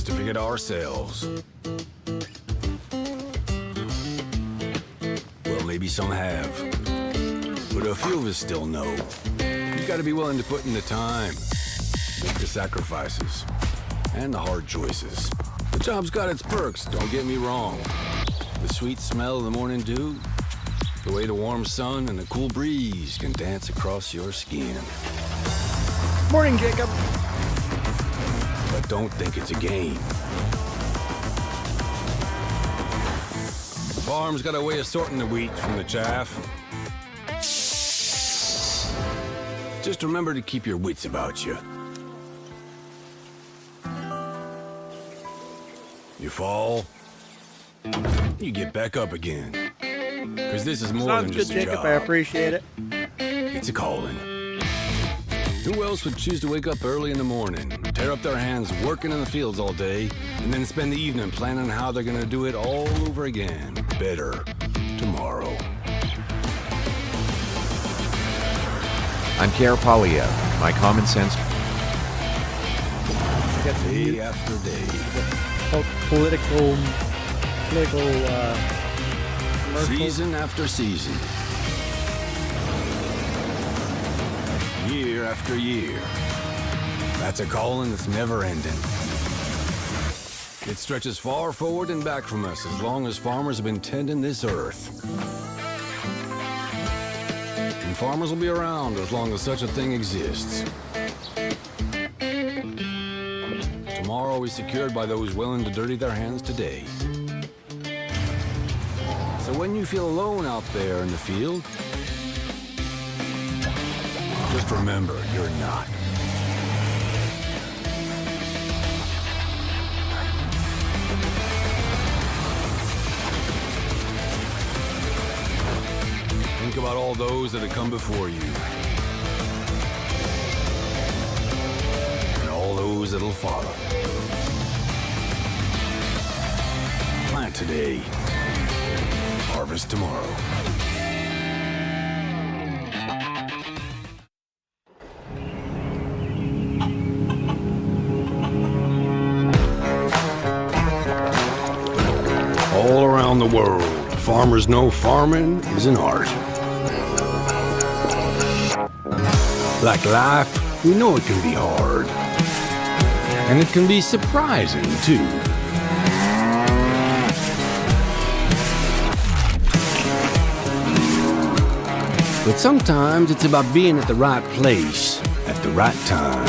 justify it ourselves. Well, maybe some have. But a few of us still know. You gotta be willing to put in the time, make the sacrifices, and the hard choices. The job's got its perks, don't get me wrong. The sweet smell of the morning dew, the way the warm sun and the cool breeze can dance across your skin. Morning, Jacob. But don't think it's a game. The farm's got a way of sorting the wheat from the chaff. Just remember to keep your wits about you. You fall, you get back up again. Because this is more Sounds than good, just a Jacob. job. I appreciate it. It's a calling. Who else would choose to wake up early in the morning, tear up their hands working in the fields all day, and then spend the evening planning how they're gonna do it all over again, better, tomorrow? I'm Care Polyev. My common sense. Day after day. Political commercials. Season after season. Year after year. That's a calling that's never ending. It stretches far forward and back from us as long as farmers have been tending this earth. And farmers will be around as long as such a thing exists. Tomorrow is secured by those willing to dirty their hands today. So when you feel alone out there in the field, just remember, you're not. Think about all those that have come before you. And all those that'll follow. Plant today. Harvest tomorrow. All around the world, farmers know farming is an art. Like life, we know it can be hard. And it can be surprising, too. But sometimes it's about being at the right place at the right time.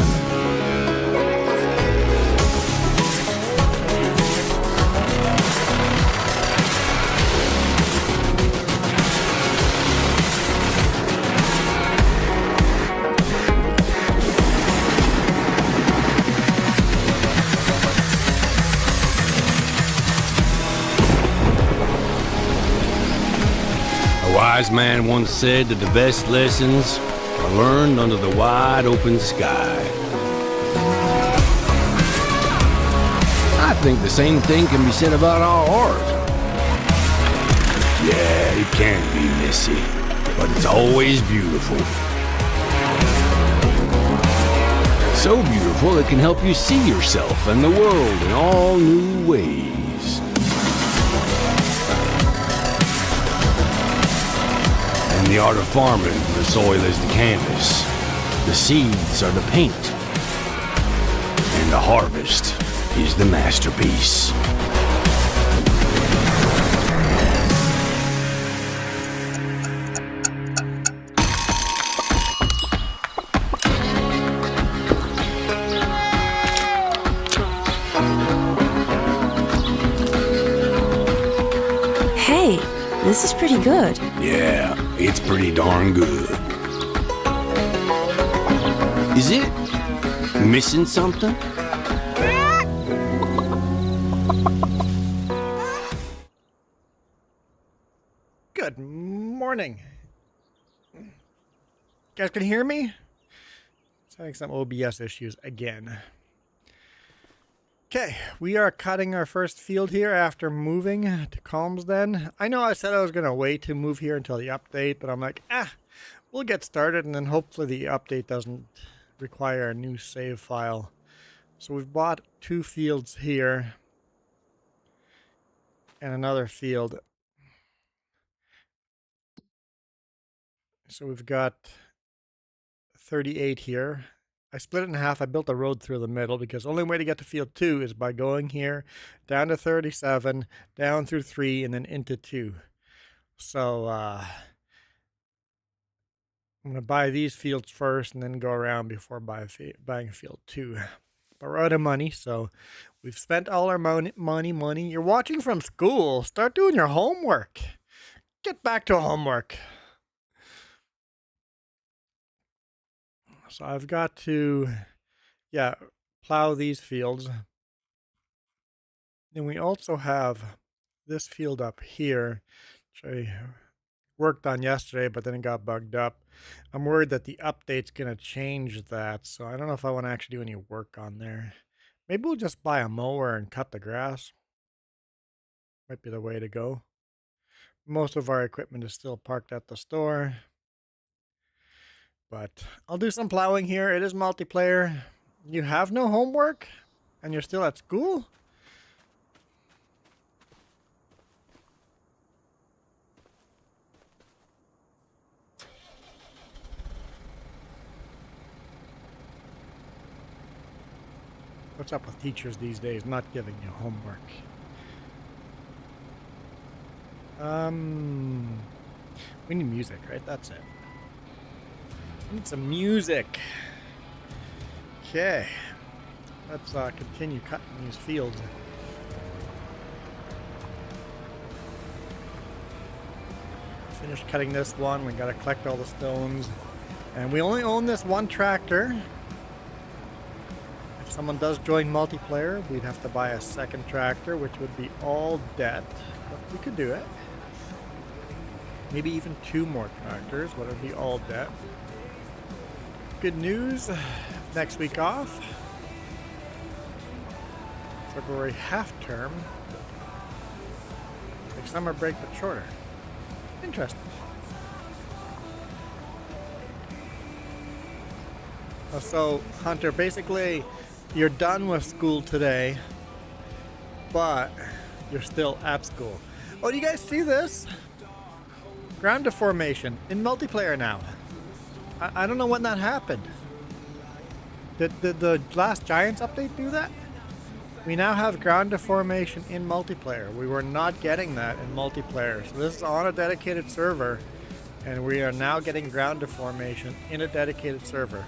A wise man once said that the best lessons are learned under the wide open sky. I think the same thing can be said about our art. Yeah, it can be messy, but it's always beautiful. So beautiful it can help you see yourself and the world in all new ways. In the art of farming, the soil is the canvas, the seeds are the paint, and the harvest is the masterpiece. Hey, this is pretty good. Yeah, it's pretty darn good. Is it missing something? Good morning. You guys can hear me? It's having some OBS issues again. Okay, we are cutting our first field here after moving to Calmsden. I know I said I was going to wait to move here until the update, but I'm like, we'll get started, and then hopefully the update doesn't require a new save file. So we've bought 2 fields here and another field. So we've got 38 here. I split it in half. I built a road through the middle because the only way to get to field 2 is by going here down to 37, down through 3, and then into 2. So I'm going to buy these fields first and then go around before buying field 2. But we're out of money, so we've spent all our money. You're watching from school. Start doing your homework. Get back to homework. So I've got to, plow these fields. Then we also have this field up here, which I worked on yesterday, but then it got bugged up. I'm worried that the update's going to change that, so I don't know if I want to actually do any work on there. Maybe we'll just buy a mower and cut the grass. Might be the way to go. Most of our equipment is still parked at the store. But I'll do some plowing here. It is multiplayer. You have no homework? And you're still at school? What's up with teachers these days not giving you homework? We need music, right? That's it. We need some music. Okay. Let's continue cutting these fields. Finished cutting this one. We got to collect all the stones. And we only own this one tractor. If someone does join multiplayer, we'd have to buy a second tractor, which would be all debt. But we could do it. Maybe even 2 more tractors, but it would be all debt. Good news, next week off. February half term. Like summer break but shorter. Interesting. So Hunter, basically you're done with school today, but you're still at school. Oh, do you guys see this? Ground deformation in multiplayer now. I don't know when that happened. Did the last Giants update do that? We now have ground deformation in multiplayer. We were not getting that in multiplayer. So this is on a dedicated server, and we are now getting ground deformation in a dedicated server,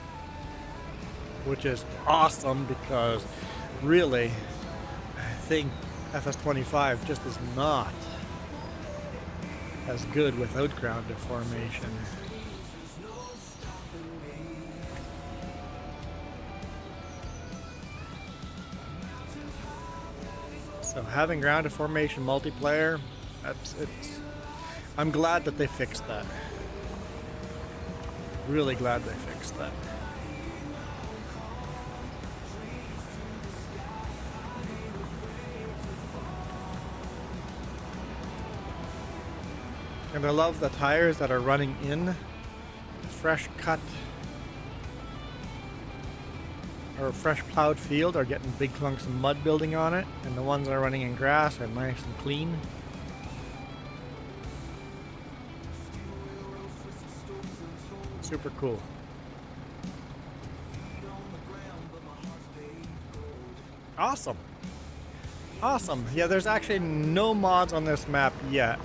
which is awesome because really, I think FS25 just is not as good without ground deformation. So having ground deformation multiplayer, I'm glad that they fixed that. Really glad they fixed that. And I love the tires that are running in the fresh cut or fresh plowed field are getting big clunks of mud building on it, and the ones that are running in grass are nice and clean. Super cool. Awesome. Awesome. Yeah, there's actually no mods on this map yet.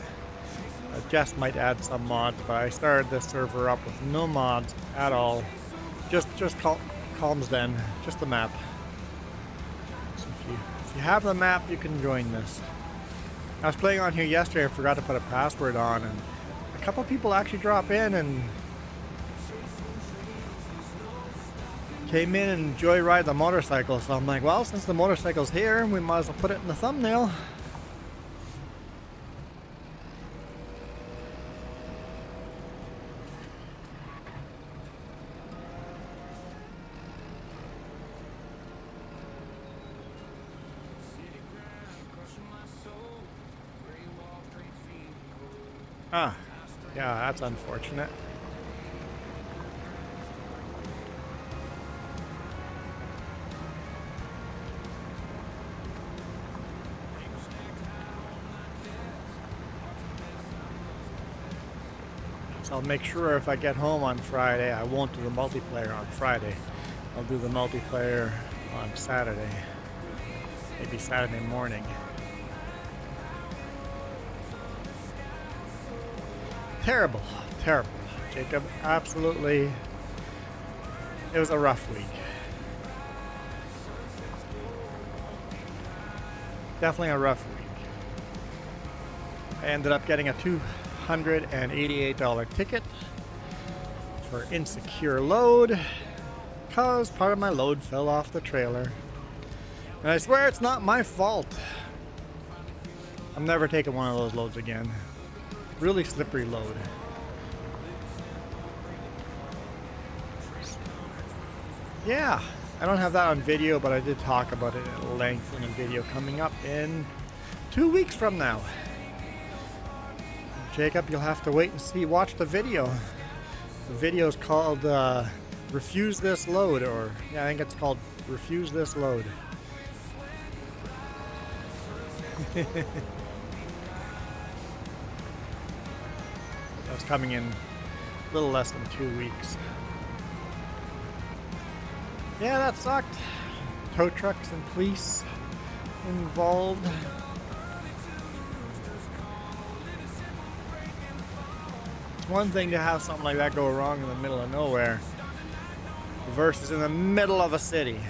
Jess might add some mods, but I started this server up with no mods at all. Just Calmsden, just the map. So if you have the map, you can join this. I was playing on here yesterday and forgot to put a password on, and a couple people actually drop in and came in and joyride the motorcycle. So I'm like, well, since the motorcycle's here, we might as well put it in the thumbnail. Ah, yeah, that's unfortunate. So I'll make sure if I get home on Friday, I won't do the multiplayer on Friday. I'll do the multiplayer on Saturday. Maybe Saturday morning. Terrible, terrible. Jacob, absolutely. It was a rough week. Definitely a rough week. I ended up getting a $288 ticket for insecure load because part of my load fell off the trailer. And I swear it's not my fault. I'm never taking one of those loads again. Really slippery load. Yeah, I don't have that on video, but I did talk about it at length in a video coming up in 2 weeks from now. Jacob, you'll have to wait and see. Watch the video. The video is called Refuse This Load, or yeah, I think it's called Refuse This Load. That's coming in a little less than 2 weeks. Yeah, that sucked. Tow trucks and police involved. It's one thing to have something like that go wrong in the middle of nowhere versus in the middle of a city.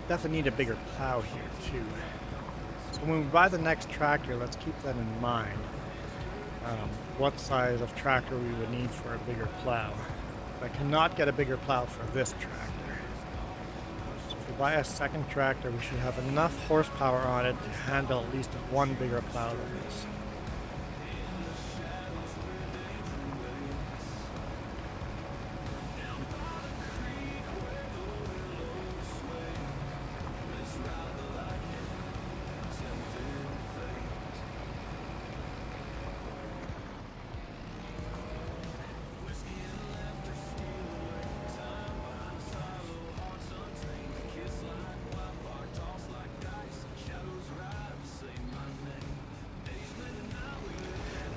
Definitely need a bigger plow here too. So when we buy the next tractor, let's keep that in mind. What size of tractor we would need for a bigger plow. I cannot get a bigger plow for this tractor. So if we buy a second tractor, we should have enough horsepower on it to handle at least one bigger plow than this.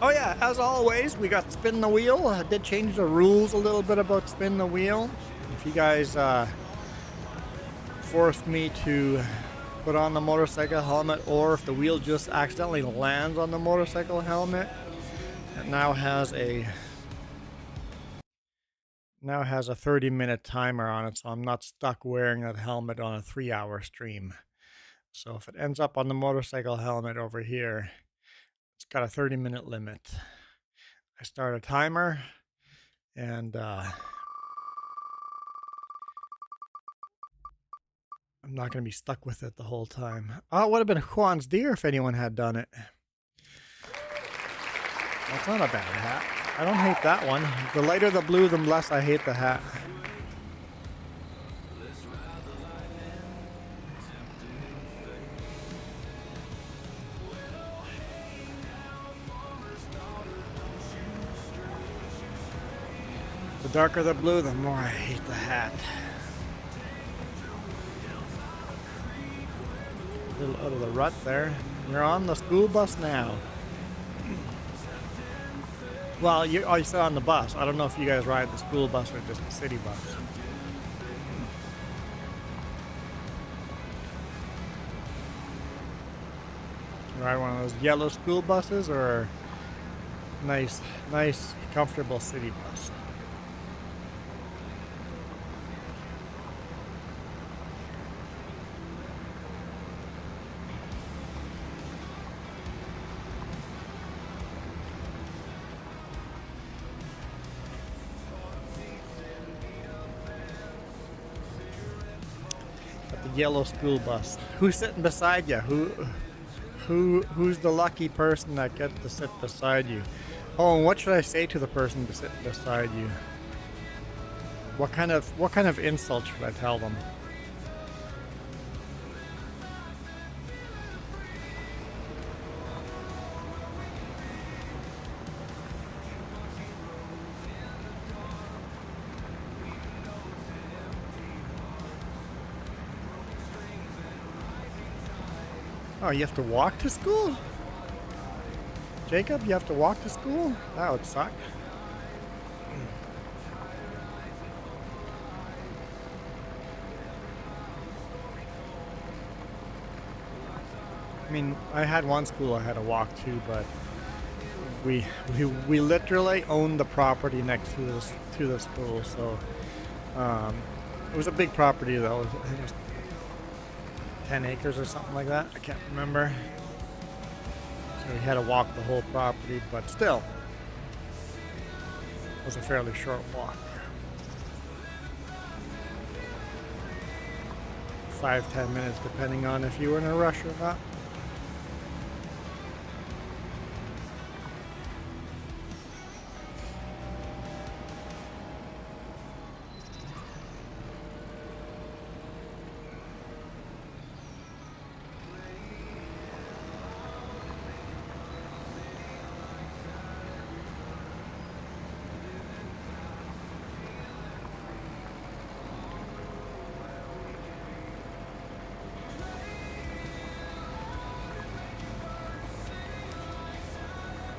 Oh yeah, as always, we got Spin the Wheel. I did change the rules a little bit about Spin the Wheel. If you guys forced me to put on the motorcycle helmet, or if the wheel just accidentally lands on the motorcycle helmet, it now has a 30-minute timer on it, so I'm not stuck wearing that helmet on a 3-hour stream. So if it ends up on the motorcycle helmet over here, it's got a 30-minute limit. I start a timer, and I'm not going to be stuck with it the whole time. Oh, it would have been Juan's deer if anyone had done it. That's not a bad hat. I don't hate that one. The lighter the blue, the less I hate the hat. The darker the blue, the more I hate the hat. A little out of the rut there. You're on the school bus now. Well, you said on the bus. I don't know if you guys ride the school bus or just the city bus. You ride one of those yellow school buses or nice, comfortable city bus? yellow school bus. Who's sitting beside you? Who's the lucky person that gets to sit beside you? Oh, and what should I say to the person sitting beside you? What kind of insult should I tell them? Oh, you have to walk to school? Jacob, you have to walk to school? That would suck. I mean, I had one school I had to walk to, but we literally owned the property next to the school, so it was a big property though. I think it was 10 acres or something like that. I can't remember. So we had to walk the whole property, but still, it was a fairly short walk. 5-10 minutes, depending on if you were in a rush or not.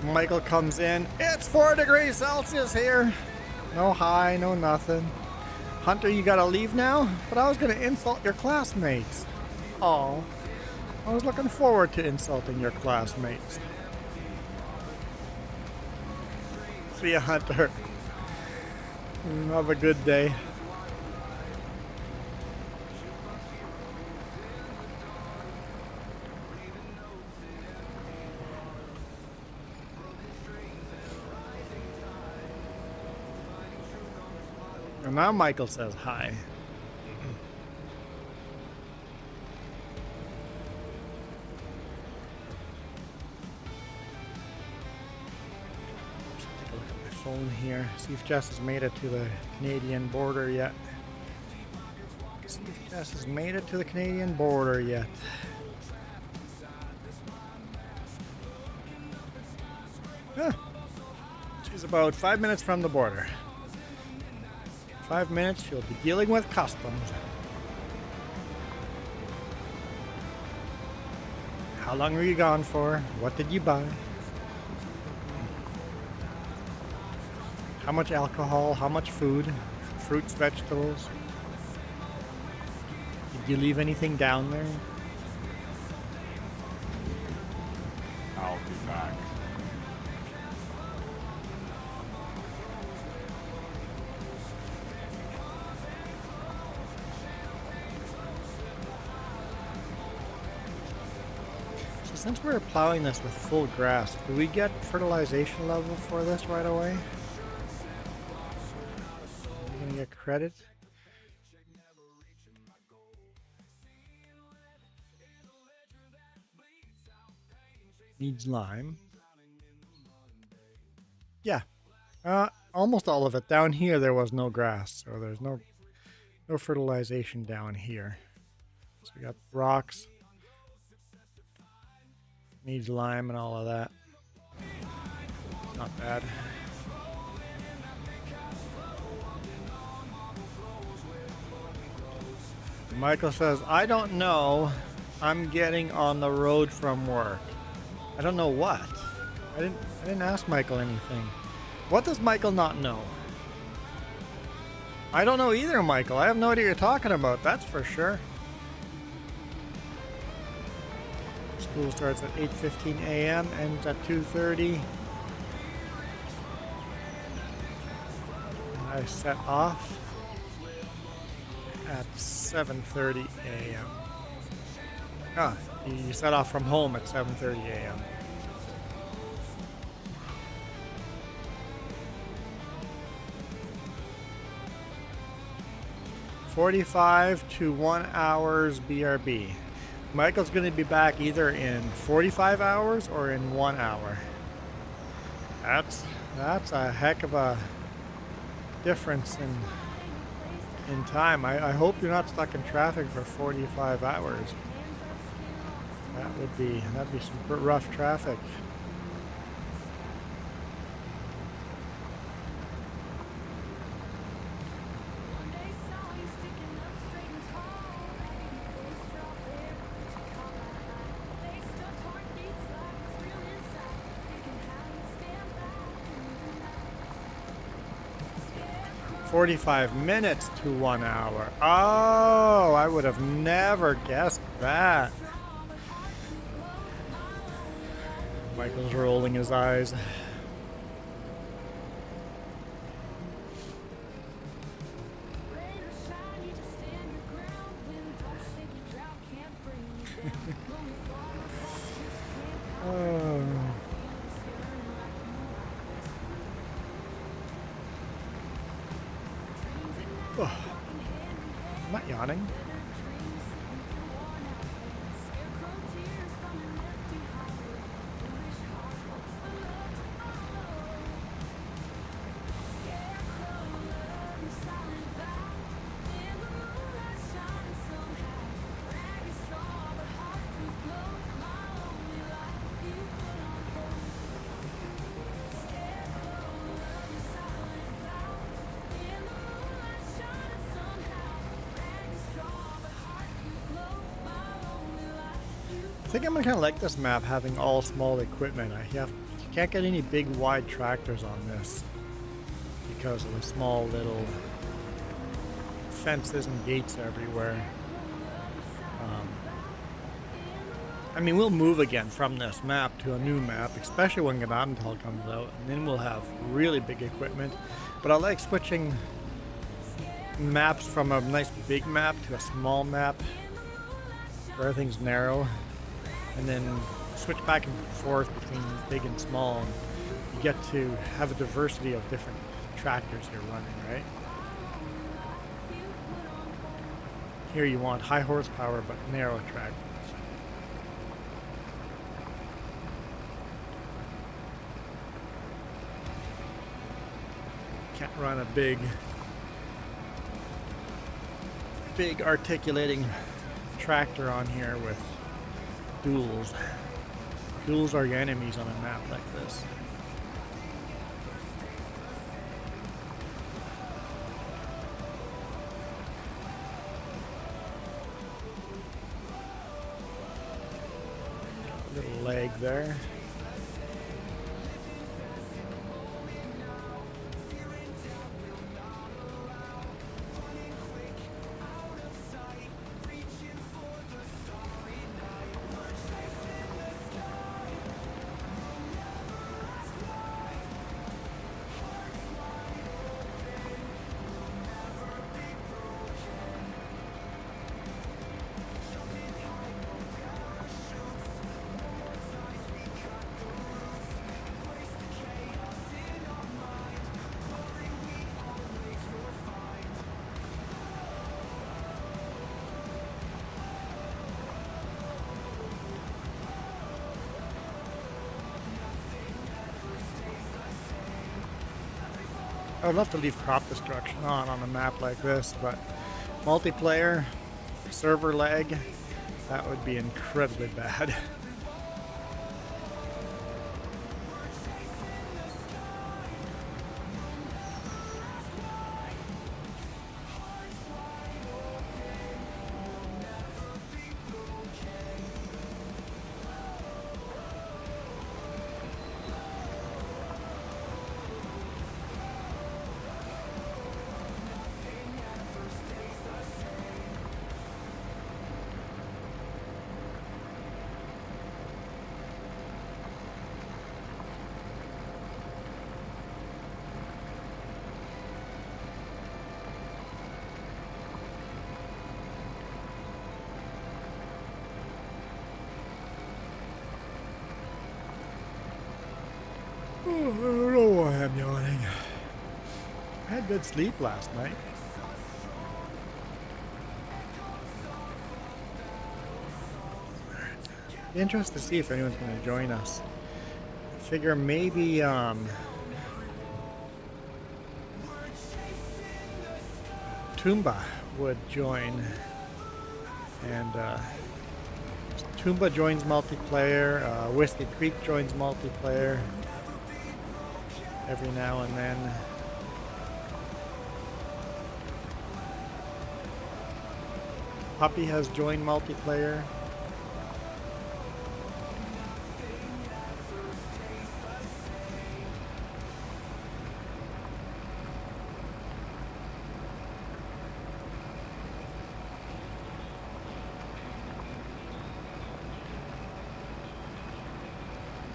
Michael comes in. It's 4 degrees Celsius here. No high, no nothing. Hunter, you gotta leave now? But I was gonna insult your classmates. Oh, I was looking forward to insulting your classmates. See ya, Hunter. Have a good day. And now Michael says hi. Just take a look at my phone here. See if Jess has made it to the Canadian border yet. See if Jess has made it to the Canadian border yet. Huh. She's about 5 minutes from the border. 5 minutes, she'll be dealing with customs. How long were you gone for? What did you buy? How much alcohol? How much food? Fruits, vegetables? Did you leave anything down there? I'll be back. Since we're plowing this with full grass, do we get fertilization level for this right away? Are we gonna get credit? Needs lime. Yeah, almost all of it. Down here there was no grass, so there's no fertilization down here. So we got rocks. Needs lime and all of that. Not bad. Michael says, I don't know. I'm getting on the road from work. I don't know what. I didn't ask Michael anything. What does Michael not know? I don't know either, Michael. I have no idea what you're talking about, that's for sure. School starts at 8:15 a.m. ends at 2:30. I set off at 7:30 a.m. Ah, you set off from home at 7:30 a.m. 45 to 1 hours BRB. Michael's going to be back either in 45 hours or in 1 hour. That's a heck of a difference in time. I hope you're not stuck in traffic for 45 hours. That'd be some rough traffic. "45 minutes to 1 hour. Oh, I would have never guessed that. Michael's rolling his eyes. Oh. Oh. I'm not yawning. I think I'm gonna kind of like this map, having all small equipment. You can't get any big wide tractors on this because of the small little fences and gates everywhere. I mean, we'll move again from this map to a new map, especially when Gnadental comes out, and then we'll have really big equipment. But I like switching maps from a nice big map to a small map where everything's narrow, and then switch back and forth between big and small. And you get to have a diversity of different tractors you're running, right? Here you want high horsepower but narrow tractors. Can't run a big articulating tractor on here with duels. Duels are your enemies on a map like this. Got a little leg there. I would love to leave crop destruction on a map like this, but multiplayer, server lag, that would be incredibly bad. I don't know why I'm yawning. I had good sleep last night. Be interested to see if anyone's going to join us. I figure maybe Toomba would join, and Toomba joins multiplayer, Whiskey Creek joins multiplayer every now and then. Puppy has joined multiplayer.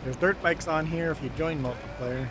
There's dirt bikes on here if you join multiplayer.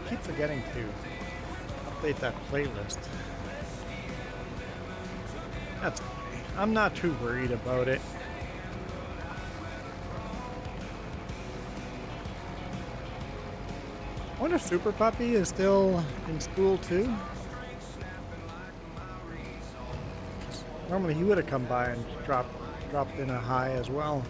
Keep forgetting to update that playlist. That's okay. I'm not too worried about it. I wonder if Super Puppy is still in school too. Normally he would have come by and dropped in a hi as well.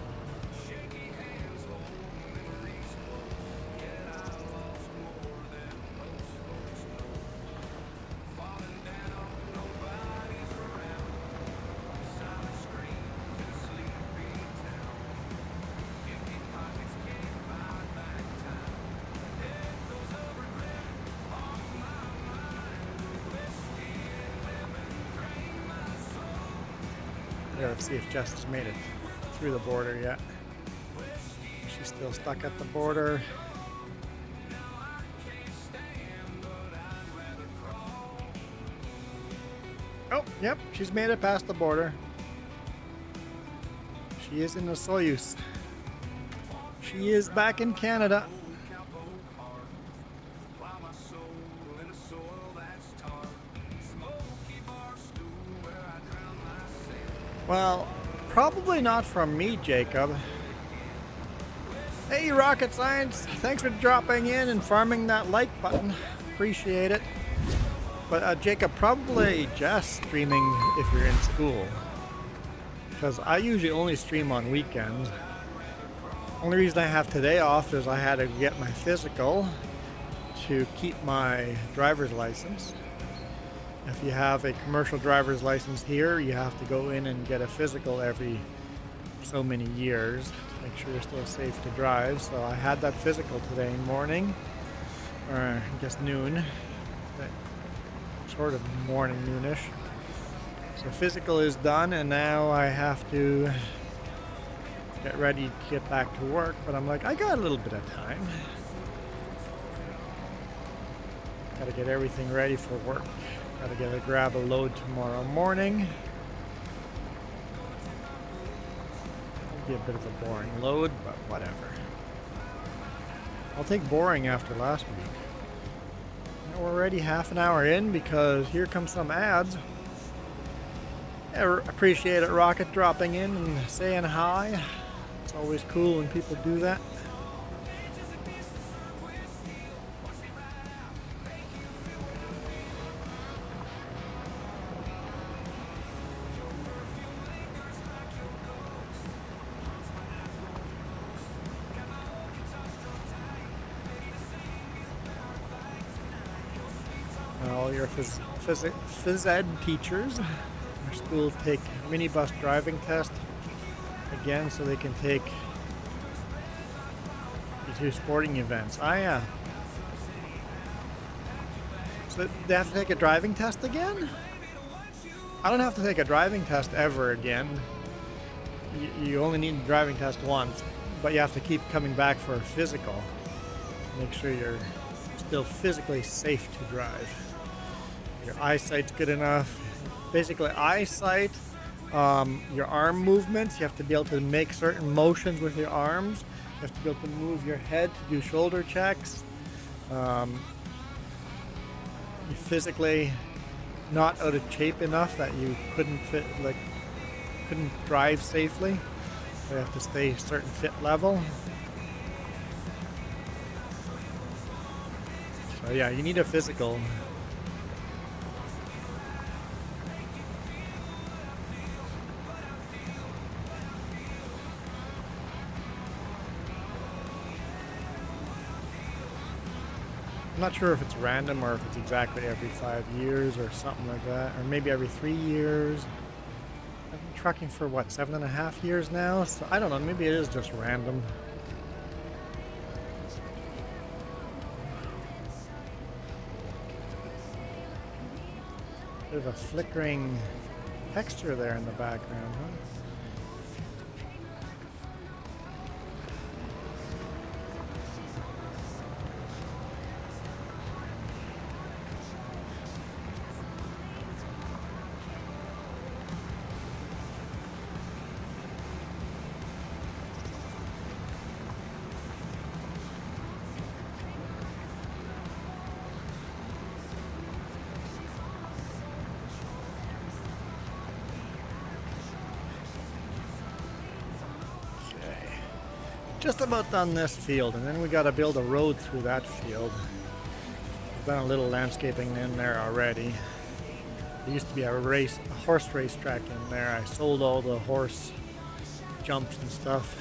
Yeah, let's see if Jess has made it through the border yet. She's still stuck at the border. Oh, yep, she's made it past the border. She is in the Soyuz. She is back in Canada. Well, probably not from me, Jacob. Hey, Rocket Science, thanks for dropping in and farming that like button. Appreciate it. But Jacob, probably just streaming if you're in school. Because I usually only stream on weekends. Only reason I have today off is I had to get my physical to keep my driver's license. If you have a commercial driver's license here, you have to go in and get a physical every so many years to make sure you're still safe to drive. So I had that physical today morning, or I guess noon, sort of morning, noonish. So physical is done, and now I have to get ready to get back to work. But I'm like, I got a little bit of time. Got to get everything ready for work. Gotta grab a load tomorrow morning. It'll be a bit of a boring load, but whatever. I'll take boring after last week. Now we're already half an hour in because here comes some ads. Yeah, appreciate it, Rocket, dropping in and saying hi. It's always cool when people do that. All your phys ed teachers in your school take minibus driving test again so they can take you to sporting events. Yeah. So they have to take a driving test again? I don't have to take a driving test ever again. You only need a driving test once, but you have to keep coming back for a physical. Make sure you're still physically safe to drive. Your eyesight's good enough, basically eyesight, your arm movements. You have to be able to make certain motions with your arms. You have to be able to move your head to do shoulder checks. You're physically not out of shape enough that you couldn't drive safely. So you have to stay a certain fit level. So yeah, you need a physical. I'm not sure if it's random or if it's exactly every 5 years or something like that, or maybe every 3 years. I've been trucking for what, 7.5 years now? So I don't know, maybe it is just random. There's a flickering texture there in the background, huh? Just about done this field, and then we got to build a road through that field. We've done a little landscaping in there already. There used to be a horse race track in there. I sold all the horse jumps and stuff.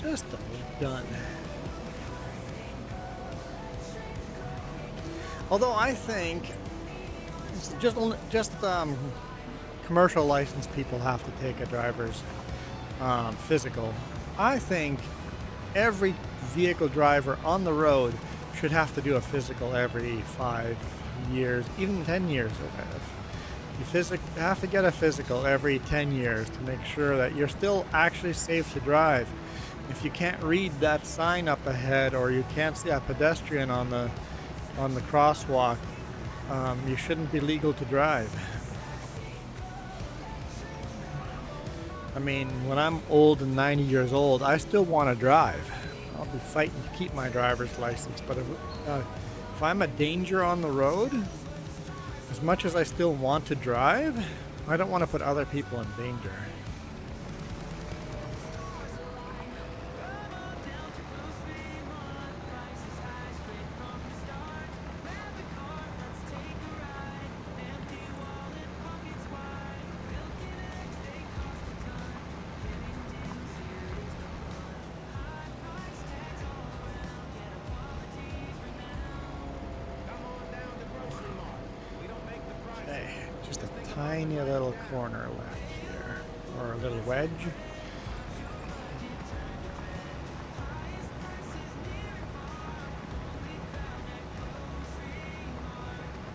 Just about done. Although I think it's just commercial license people have to take a driver's physical. I think every vehicle driver on the road should have to do a physical every 5 years, even 10 years. You have to get a physical every 10 years to make sure that you're still actually safe to drive. If you can't read that sign up ahead, or you can't see a pedestrian on the crosswalk, you shouldn't be legal to drive. I mean, when I'm old and 90 years old, I still want to drive. I'll be fighting to keep my driver's license, but if I'm a danger on the road, as much as I still want to drive, I don't want to put other people in danger. Just a tiny little corner left here, or a little wedge.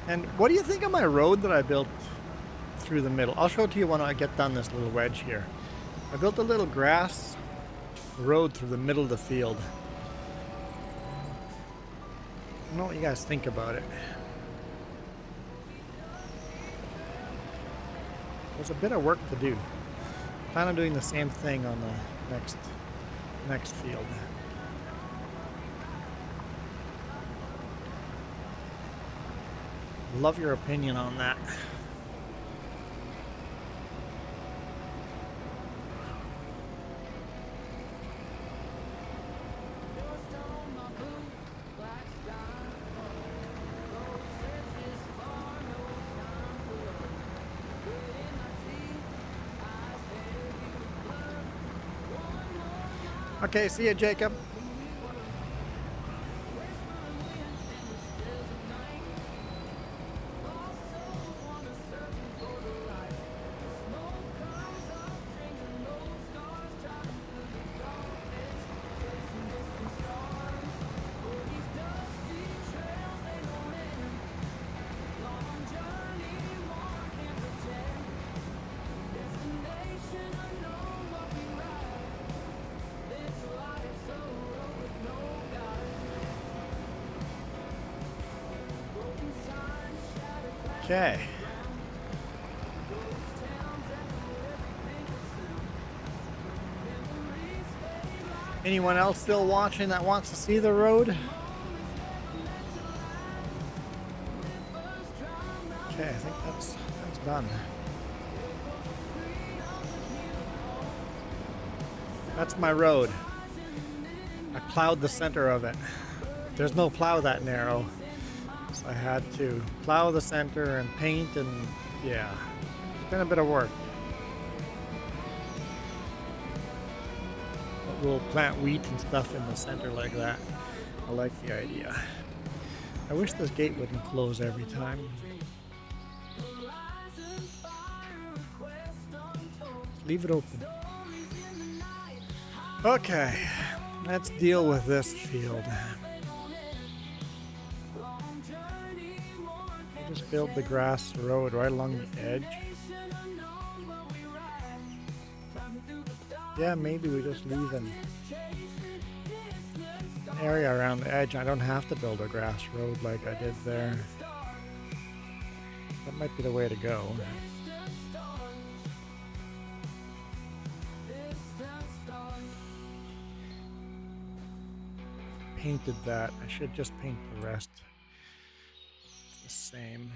And what do you think of my road that I built through the middle? I'll show it to you when I get done this little wedge here. I built a little grass road through the middle of the field. I don't know what you guys think about it. There's a bit of work to do. Plan on doing the same thing on the next field. Love your opinion on that. Okay, see you, Jacob. Okay. Anyone else still watching that wants to see the road? Okay, I think that's done. That's my road. I plowed the center of it. There's no plow that narrow, so I had to plow the center and paint, and yeah, it's been a bit of work. But we'll plant wheat and stuff in the center like that. I like the idea. I wish this gate wouldn't close every time. Leave it open. Okay, let's deal with this field. I just build the grass road right along the edge. Yeah, maybe we just leave an area around the edge. I don't have to build a grass road like I did there. That might be the way to go. Painted that. I should just paint the rest the same.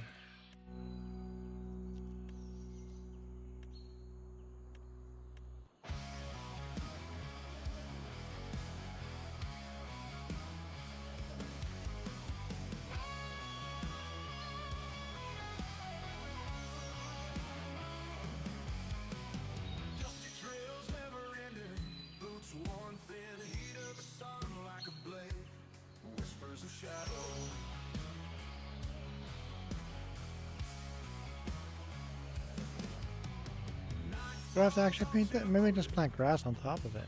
Do I have to actually paint that? Maybe just plant grass on top of it.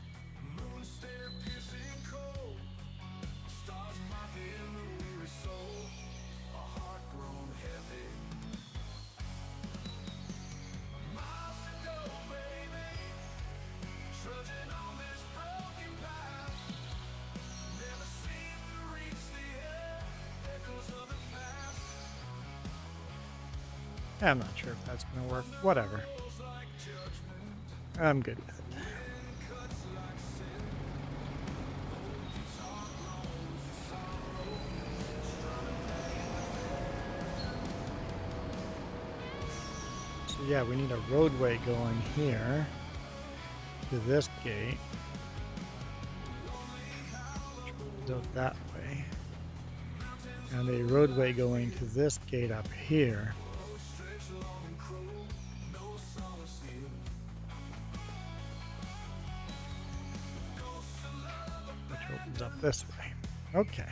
I'm not sure if that's going to work. Whatever. I'm good with it. So yeah, we need a roadway going here to this gate. Go that way. And a roadway going to this gate up here. Up this way. Okay.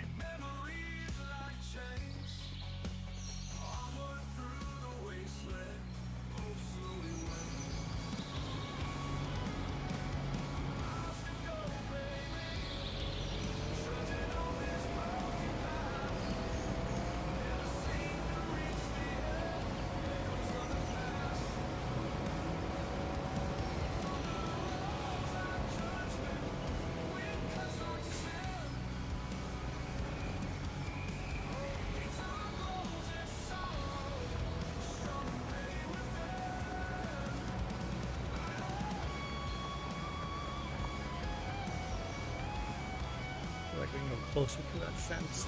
We can go closer to that fence.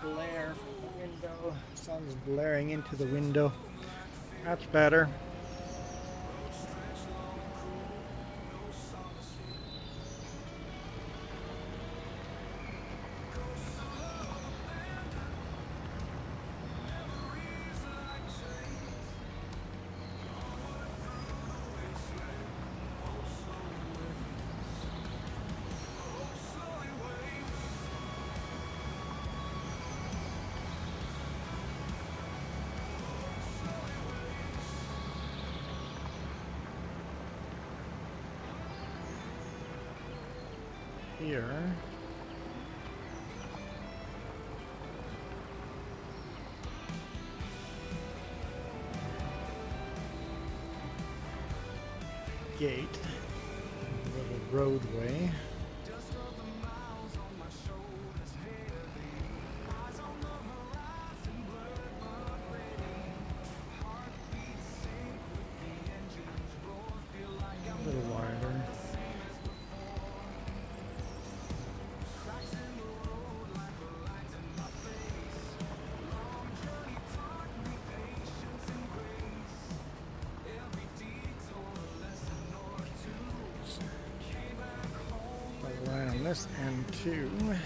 Glare from the window. Sun's blaring into the window. That's better. Here. Gate, a little roadway. this end too. Might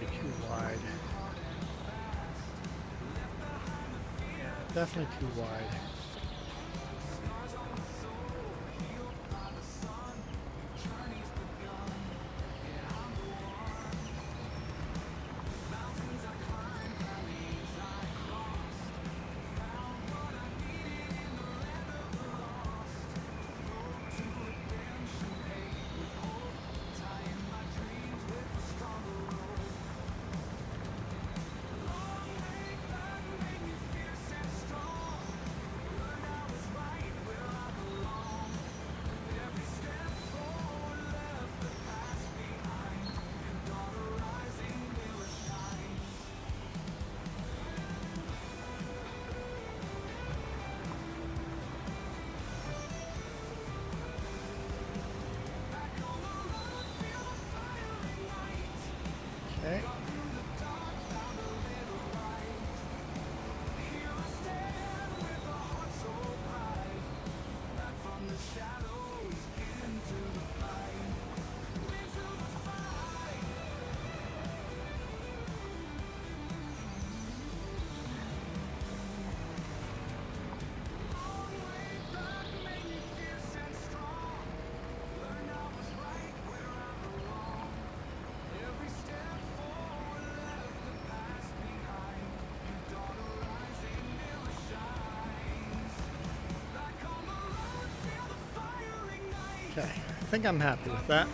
be too wide. Definitely too wide. Okay. Okay, I think I'm happy with that.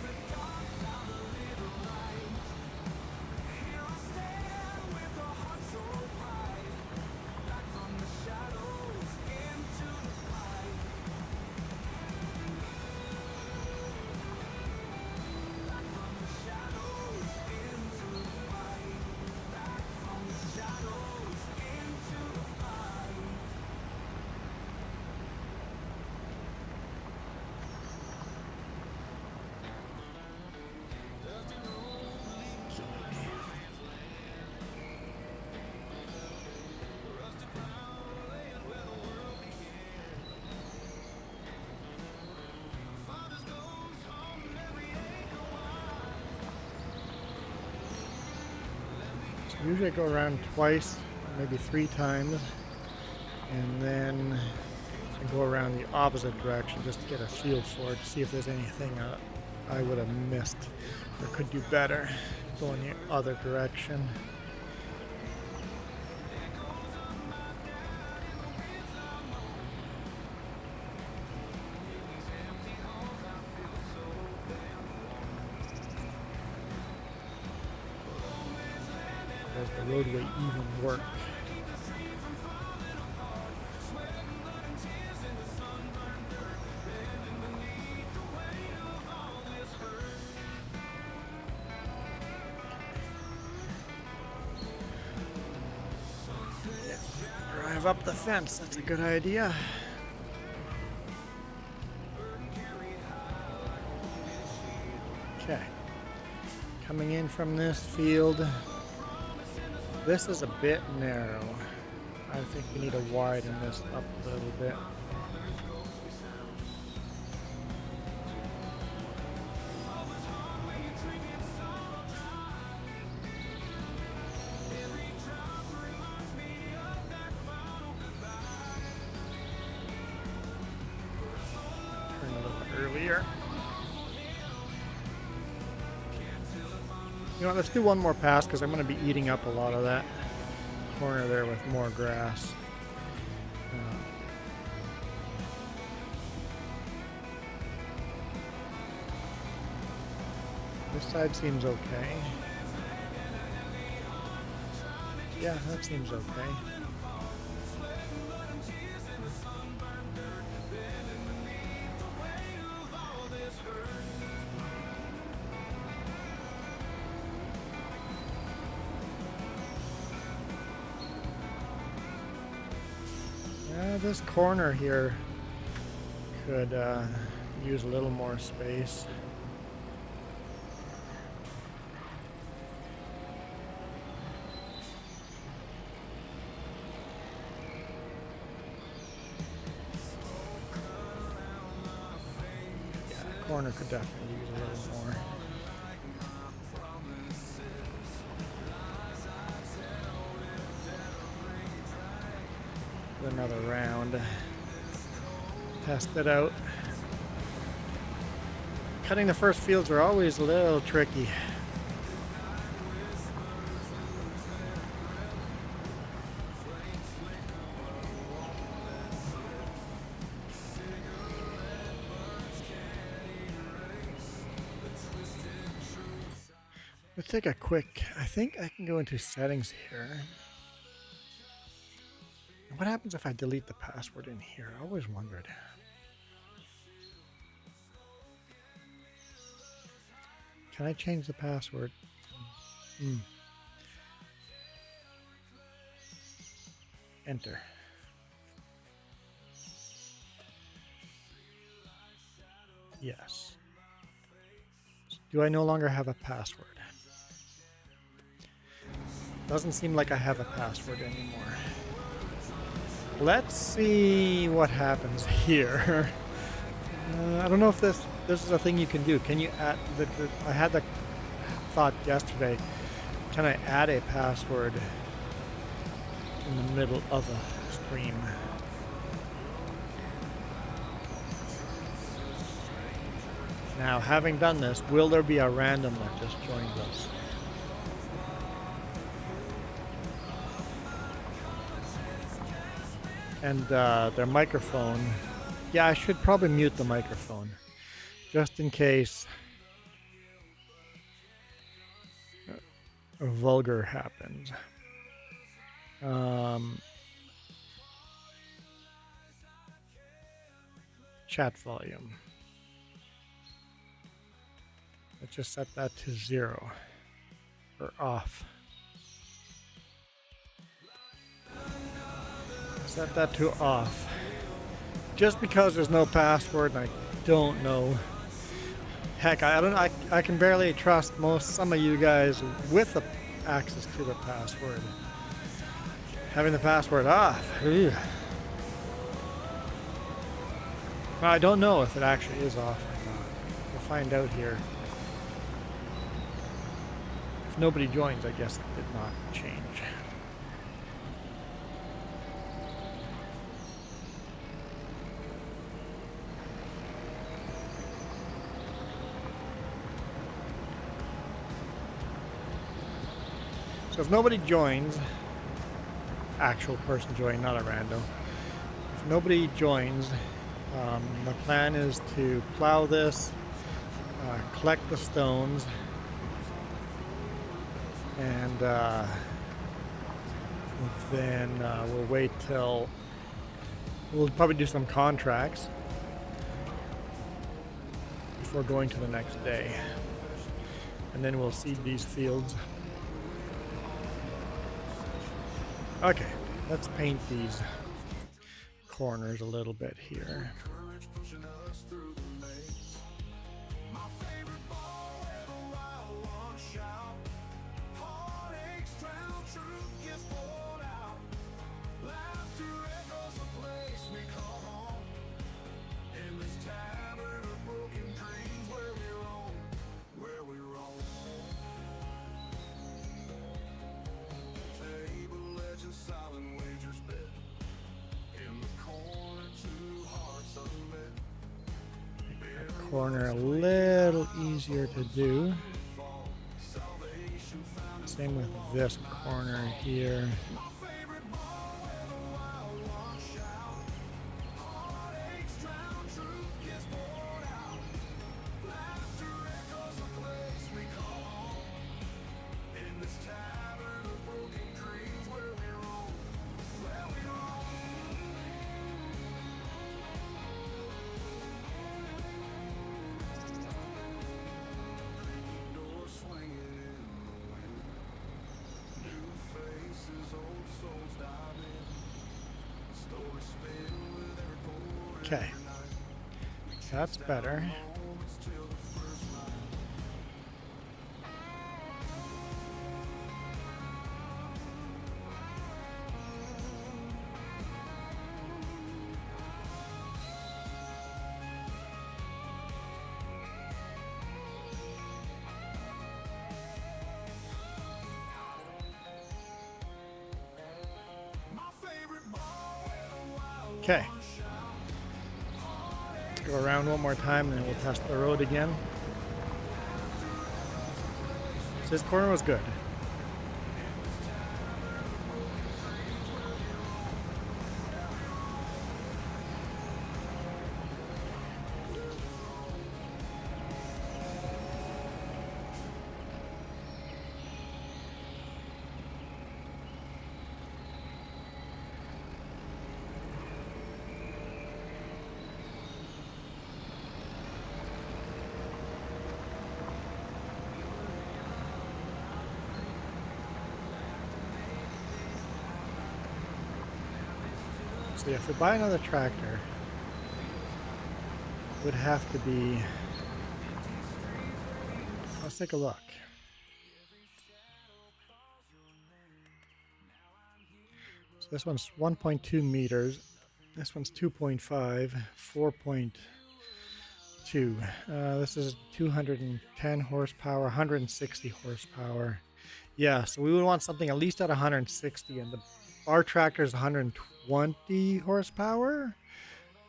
Usually I go around twice, maybe 3 times, and then I go around the opposite direction just to get a feel for it, to see if there's anything I would have missed or could do better going the other direction. Does the roadway even work? Yeah, drive up the fence, that's a good idea. Okay, coming in from this field. This is a bit narrow. I think we need to widen this up a little bit. Turn a little earlier. You know what, let's do one more pass because I'm going to be eating up a lot of that corner there with more grass. This side seems okay. Yeah, that seems okay. This corner here could use a little more space. Yeah, corner could definitely use a little more. Another round. Test it out. Cutting the first fields are always a little tricky. Let's take a quick, I think I can go into settings here. What happens if I delete the password in here? I always wondered. Can I change the password? Enter. Yes. Do I no longer have a password? Doesn't seem like I have a password anymore. Let's see what happens here. I don't know if this is a thing you can do. Can you add I had the thought yesterday. Can I add a password in the middle of the stream? Now, having done this, will there be a random that just joins us? And their microphone. Yeah, I should probably mute the microphone just in case a vulgar happens. Chat volume. Let's just set that to 0 or off. Set that to off. Just because there's no password and I don't know. Heck, I can barely trust some of you guys with the access to the password. Having the password off. Ew. Well, I don't know if it actually is off or not. We'll find out here. If nobody joins, I guess it did not change. So if nobody joins, actual person join, not a rando. If nobody joins, the plan is to plow this, collect the stones, and then we'll wait till, we'll probably do some contracts before going to the next day. And then we'll seed these fields. Okay, let's paint these corners a little bit here. Corner a little easier to do. Same with this corner here. Okay. That's better. Okay. Let's go around one more time and then we'll test the road again. So this corner was good. So if we buy another tractor, it would have to be, let's take a look. So this one's 1.2 meters, this one's 2.5, 4.2. This is 210 horsepower, 160 horsepower. Yeah, so we would want something at least at 160, and our tractor is 120 horsepower.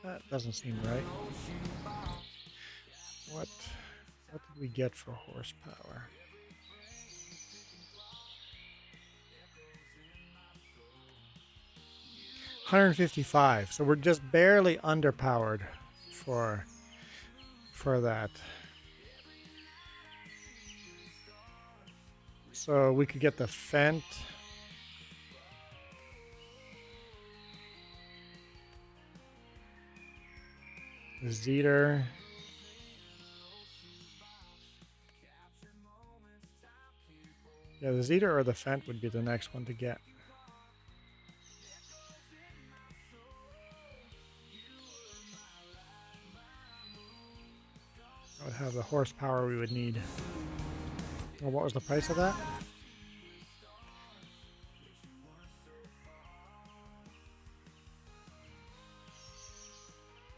That doesn't seem right. What did we get for horsepower? $155. So we're just barely underpowered for that. So we could get the Fendt. The Zetor. Yeah, the Zetor or the Fendt would be the next one to get. That would have the horsepower we would need. Well, what was the price of that?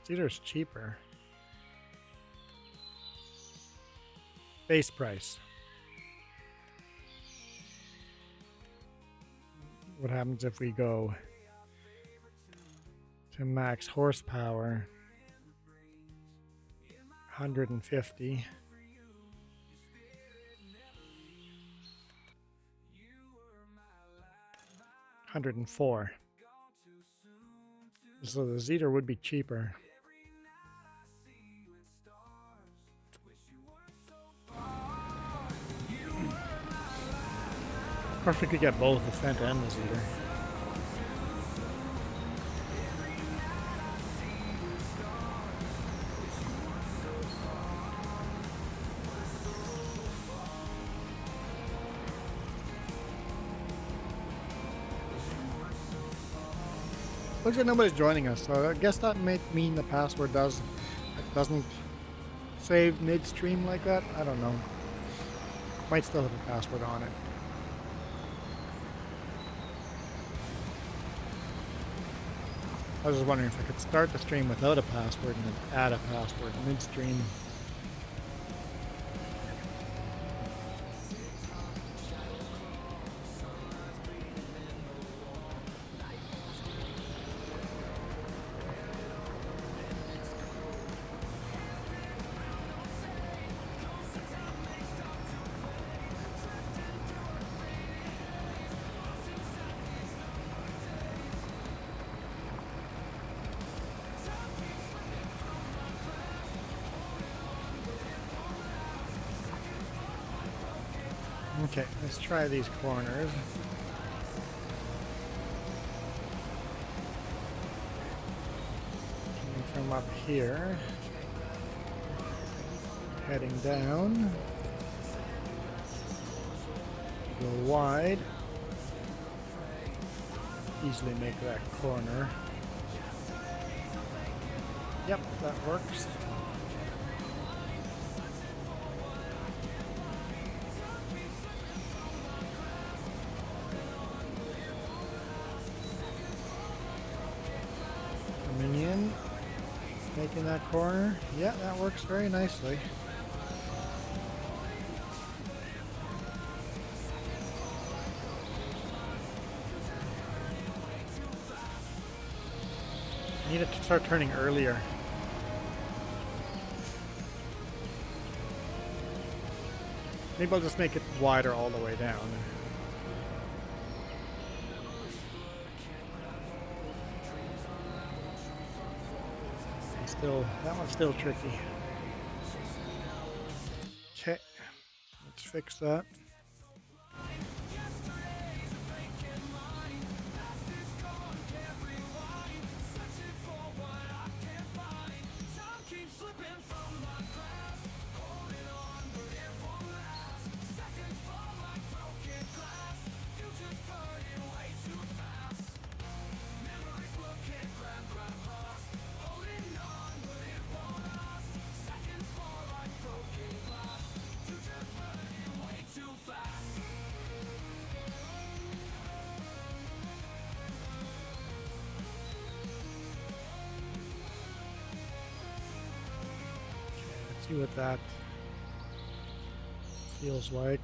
Zetor's cheaper. Base price. What happens if we go to max horsepower? 150. 104. So the Zetor would be cheaper. Of course, we could get both the Fendt and the Zetor. Looks like nobody's joining us, so I guess that might mean the password doesn't save midstream like that. I don't know. Might still have a password on it. I was just wondering if I could start the stream without a password and then add a password midstream. Okay, let's try these corners. Coming from up here, heading down, go wide, easily make that corner. Yep, that works. in that corner. Yeah, that works very nicely. I need it to start turning earlier. Maybe I'll just make it wider all the way down. That one's still tricky. Okay, let's fix that. See what that feels like.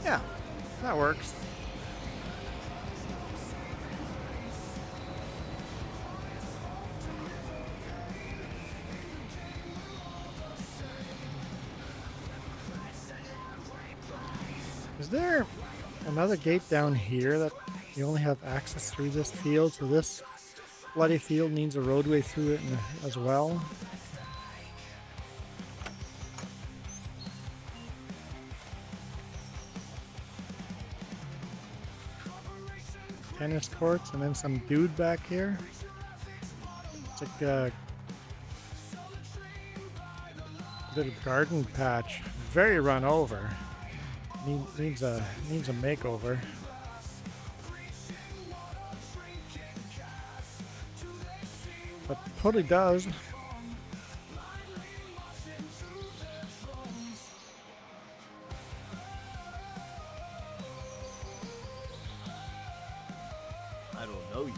Yeah, that works. Is there another gate down here that you only have access through this field? So this bloody field needs a roadway through it as well. Tennis courts and then some dude back here. It's like a little garden patch. Very run over. Needs a makeover. But totally does. I don't know you.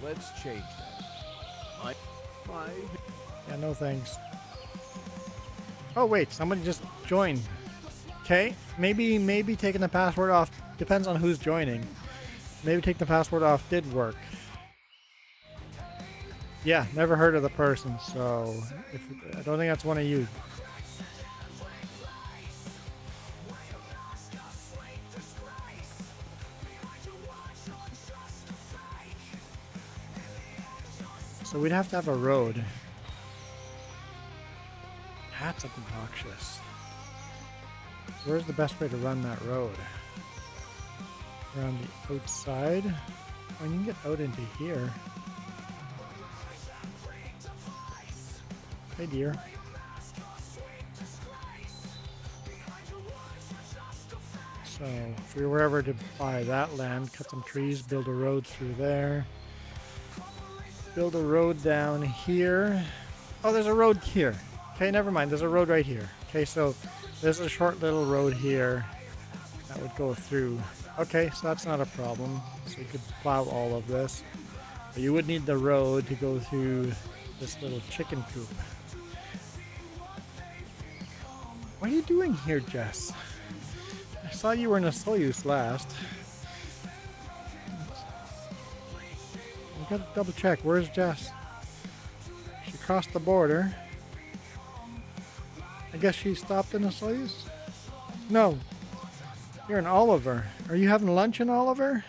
Let's change that. Yeah, no thanks. Oh wait, somebody just joined. Okay, maybe taking the password off, depends on who's joining. Maybe taking the password off did work. Yeah, never heard of the person, so I don't think that's one of you. So we'd have to have a road. That's obnoxious. Where's the best way to run that road? Around the outside? Oh, you can get out into here. Hey dear. So if we were ever to buy that land, cut some trees, build a road through there. Build a road down here. Oh, there's a road here. Okay, never mind. There's a road right here. Okay, so there's a short little road here that would go through. Okay, so that's not a problem. So you could plow all of this. But you would need the road to go through this little chicken coop. What are you doing here, Jess? I saw you were in a Soyuz last. I gotta double check. Where's Jess? She crossed the border. I guess she stopped in a Soyuz? No. You're in Oliver. Are you having lunch in Oliver?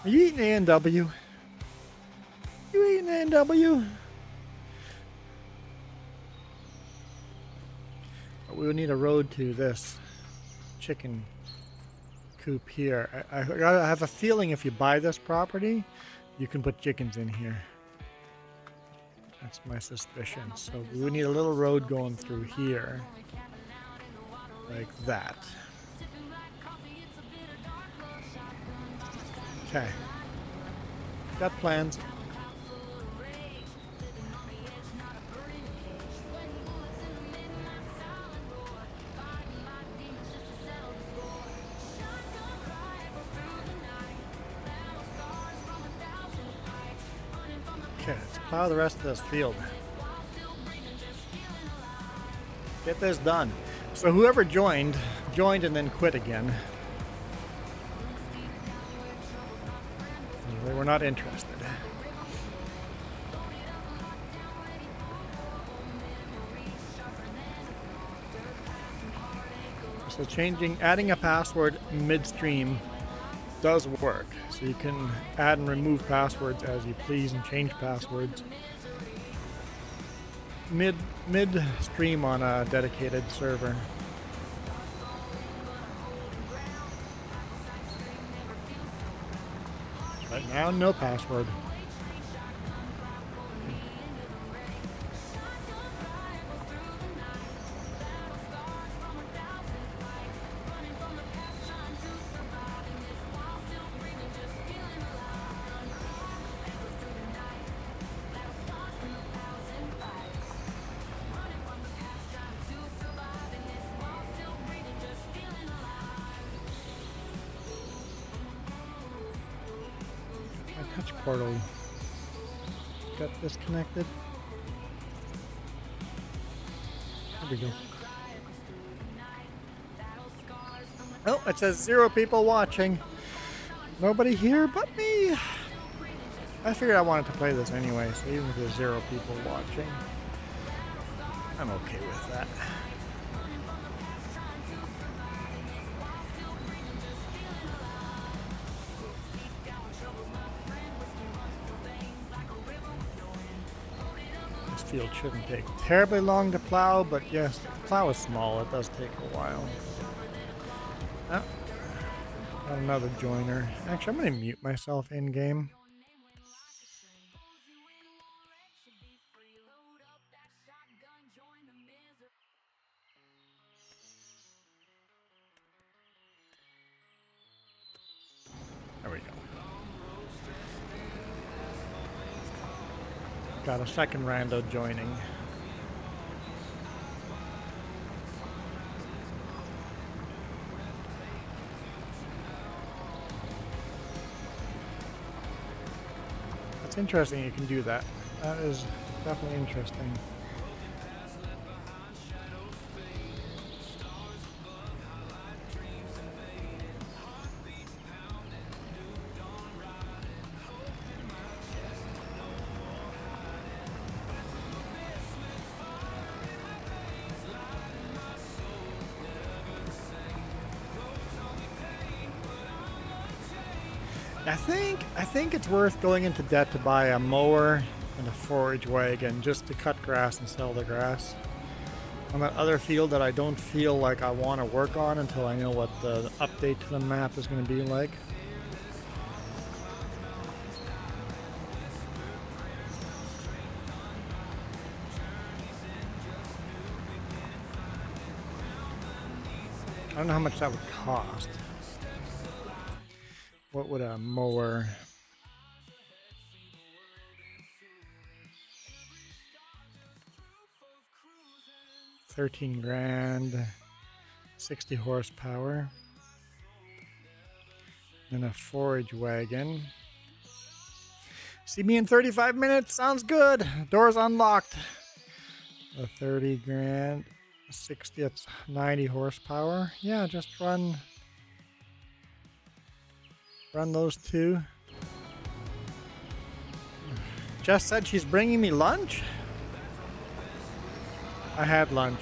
Are you eating A&W? You eating A&W? We would need a road to this chicken coop here. I have a feeling if you buy this property, you can put chickens in here. That's my suspicion. So we would need a little road going through here. Like that. Okay. Got plans. Okay, let's plow the rest of this field. Get this done. So whoever joined and then quit again. They were not interested. So adding a password midstream does work. So you can add and remove passwords as you please and change passwords midstream on a dedicated server. Right now, no password. Touch portal got disconnected. There we go. Oh, it says 0 people watching. Nobody here but me. I figured I wanted to play this anyway, so even if there's 0 people watching, I'm okay with that. Field shouldn't take terribly long to plow, but yes, the plow is small. It does take a while. Oh, got another joiner. Actually, I'm going to mute myself in game. There we go. Got a second rando joining. That's interesting you can do that. That is definitely interesting. I think it's worth going into debt to buy a mower and a forage wagon just to cut grass and sell the grass. On that other field that I don't feel like I want to work on until I know what the update to the map is going to be like. I don't know how much that would cost. What would a mower... 13 grand, 60 horsepower, and a forage wagon. See me in 35 minutes? Sounds good. Doors unlocked. A 30 grand, 60, it's 90 horsepower. Yeah, just run those two. Jess said she's bringing me lunch? I had lunch.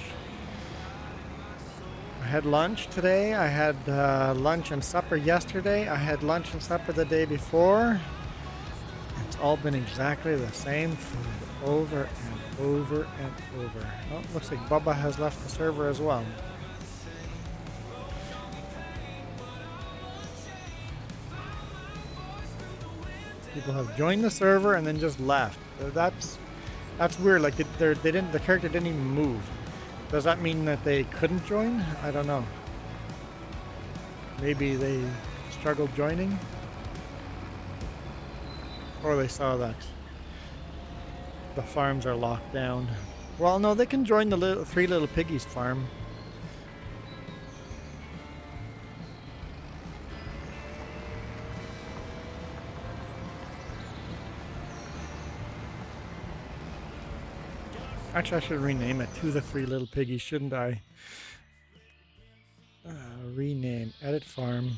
I had lunch today. I had lunch and supper yesterday. I had lunch and supper the day before. It's all been exactly the same food over and over and over. Oh, looks like Bubba has left the server as well. People have joined the server and then just left. That's weird. Like the character didn't even move. Does that mean that they couldn't join? I don't know. Maybe they struggled joining, or they saw that the farms are locked down. Well, no, they can join the Three Little Piggies farm. Actually, I should rename it to the Three Little Piggies, shouldn't I? Rename. Edit farm.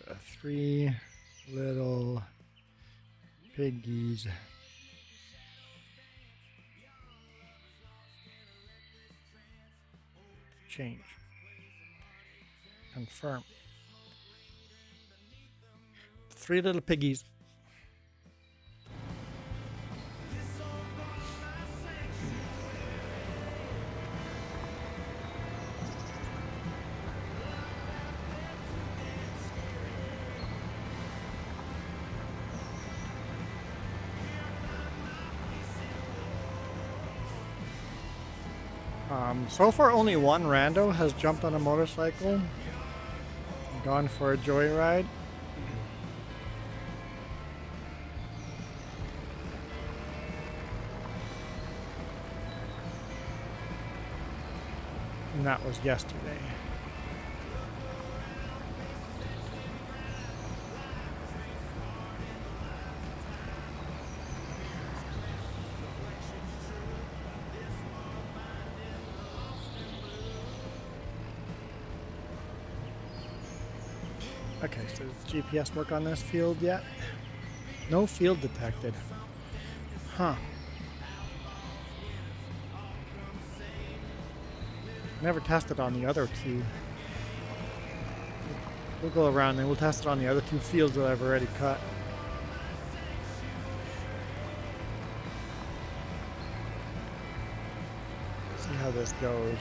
The Three Little Piggies. Change. Confirm. Three Little Piggies. So far only one rando has jumped on a motorcycle and gone for a joyride. And that was yesterday. Okay, so does GPS work on this field yet? No field detected. Huh. Never tested on the other two. We'll go around and we'll test it on the other two fields that I've already cut. See how this goes.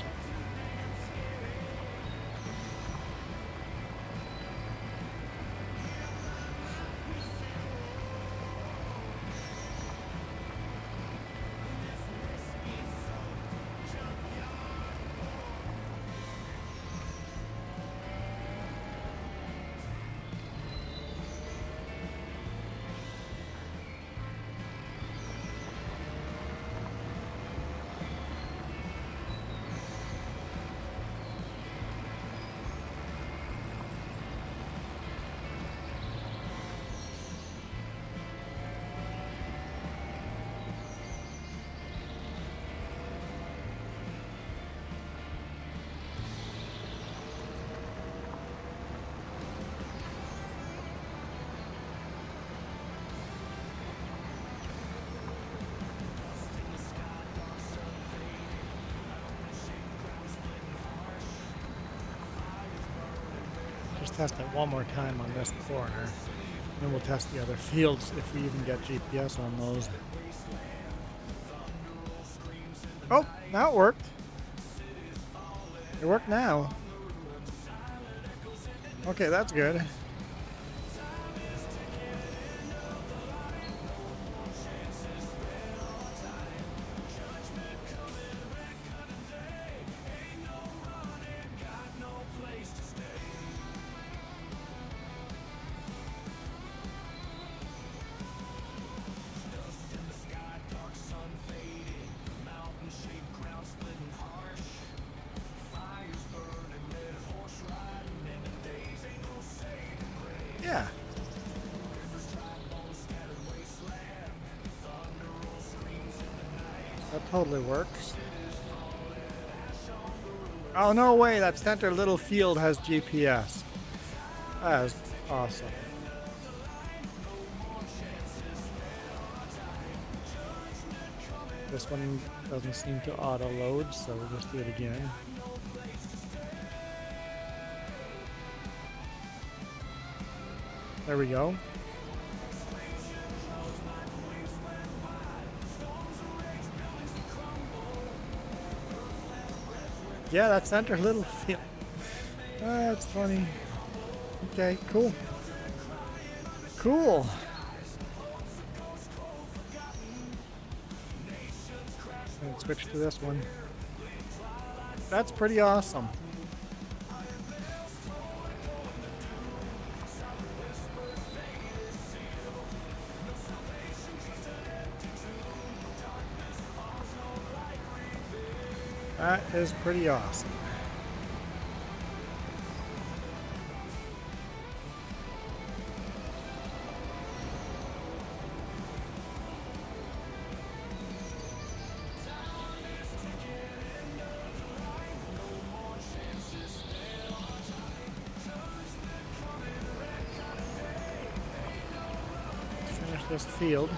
Test it one more time on this corner. Then we'll test the other fields if we even get GPS on those. Oh, now it worked. It worked now. Okay, that's good. Yeah. That totally works. Oh, no way, that center little field has GPS. That is awesome. This one doesn't seem to auto load, so we'll just do it again. There we go. Yeah, that center little field. That's funny. Okay, cool. Cool. Let's switch to this one. That's pretty awesome. That is pretty awesome. this field.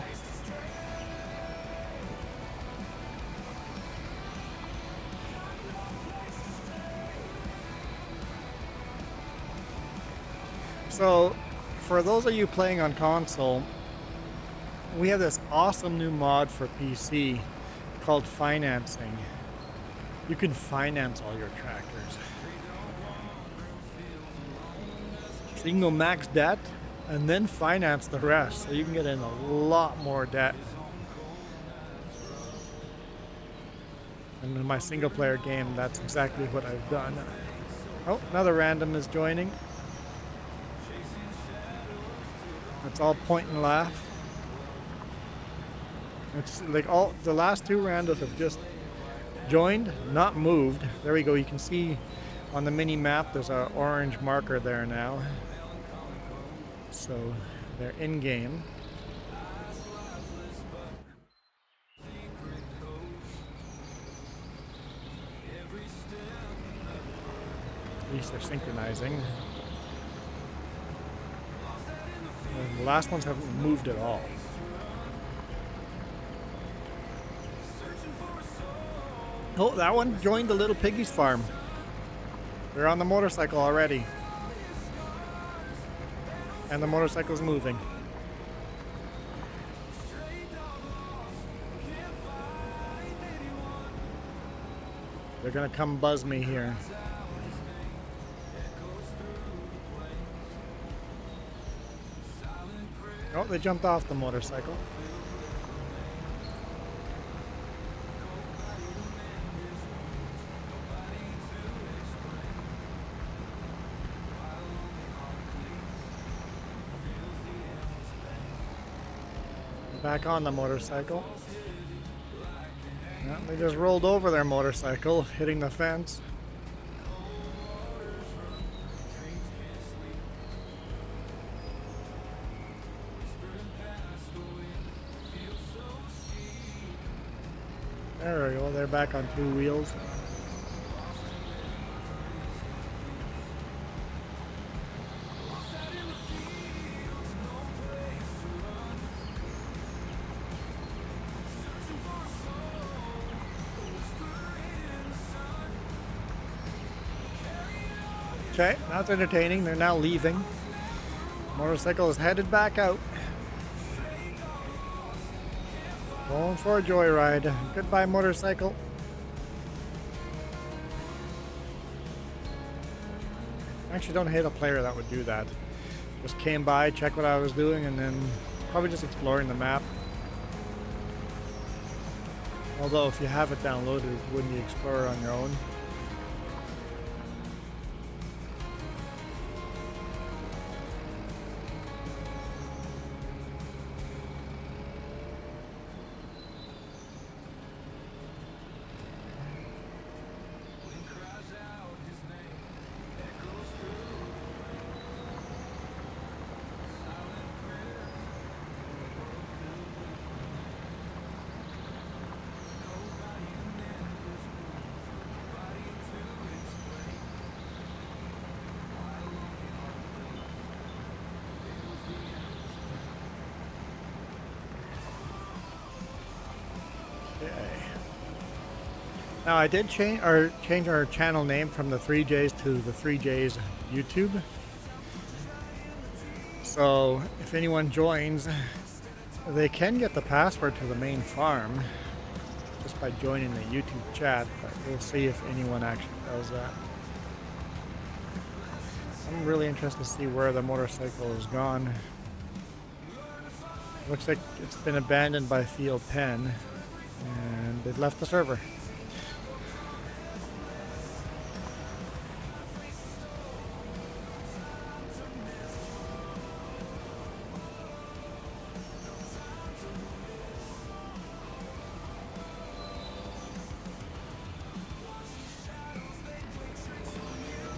So, for those of you playing on console, we have this awesome new mod for PC called financing. You can finance all your tractors. So you can go max debt and then finance the rest. So you can get in a lot more debt. And in my single player game, that's exactly what I've done. Oh, another random is joining. It's all point and laugh. It's like all the last two randos have just joined, not moved. There we go. You can see on the mini map there's an orange marker there now. So they're in game. At least they're synchronizing. And the last ones haven't moved at all. Oh, that one joined the little piggies farm. They're on the motorcycle already. And the motorcycle's moving. They're gonna come buzz me here. Oh, they jumped off the motorcycle. Back on the motorcycle. Yeah, they just rolled over their motorcycle, hitting the fence. There we go, they're back on two wheels. Okay, that's entertaining. They're now leaving. Motorcycle is headed back out. Going for a joyride. Goodbye, motorcycle. I actually don't hate a player that would do that. Just came by, checked what I was doing, and then probably just exploring the map. Although if you have it downloaded, wouldn't you explore on your own? Now I did change our channel name from the 3Js to the 3Js YouTube. So if anyone joins, they can get the password to the main farm just by joining the YouTube chat, but we'll see if anyone actually does that. I'm really interested to see where the motorcycle has gone. Looks like it's been abandoned by Field Pen and they've left the server.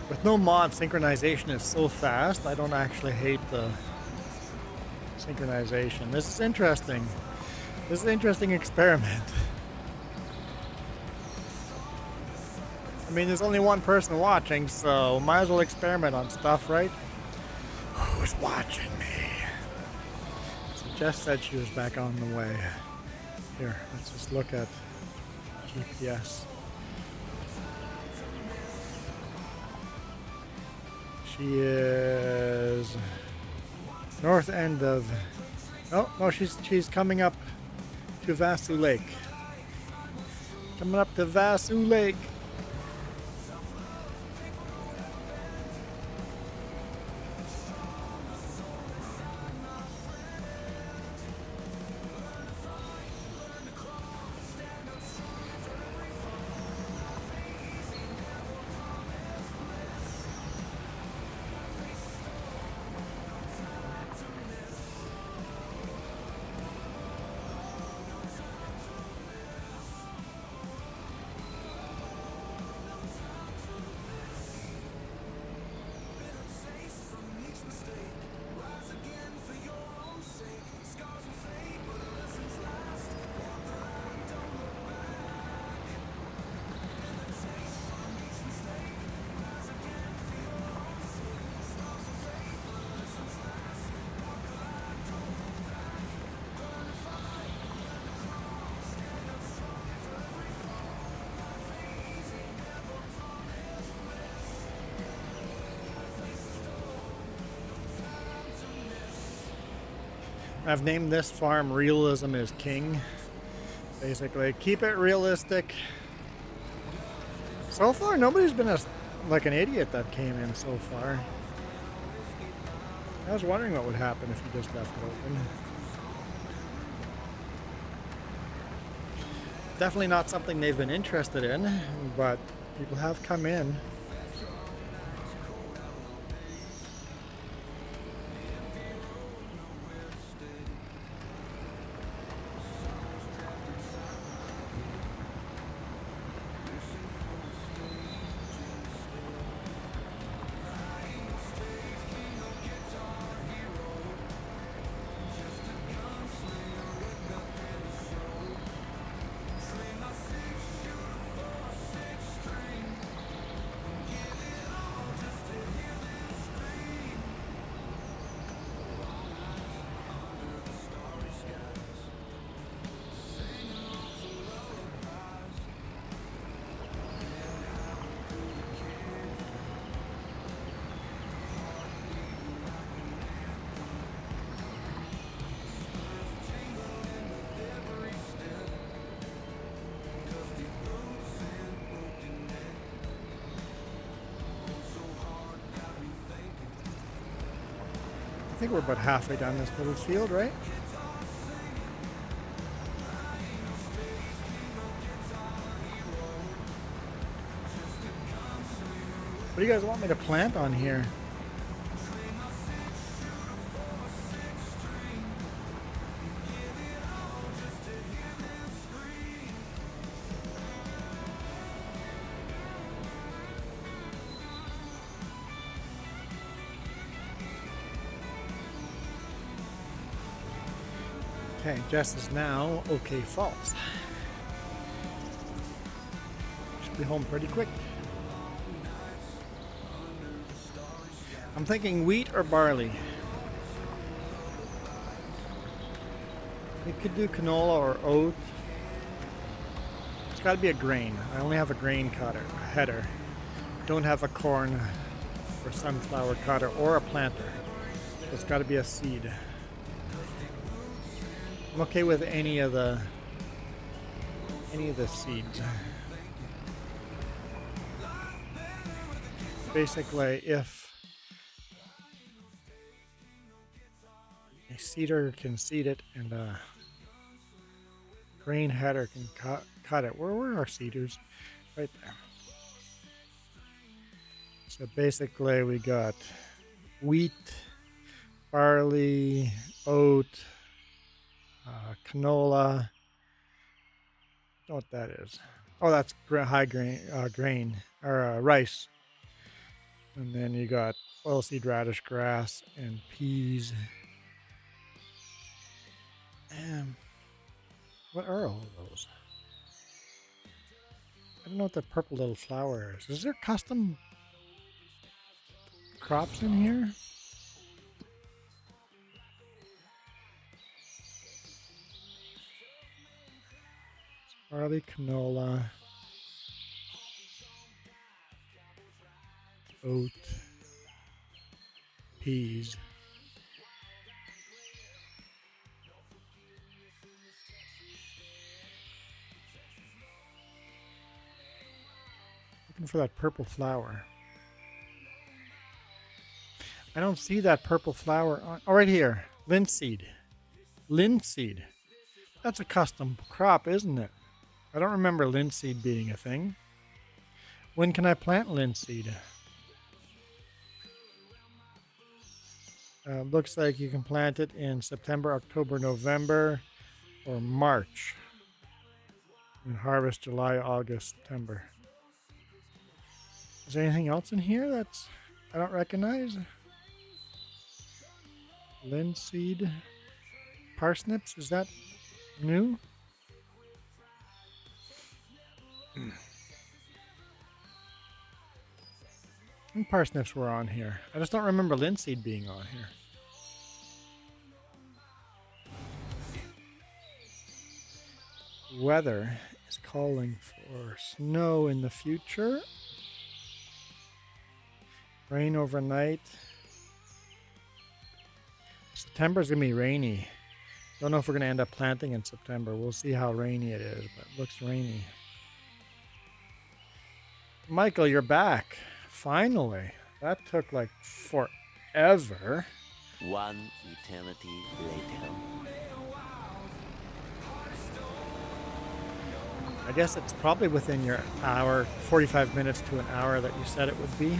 With no mod, synchronization is so fast, I don't actually hate the synchronization. This is interesting. This is an interesting experiment. I mean, there's only one person watching, so might as well experiment on stuff, right? Who's watching me? So Jess said she was back on the way. Here, let's just look at GPS. She is north end of. Oh no, she's coming up to Vasu Lake. Coming up to Vasu Lake. I've named this farm Realism is King. Basically, keep it realistic. So far, nobody's been like an idiot that came in so far. I was wondering what would happen if you just left it open. Definitely not something they've been interested in, but people have come in. I think we're about halfway down this little field, right? What do you guys want me to plant on here? Okay, Jess is now okay false. Should be home pretty quick. I'm thinking wheat or barley. We could do canola or oat. It's got to be a grain. I only have a grain header. Don't have a corn or sunflower cutter or a planter. So it's got to be a seed. I'm okay with any of the seeds. Basically, if a seeder can seed it and a grain header can cut it. Where were our seeders? Right there. So basically we got wheat, barley, oat, canola. I don't know what that is. Oh, that's high grain or rice. And then you got oilseed radish grass and peas. And what are all of those? I don't know what the purple little flower is. Is there custom crops in here? barley, canola, oat, peas. Looking for that purple flower. I don't see that purple flower on. Oh, right here. Linseed. Linseed. That's a custom crop, isn't it? I don't remember linseed being a thing. When can I plant linseed? Looks like you can plant it in September, October, November, or March. And harvest July, August, September. Is there anything else in here that's I don't recognize? Linseed. Parsnips, is that new? And parsnips were on here. I just don't remember linseed being on here. Weather is calling for snow in the future. Rain overnight. September's gonna be rainy. Don't know if we're gonna end up planting in September. We'll see how rainy it is, but it looks rainy. Michael, you're back. Finally. That took like forever. One eternity later. I guess it's probably within your hour, 45 minutes to an hour that you said it would be.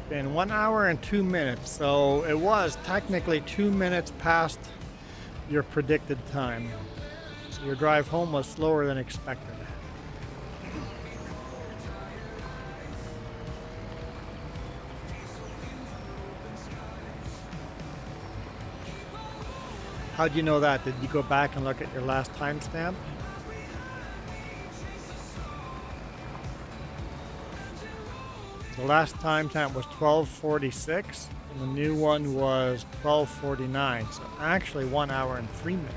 Been 1 hour and 2 minutes, so it was technically 2 minutes past your predicted time. So your drive home was slower than expected. How'd you know that? Did you go back and look at your last timestamp? The last timestamp was 12:46, and the new one was 12:49. So actually 1 hour and 3 minutes.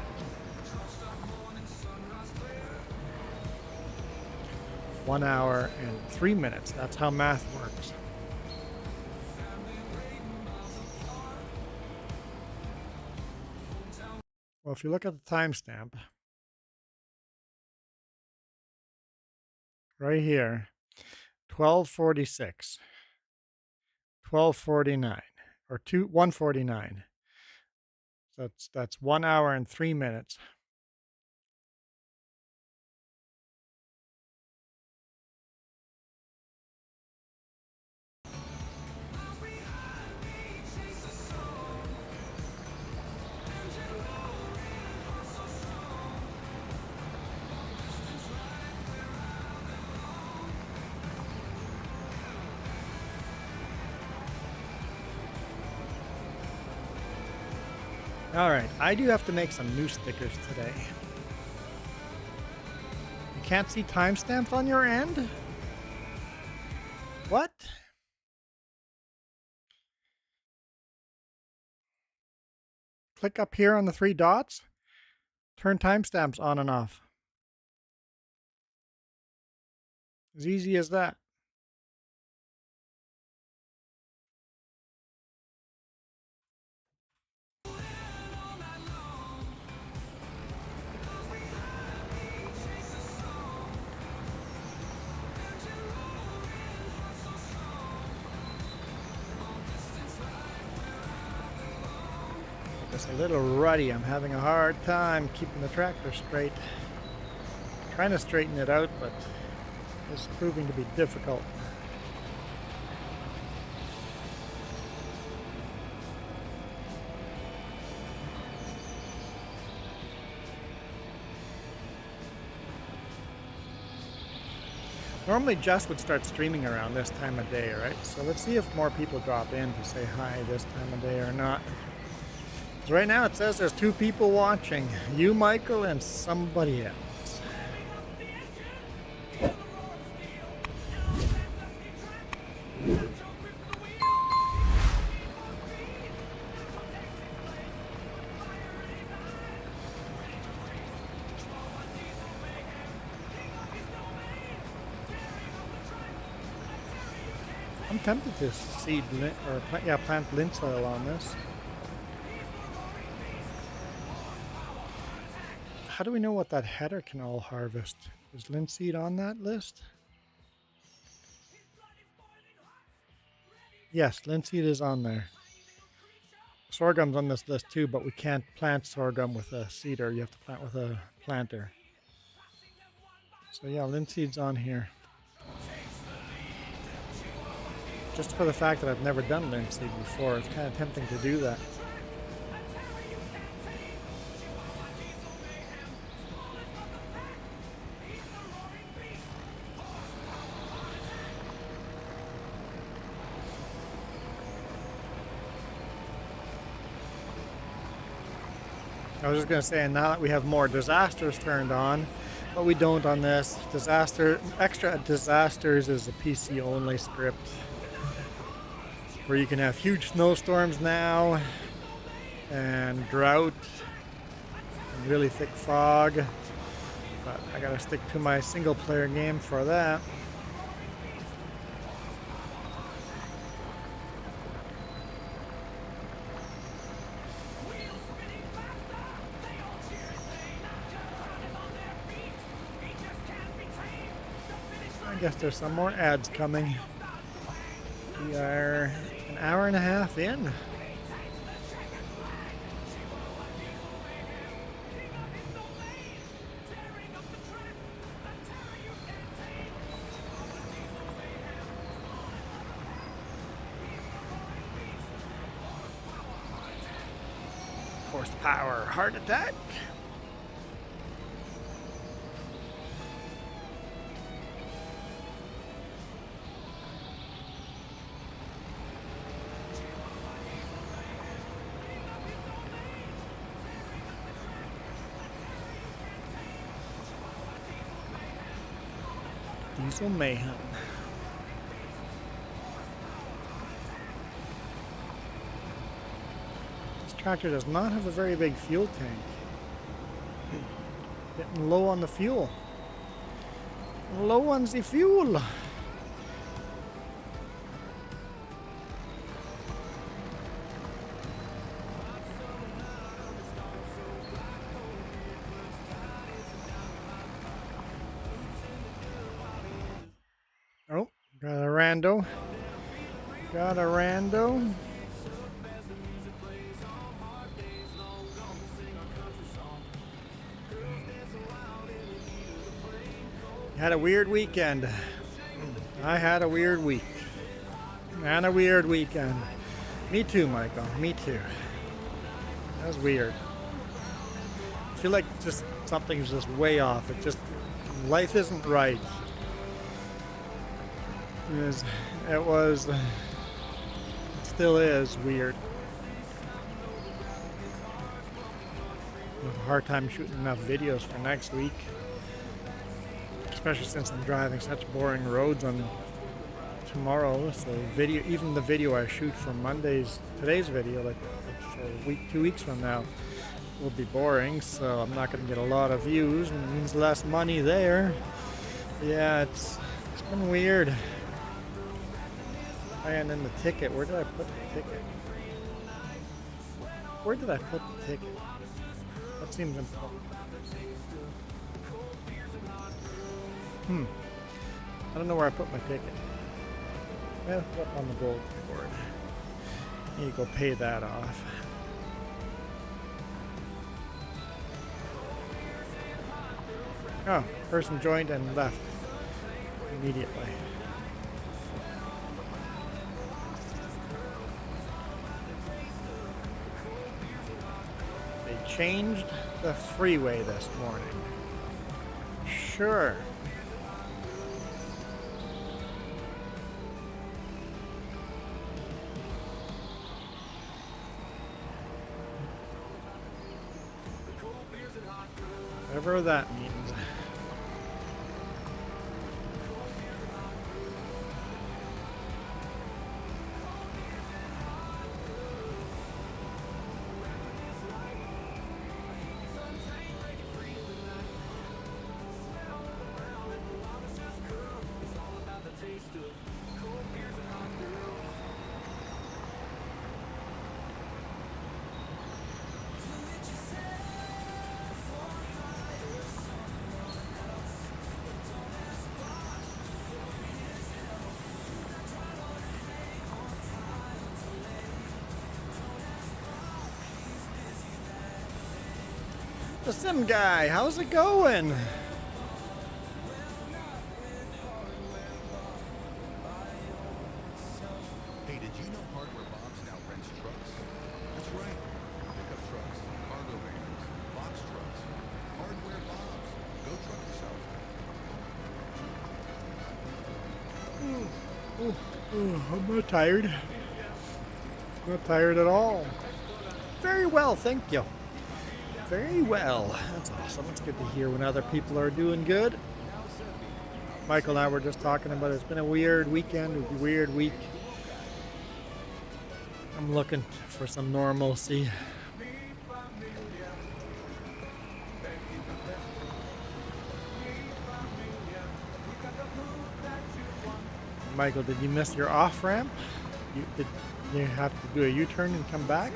One hour and 3 minutes. That's how math works. Well, if you look at the timestamp, right here, 12:46, 12:49, or 1:49. So that's 1 hour and 3 minutes. All right, I do have to make some new stickers today. You can't see timestamps on your end? What? Click up here on the 3 dots. Turn timestamps on and off. As easy as that. It's a little ruddy. I'm having a hard time keeping the tractor straight. Trying to straighten it out, but it's proving to be difficult. Normally Jess would start streaming around this time of day, right? So let's see if more people drop in to say hi this time of day or not. 'Cause right now it says there's 2 people watching. You, Michael, and somebody else. I'm tempted to seed plant linseed on this. How do we know what that header can all harvest? Is linseed on that list? Yes, linseed is on there. Sorghum's on this list too, but we can't plant sorghum with a seeder. You have to plant with a planter. So yeah, linseed's on here. Just for the fact that I've never done linseed before, it's kind of tempting to do that. I was just going to say, now that we have more disasters turned on, but we don't on this. Extra disasters is a PC only script where you can have huge snowstorms now and drought and really thick fog. But I gotta stick to my single player game for that. I guess there's some more ads coming. We are an hour and a half in. Horsepower, heart attack. Diesel mayhem. This tractor does not have a very big fuel tank. Getting low on the fuel. Low on the fuel. Oh, got a rando. Got a rando. Had a weird weekend. I had a weird week. And a weird weekend. Me too, Michael. Me too. That was weird. I feel like just something's just way off. Life isn't right. It still is weird. I have a hard time shooting enough videos for next week. Especially since I'm driving such boring roads on tomorrow. So even the video I shoot for today's video, like for a week, 2 weeks from now, will be boring. So I'm not going to get a lot of views, and it means less money there. Yeah, it's been weird. And then the ticket, where did I put the ticket? Where did I put the ticket? That seems important. I don't know where I put my ticket. Well, put up on the bulletin board. You go pay that off. Oh, person joined and left immediately. They changed the freeway this morning. Sure. Whatever that means. The sim guy, how's it going? Hey, did you know Hardware Bob's now rents trucks? That's right. Pickup trucks, cargo vans, box trucks. Hardware Bob's. Go truck yourself. I'm not tired. Not tired at all. Very well, thank you. Very well. That's awesome. It's good to hear when other people are doing good. Michael and I were just talking about it. It's been a weird weekend, a weird week. I'm looking for some normalcy. Michael, did you miss your off ramp? Did you have to do a U-turn and come back?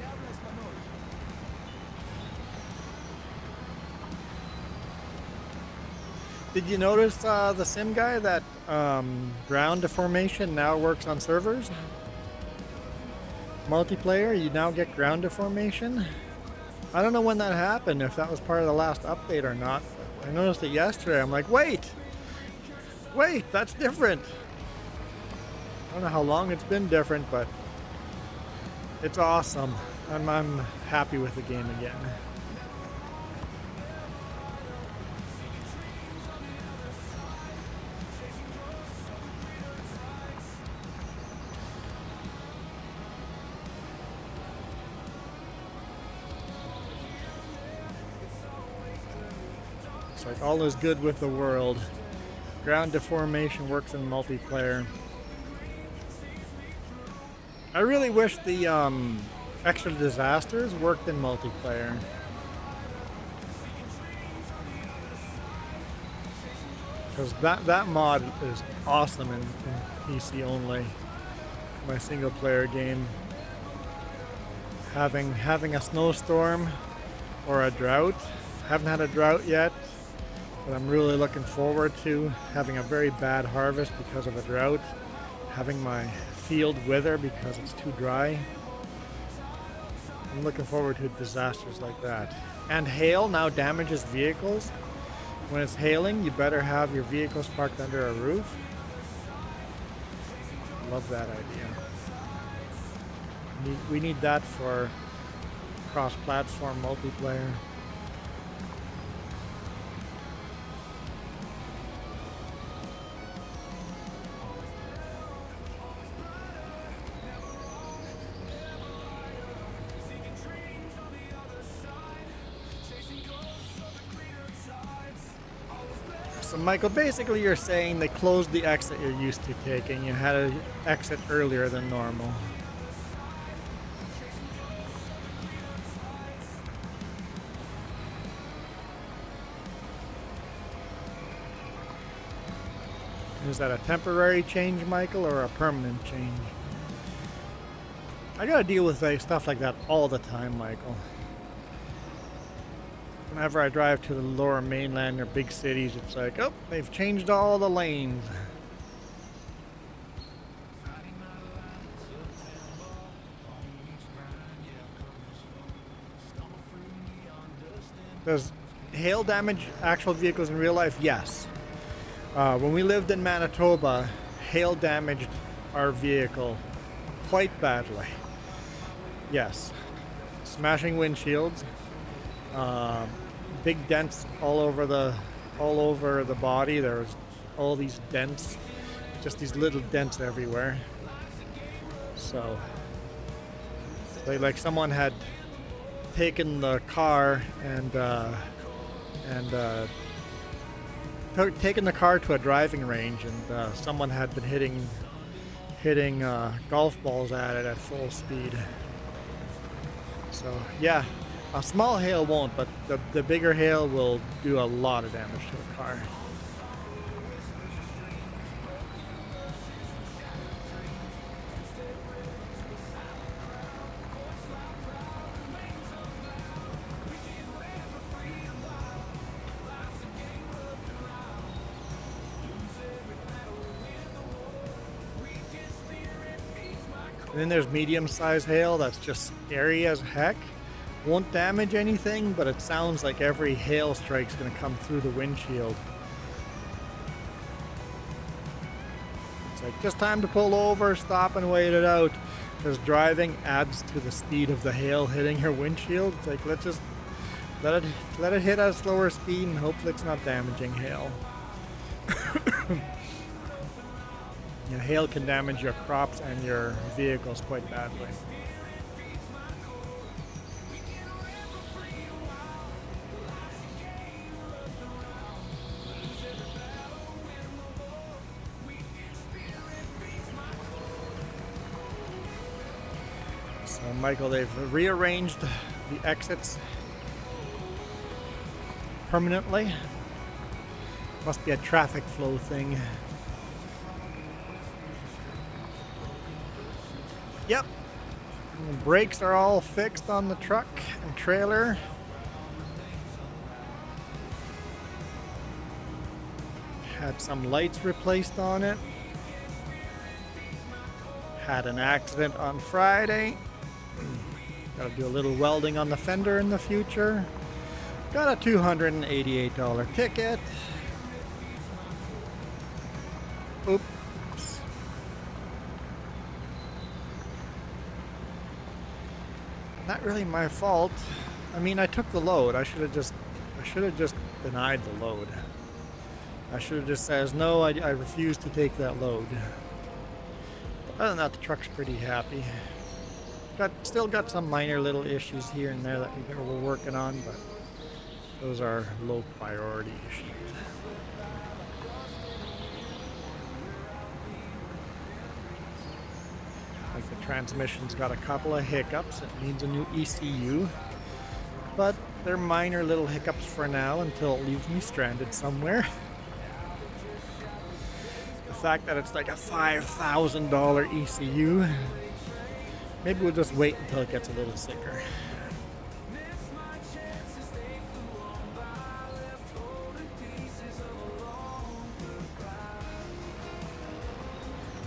Did you notice the sim guy that ground deformation now works on servers? Multiplayer, you now get ground deformation? I don't know when that happened, if that was part of the last update or not. I noticed it yesterday. I'm like, wait, that's different. I don't know how long it's been different, but it's awesome. I'm happy with the game again. It's like all is good with the world. Ground deformation works in multiplayer. I really wish the extra disasters worked in multiplayer. Because that mod is awesome in PC only. My single player game. Having a snowstorm or a drought. Haven't had a drought yet, but I'm really looking forward to having a very bad harvest because of a drought. Having my field wither because it's too dry. I'm looking forward to disasters like that. And hail now damages vehicles. When it's hailing, you better have your vehicles parked under a roof. Love that idea. We need that for cross-platform multiplayer. So Michael, basically you're saying they closed the exit you're used to taking. You had to exit earlier than normal. Is that a temporary change, Michael, or a permanent change? I gotta deal with stuff like that all the time, Michael. Whenever I drive to the lower mainland or big cities, it's like, oh, they've changed all the lanes. Does hail damage actual vehicles in real life? Yes. When we lived in Manitoba, hail damaged our vehicle quite badly. Yes. Smashing windshields. Big dents all over the body. There's all these dents, just these little dents everywhere. So, like someone had taken the car and and taken the car to a driving range, and someone had been hitting golf balls at it at full speed. So yeah, a small hail won't, but the bigger hail will do a lot of damage to the car. And then there's medium-sized hail that's just scary as heck. Won't damage anything, but it sounds like every hail strike's gonna come through the windshield. It's like just time to pull over, stop and wait it out. Because driving adds to the speed of the hail hitting your windshield. It's like let's just let it hit at a slower speed and hopefully it's not damaging hail. You know, hail can damage your crops and your vehicles quite badly. So Michael, they've rearranged the exits permanently. Must be a traffic flow thing. Yep, the brakes are all fixed on the truck and trailer. Had some lights replaced on it. Had an accident on Friday. Gotta do a little welding on the fender in the future. Got a $288 ticket. Oops. Not really my fault. I mean, I took the load. I should have just denied the load. I should have just said, no, I refuse to take that load. But other than that, the truck's pretty happy. Still got some minor little issues here and there that we're working on, but those are low priority issues. Like the transmission's got a couple of hiccups. It needs a new ECU, but they're minor little hiccups for now until it leaves me stranded somewhere. The fact that it's like a $5,000 ECU, maybe we'll just wait until it gets a little sicker.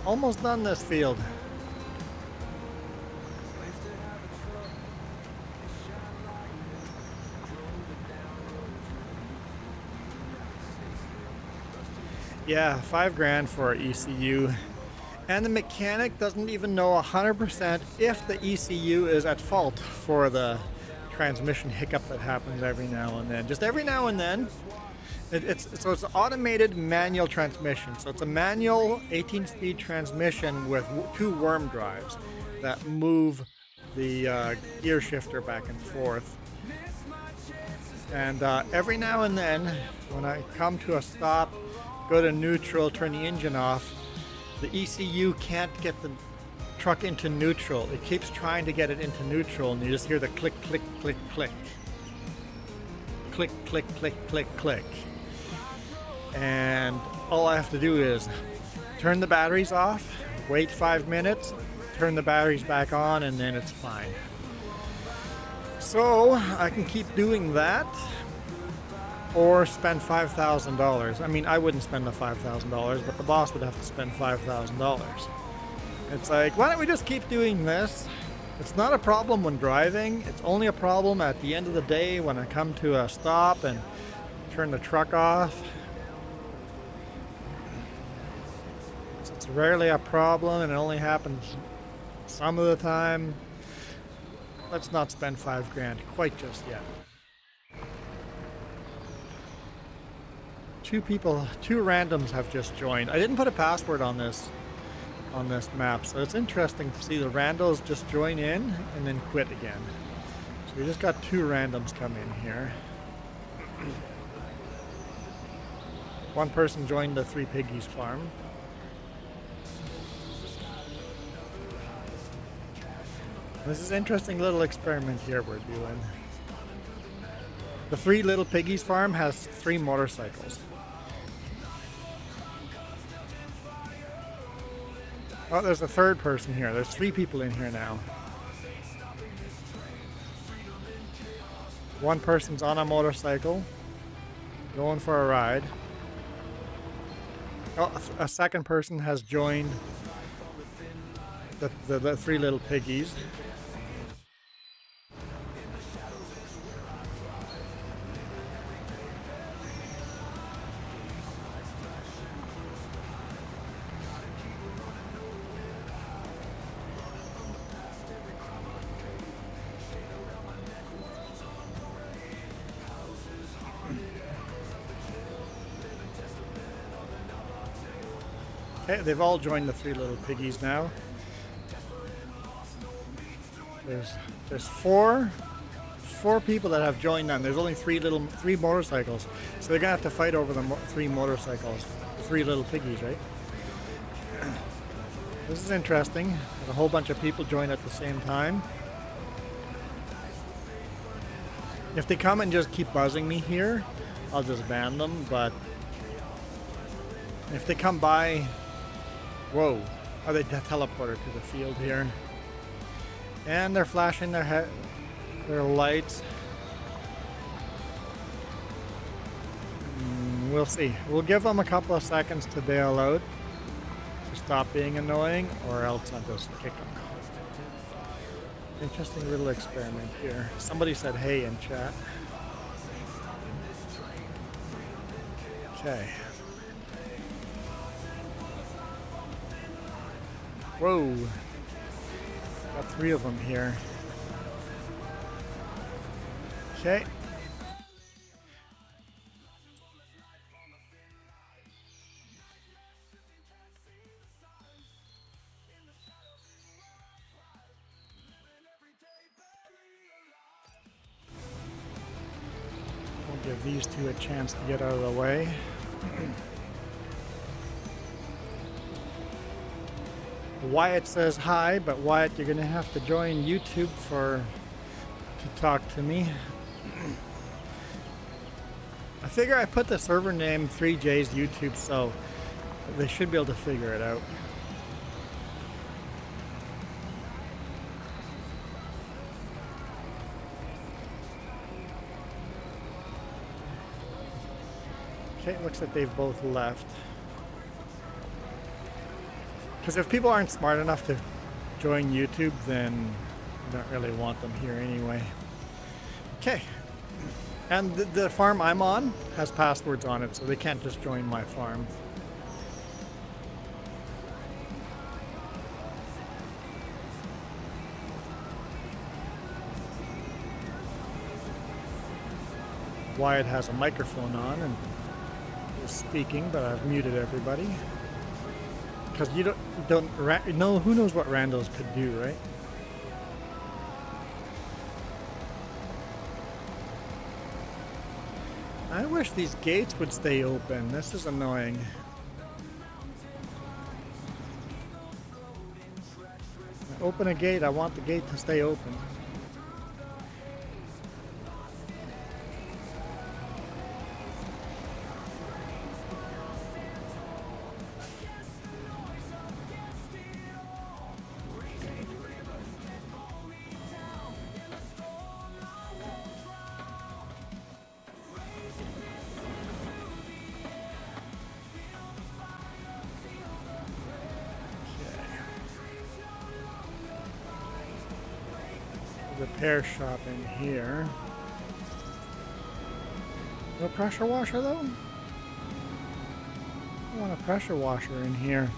Almost done this field. Yeah, $5,000 for our ECU. And the mechanic doesn't even know 100% if the ECU is at fault for the transmission hiccup that happens every now and then. Just every now and then. So it's an automated manual transmission. So it's a manual 18-speed transmission with 2 worm drives that move the gear shifter back and forth. And every now and then, when I come to a stop, go to neutral, turn the engine off, the ECU can't get the truck into neutral. It keeps trying to get it into neutral, and you just hear the click, click, click, click. Click, click, click, click, click. And all I have to do is turn the batteries off, wait 5 minutes, turn the batteries back on, and then it's fine. So I can keep doing that or spend $5,000. I mean, I wouldn't spend the $5,000, but the boss would have to spend $5,000. It's like, why don't we just keep doing this? It's not a problem when driving. It's only a problem at the end of the day when I come to a stop and turn the truck off. It's rarely a problem, and it only happens some of the time. Let's not spend $5,000 quite just yet. Two randoms have just joined. I didn't put a password on this map, so it's interesting to see the randos just join in and then quit again. So we just got 2 randoms come in here. One person joined the Three Piggies farm. This is an interesting little experiment here we're doing. The Three Little Piggies farm has 3 motorcycles. Oh, there's a third person here. There's 3 people in here now. One person's on a motorcycle, going for a ride. Oh, a second person has joined the Three Little Piggies. Okay, they've all joined the Three Little Piggies now. There's four people that have joined them. There's only three motorcycles, so they're gonna have to fight over the 3 motorcycles, the Three Little Piggies, right? This is interesting. Have a whole bunch of people join at the same time. If they come and just keep buzzing me here, I'll just ban them. But if they come by. Whoa, oh, they teleported to the field here. And they're flashing their lights. We'll see. We'll give them a couple of seconds to bail out, to stop being annoying, or else I'll just kick them. Interesting little experiment here. Somebody said hey in chat. Okay. Whoa, got 3 of them here. Okay. We'll give these 2 a chance to get out of the way. Wyatt says hi, but Wyatt, you're gonna have to join YouTube to talk to me. I figure I put the server name 3J's YouTube, so they should be able to figure it out. Okay, it looks like they've both left. Because if people aren't smart enough to join YouTube, then I don't really want them here anyway. Okay. And the farm I'm on has passwords on it, so they can't just join my farm. Wyatt has a microphone on and is speaking, but I've muted everybody. Because you don't know, who knows what randos could do, right? I wish these gates would stay open. This is annoying. Open a gate, I want the gate to stay open. Repair shop in here. No pressure washer though? I want a pressure washer in here.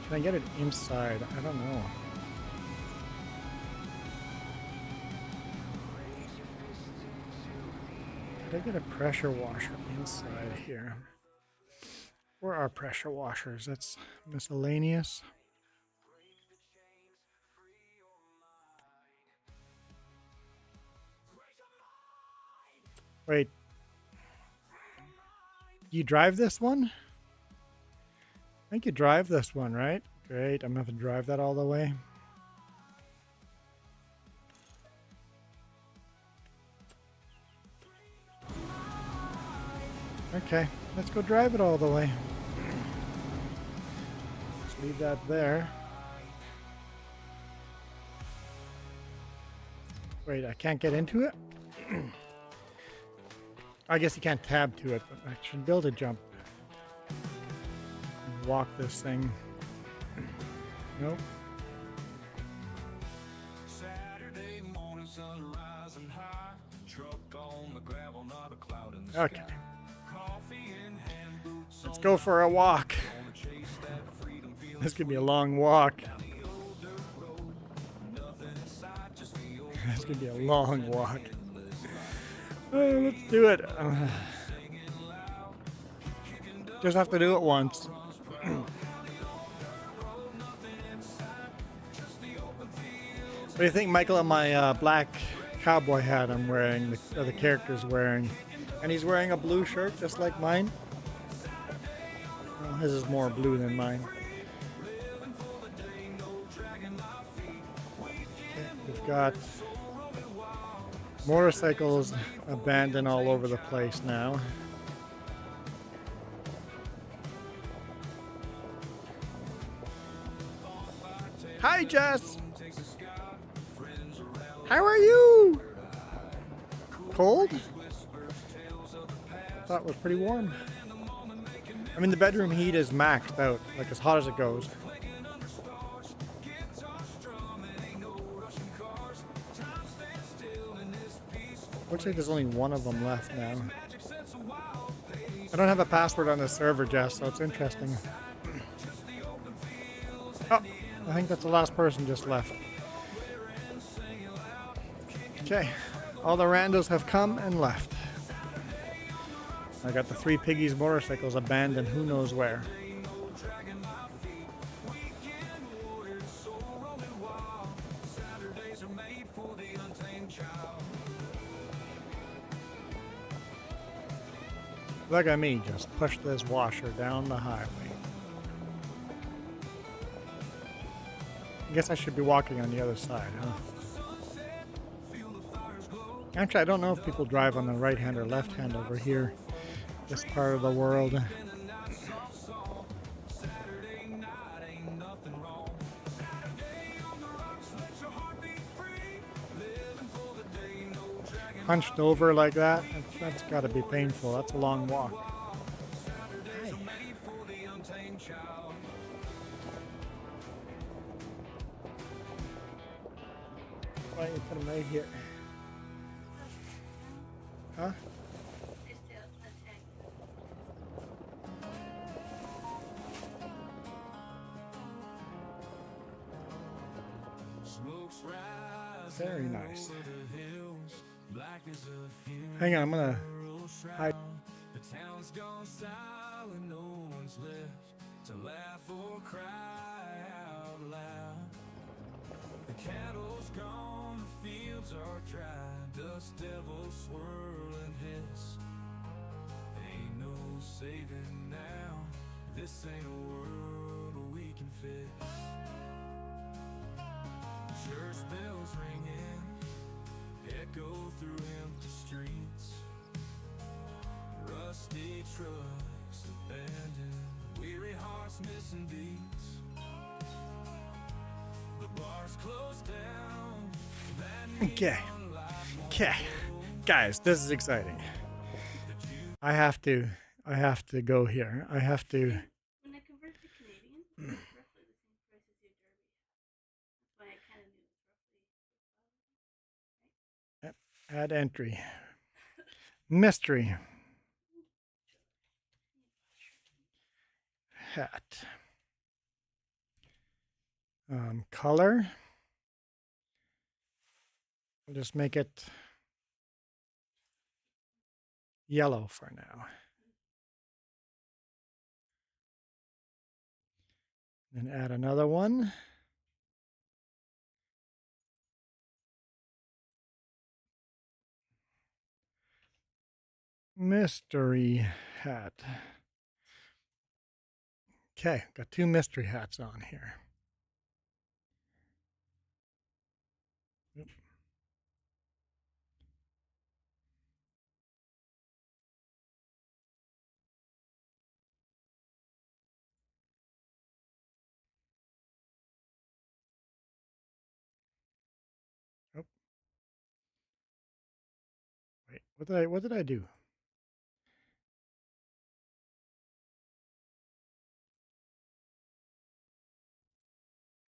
Can I get it inside? I don't know. Could I get a pressure washer inside here? Where are pressure washers? That's miscellaneous. Wait. you drive this one? I think you drive this one, right? Great. I'm going to have to drive that all the way. Okay, let's go drive it all the way. Let's leave that there. Wait, I can't get into it? I guess you can't tab to it, but I should be able to jump. Walk this thing. Nope. Okay. Let's go for a walk. This could be a long walk. This could be a long walk. Let's do it. Just have to do it once. What do you think, Michael, of my black cowboy hat I'm wearing, the character's wearing? And he's wearing a blue shirt just like mine. Well, his is more blue than mine. Okay, we've got motorcycles abandoned all over the place now. Hi, Jess! How are you? Cold? I thought it was pretty warm. I mean, the bedroom heat is maxed out, like as hot as it goes. Looks like there's only one of them left now. I don't have a password on the server, Jess, so it's interesting. Oh, I think that's the last person just left. Okay, all the randos have come and left. I got the 3 piggies motorcycles abandoned who knows where. Look at me, just push this washer down the highway. I guess I should be walking on the other side, huh? Actually, I don't know if people drive on the right hand or left hand over here, this part of the world. Hunched over like that, that's got to be painful. That's a long walk. Hi. Why don't you put them right here? Huh? Very nice. Hang on, I'm gonna hide. The town's gone silent, no one's left to laugh or cry out loud. The cattle's gone, the fields are dry, dust devils swirl and hiss. Ain't no saving now, this ain't a world we can fix. Church bells ringing, echo through empty streets. Rusty trucks abandoned, weary hearts missing beats. The bars closed down. Okay, guys, this is exciting. I have to go here. I have to. When I convert to Canadian, it's roughly the same price as your Derby hat. That's why I kind of knew it was roughly. Add entry. Mystery. Hat. Color. I'll just make it yellow for now. Then add another one. Mystery hat. Okay, got 2 mystery hats on here. Oop. Oh. Wait, what did I do?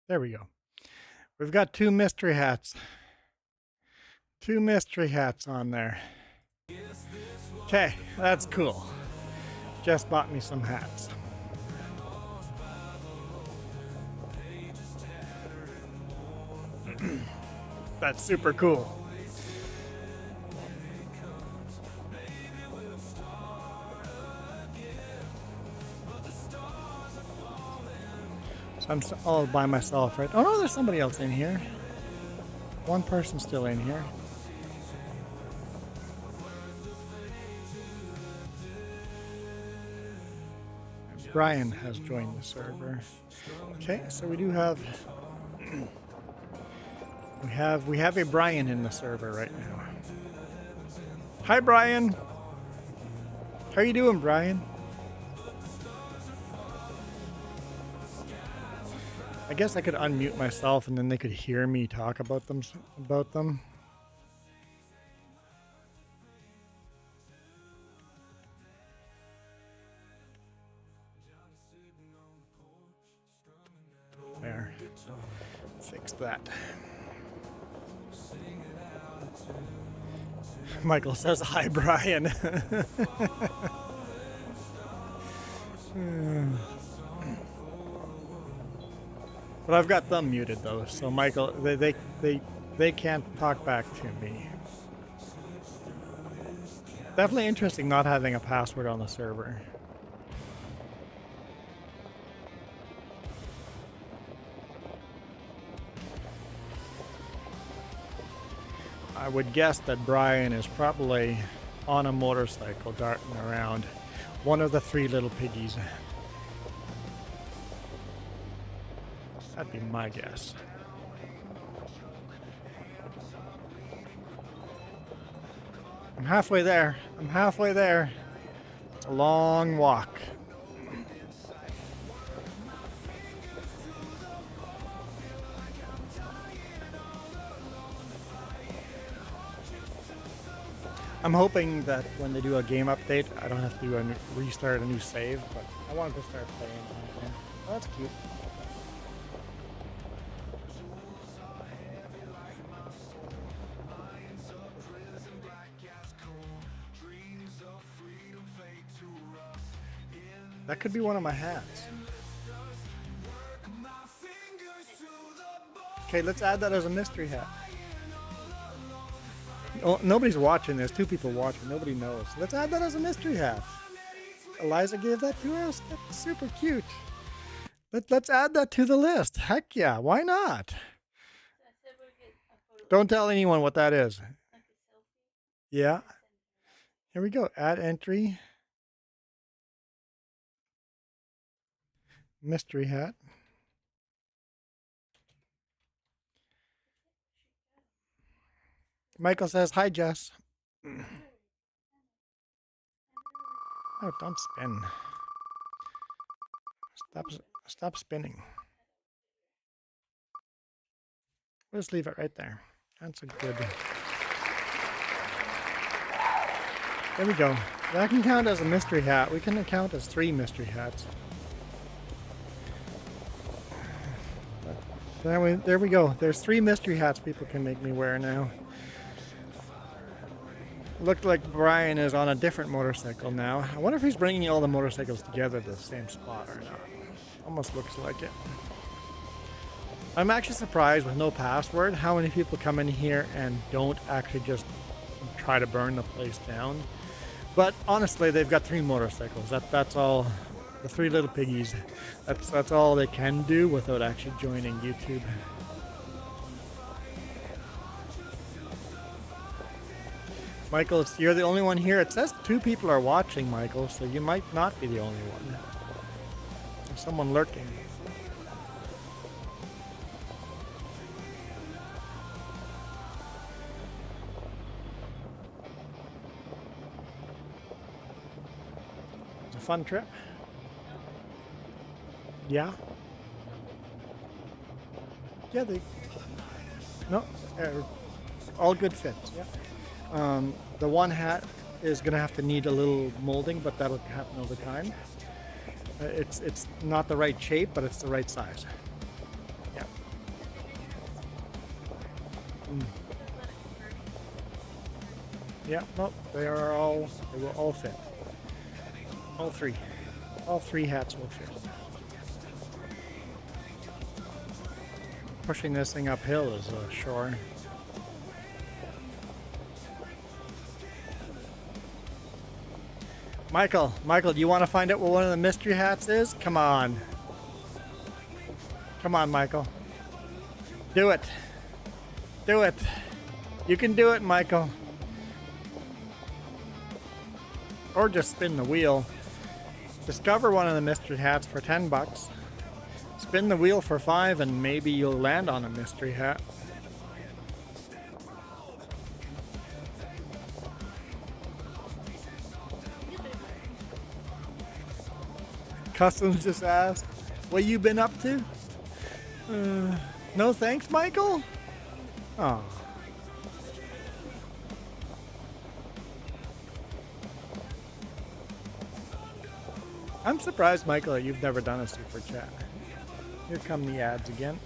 There we go. We've got 2 mystery hats. 2 mystery hats on there. Okay, that's cool. Just bought me some hats. That's super cool. So I'm all by myself, right? Oh no, there's somebody else in here. One person still in here. Brian has joined the server. Okay, so we do have we have a Brian in the server right now. Hi Brian. How are you doing, Brian? I guess I could unmute myself and then they could hear me talk about them. There. Fix that. Michael says hi, Brian. But I've got them muted though, so Michael, they can't talk back to me. Definitely interesting not having a password on the server. I would guess that Brian is probably on a motorcycle darting around one of the 3 little piggies. That'd be my guess. I'm halfway there. I'm halfway there. It's a long walk. I'm hoping that when they do a game update, I don't have to restart a new save, but I wanted to start playing again. Oh, that's cute. That could be one of my hats. Okay, let's add that as a mystery hat. Oh, nobody's watching. There's 2 people watching. Nobody knows. Let's add that as a mystery hat. Eliza gave that to us. That's super cute. Let's add that to the list. Heck yeah, why not? Don't tell anyone what that is. Yeah. Here we go. Add entry. Mystery hat. Michael says, hi, Jess. Oh, don't spin. Stop spinning. We'll just leave it right there. That's a good... There we go. That can count as a mystery hat. We can count as 3 mystery hats. There we go. There's 3 mystery hats people can make me wear now. Looked like Brian is on a different motorcycle now. I wonder if he's bringing all the motorcycles together to the same spot or not. Almost looks like it. I'm actually surprised with no password how many people come in here and don't actually just try to burn the place down. But honestly, they've got 3 motorcycles. That's all. The 3 little piggies. That's all they can do without actually joining YouTube. Michael, you're the only one here. It says 2 people are watching, Michael, so you might not be the only one. There's someone lurking. It's a fun trip. Yeah. Yeah, no, all good fits. Yeah. The one hat is gonna have to need a little molding, but that'll happen over time. It's not the right shape, but it's the right size. Yeah. Yeah. No, they will all fit. All 3. All 3 hats will fit. Pushing this thing uphill is a chore. Michael, do you want to find out what one of the mystery hats is? Come on. Come on, Michael. Do it. Do it. You can do it, Michael. Or just spin the wheel. Discover one of the mystery hats for $10. Spin the wheel for 5 and maybe you'll land on a mystery hat. Customs just asked, what you been up to? No thanks, Michael? Oh. I'm surprised, Michael, that you've never done a super chat. Here come the ads again.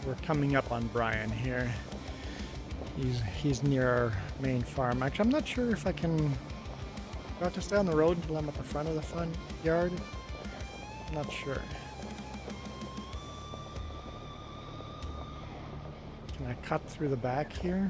We're coming up on Brian here. He's near our main farm. Actually, I'm not sure if I can. Do I have to stay on the road until I'm at the front of the front yard? I'm not sure. Can I cut through the back here?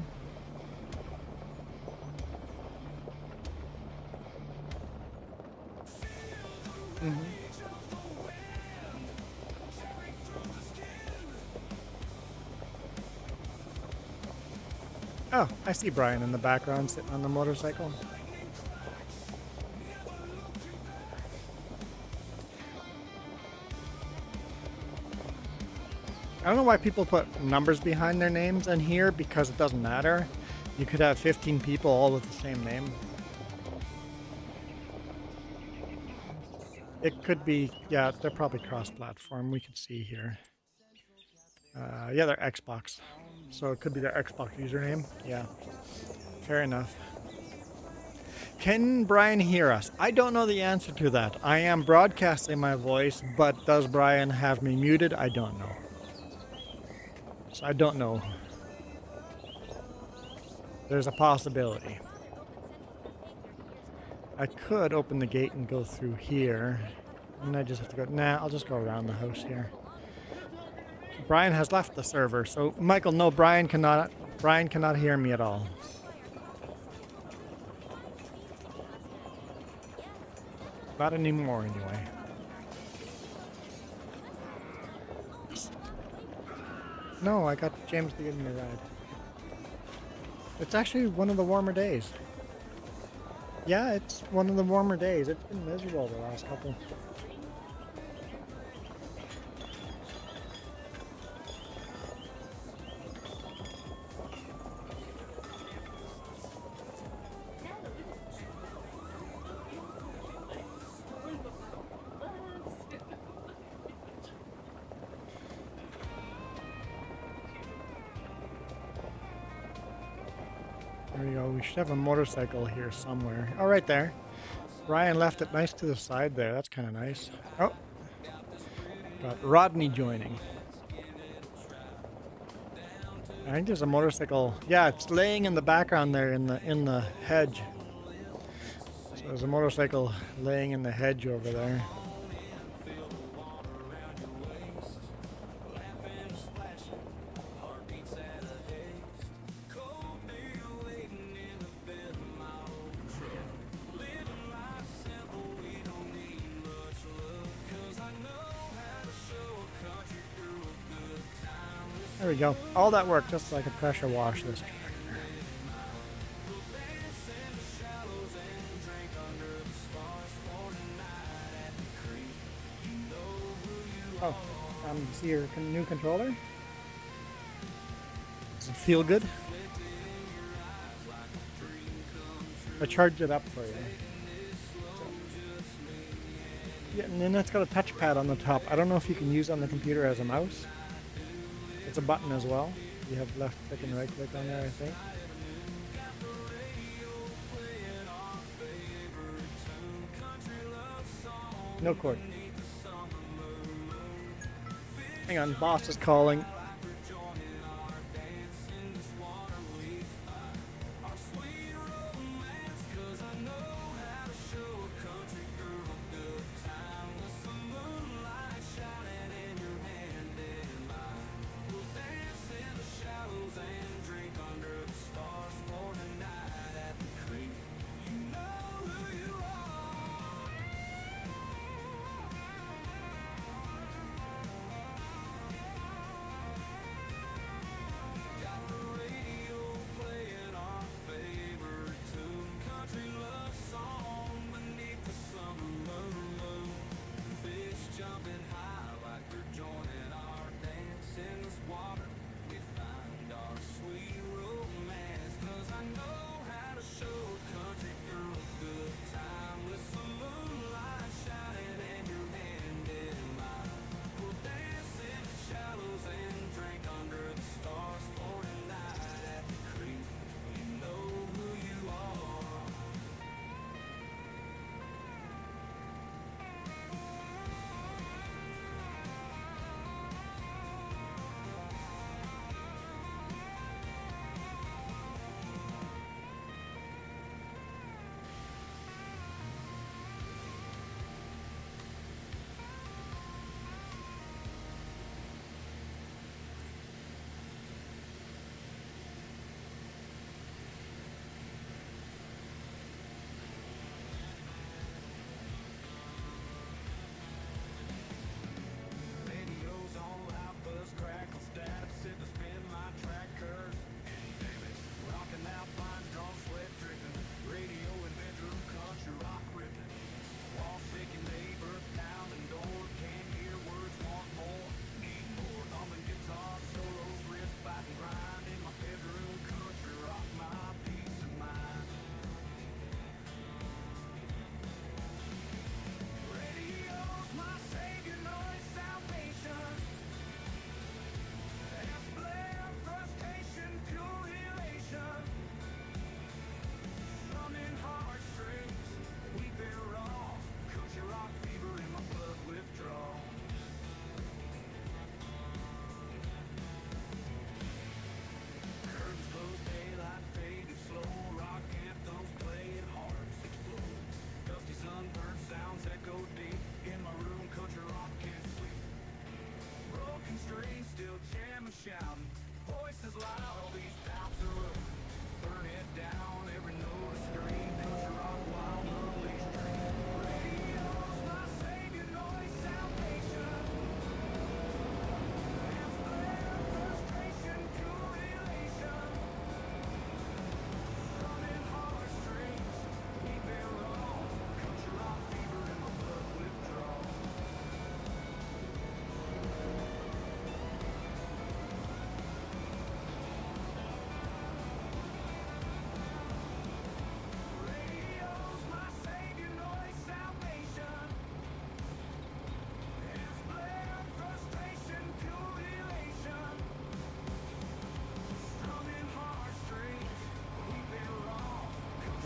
Oh, I see Brian in the background sitting on the motorcycle. I don't know why people put numbers behind their names in here, because it doesn't matter. You could have 15 people all with the same name. It could be, yeah, they're probably cross-platform. We can see here. Yeah, they're Xbox. So it could be their Xbox username. Yeah, fair enough. Can Brian hear us? I don't know the answer to that. I am broadcasting my voice, but does Brian have me muted? I don't know. So I don't know. There's a possibility. I could open the gate and go through here. And I just have to go, nah, I'll just go around the house here. Brian has left the server, so Michael, no, Brian cannot hear me at all. Not anymore, anyway. No, I got James to give me a ride. It's actually one of the warmer days. Yeah, it's one of the warmer days. It's been miserable the last couple. There we go. We should have a motorcycle here somewhere. Oh, right there. Ryan left it nice to the side there. That's kind of nice. Oh, got Rodney joining. I think there's a motorcycle. Yeah, it's laying in the background there in the hedge. So there's a motorcycle laying in the hedge over there. There we go. All that work just so I could pressure wash this tractor. Oh, see your new controller? Does it feel good? I charged it up for you. Yeah, and then it's got a touchpad on the top. I don't know if you can use it on the computer as a mouse. It's a button as well. You have left click and right click on there, I think. No cord. Hang on, boss is calling.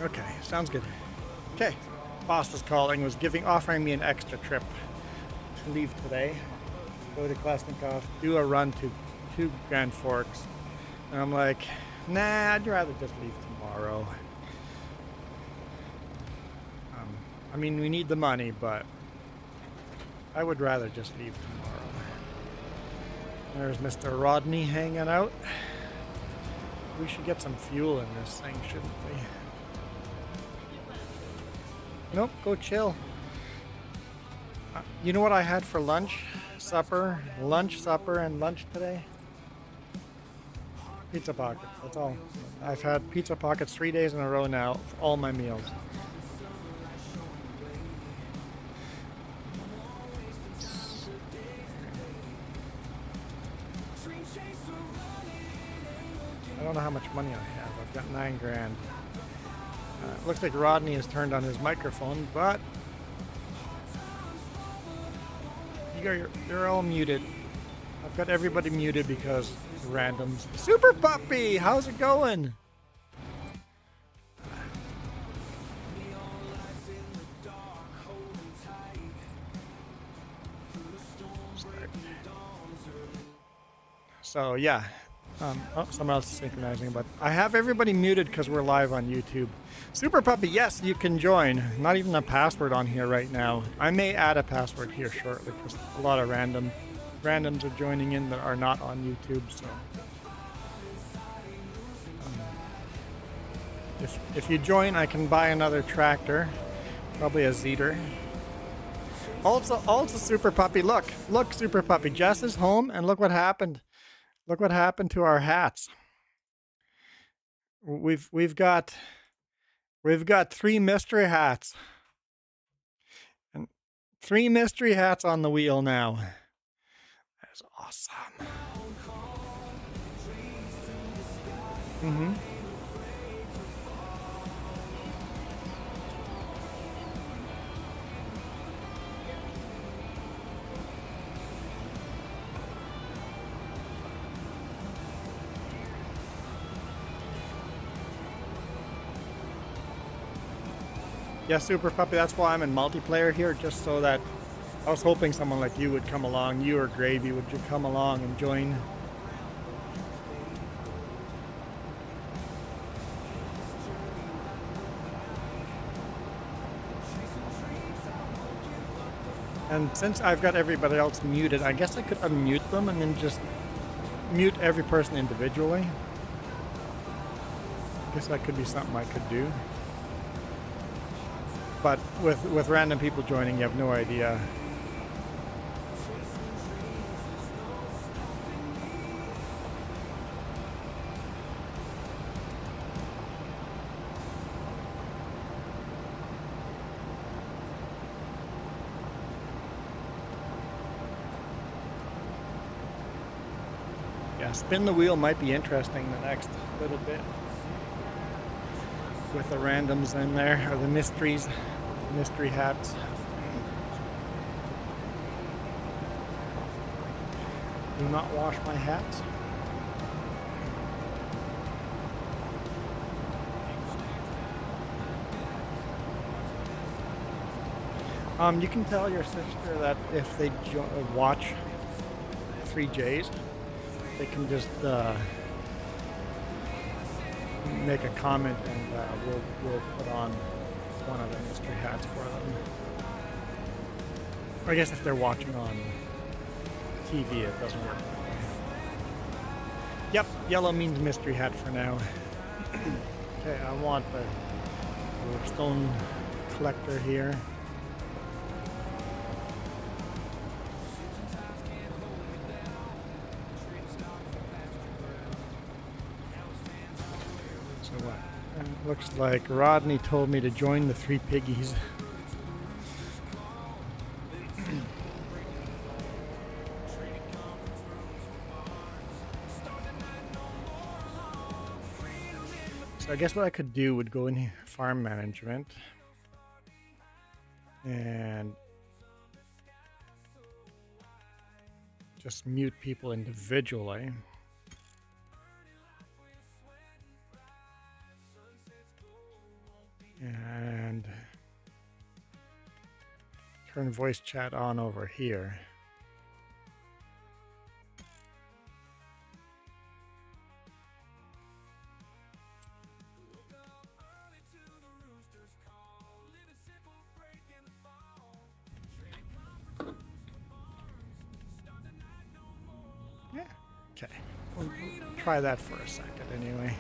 Okay, sounds good. Okay, boss was calling, offering me an extra trip to leave today. Go to Klasnikoff, do a run to Grand Forks. And I'm like, nah, I'd rather just leave tomorrow. I mean, we need the money, but I would rather just leave tomorrow. There's Mr. Rodney hanging out. We should get some fuel in this thing, shouldn't we? Nope, go chill. You know what I had for lunch, supper, and lunch today? Pizza Pocket. That's all. I've had Pizza Pockets 3 days in a row now for all my meals. I don't know how much money I have. I've got 9 grand. Looks like Rodney has turned on his microphone, but you're all muted. I've got everybody muted because randoms. Super Puppy, how's it going? So yeah, someone else is synchronizing, but I have everybody muted because we're live on YouTube. Super Puppy, yes, you can join. Not even a password on here right now. I may add a password here shortly because a lot of randoms are joining in that are not on YouTube. So if you join, I can buy another tractor, probably a Zeter. Also, Super Puppy, look, Super Puppy, Jess is home, and look what happened. Look what happened to our hats. We've got 3 mystery hats. And 3 mystery hats on the wheel now. That's awesome. Yeah, Super Puppy, that's why I'm in multiplayer here, just so that I was hoping someone like you would come along, you or Gravy would you come along and join. And since I've got everybody else muted, I guess I could unmute them and then just mute every person individually. I guess that could be something I could do. But with random people joining, you have no idea. Yeah, spin the wheel might be interesting the next little bit. With the randoms in there, or the mystery hats. Do not wash my hats. You can tell your sister that if they watch 3Js, they can just make a comment and we'll put on one of the mystery hats for them. Or I guess if they're watching on TV, it doesn't work that way. Yep, yellow means mystery hat for now. Okay, I want the stone collector here. Looks like Rodney told me to join the 3 piggies. So I guess what I could do would go in here, farm management, and just mute people individually. And turn voice chat on over here. Yeah, okay. We'll try that for a second anyway.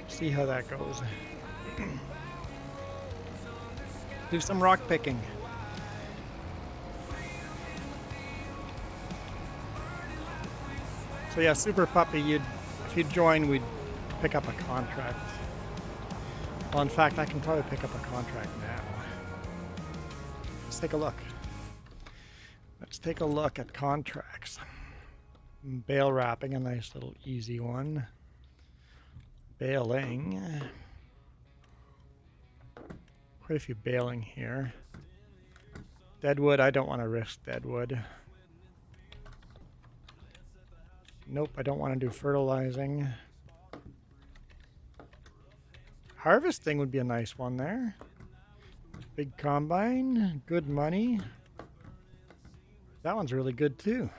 See how that goes. Do some rock picking. So yeah, Super Puppy, If you join, we'd pick up a contract. Well, in fact, I can probably pick up a contract now. Let's take a look. Let's take a look at contracts. Bale wrapping, a nice little easy one. Baling. Quite a few baling here. Deadwood, I don't want to risk deadwood. Nope, I don't want to do fertilizing. Harvesting would be a nice one there. Big combine, good money. That one's really good too.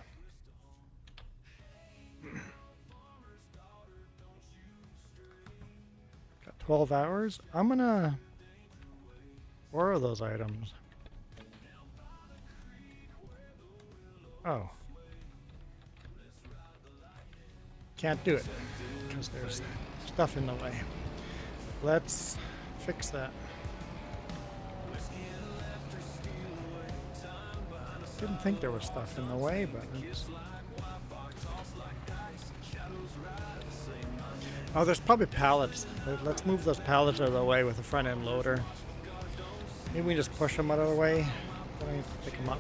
Got 12 hours. I'm gonna borrow those items. Oh. Can't do it because there's stuff in the way. Let's fix that. Didn't think there was stuff in the way, but it's... Oh, there's probably pallets. Let's move those pallets out of the way with a front end loader. Maybe we just push them out of the way. Then I have to pick them up.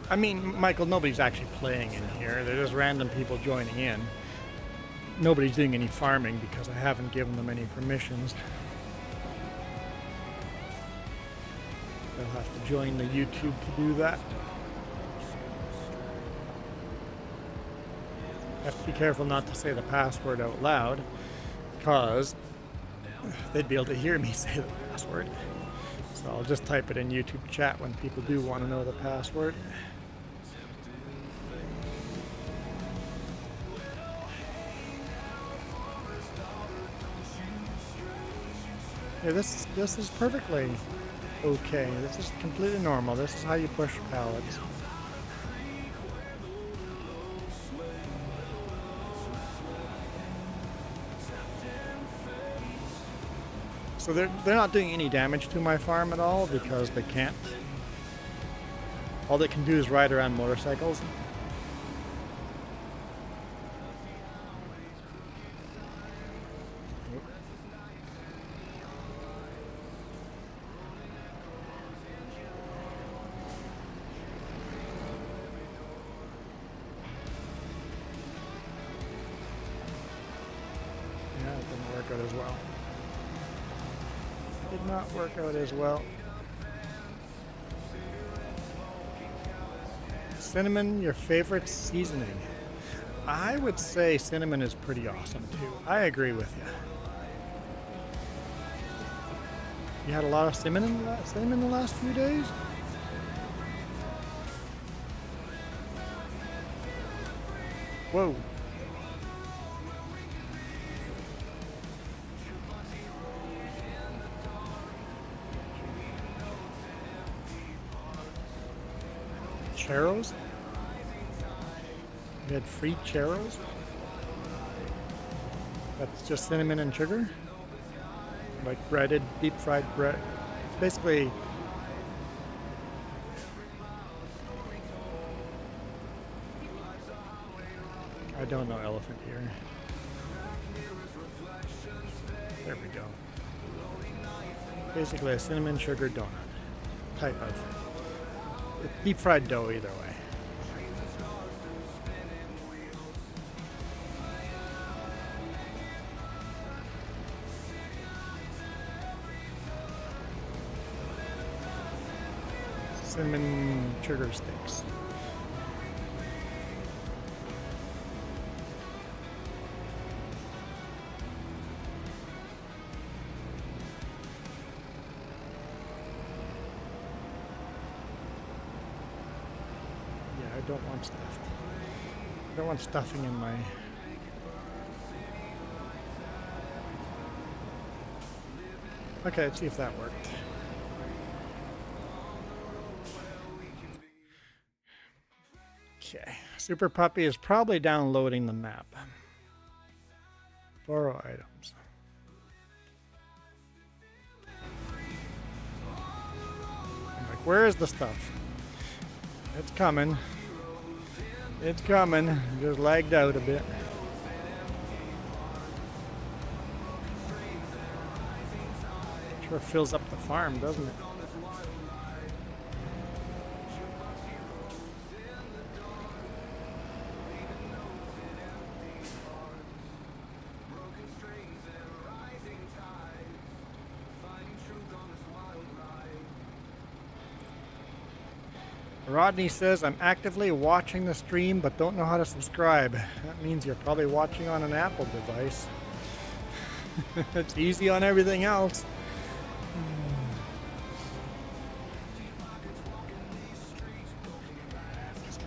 I mean, Michael, nobody's actually playing in here. They're just random people joining in. Nobody's doing any farming because I haven't given them any permissions. They'll have to join the YouTube to do that. Have to be careful not to say the password out loud because they'd be able to hear me say the password. So I'll just type it in YouTube chat when people do want to know the password. Yeah, this is perfectly okay. This is completely normal. This is how you push pallets. So they're not doing any damage to my farm at all because they can't. All they can do is ride around motorcycles. As well. Did not work out as well. Cinnamon, your favorite seasoning? I would say cinnamon is pretty awesome too. I agree with you. You had a lot of cinnamon the last few days? Whoa. Churros? You had free churros? That's just cinnamon and sugar? Like breaded, deep fried bread. It's basically I don't know elephant ear. There we go. Basically a cinnamon sugar donut type of. Deep fried dough either way. Cinnamon sugar sticks. I don't want stuff. I don't want stuffing in my... Okay, let's see if that worked. Okay, Super Puppy is probably downloading the map. Borrow items. I'm like, where is the stuff? It's coming. It's coming. Just lagged out a bit. Sure fills up the farm, doesn't it? Rodney says, I'm actively watching the stream but don't know how to subscribe. That means you're probably watching on an Apple device. It's easy on everything else.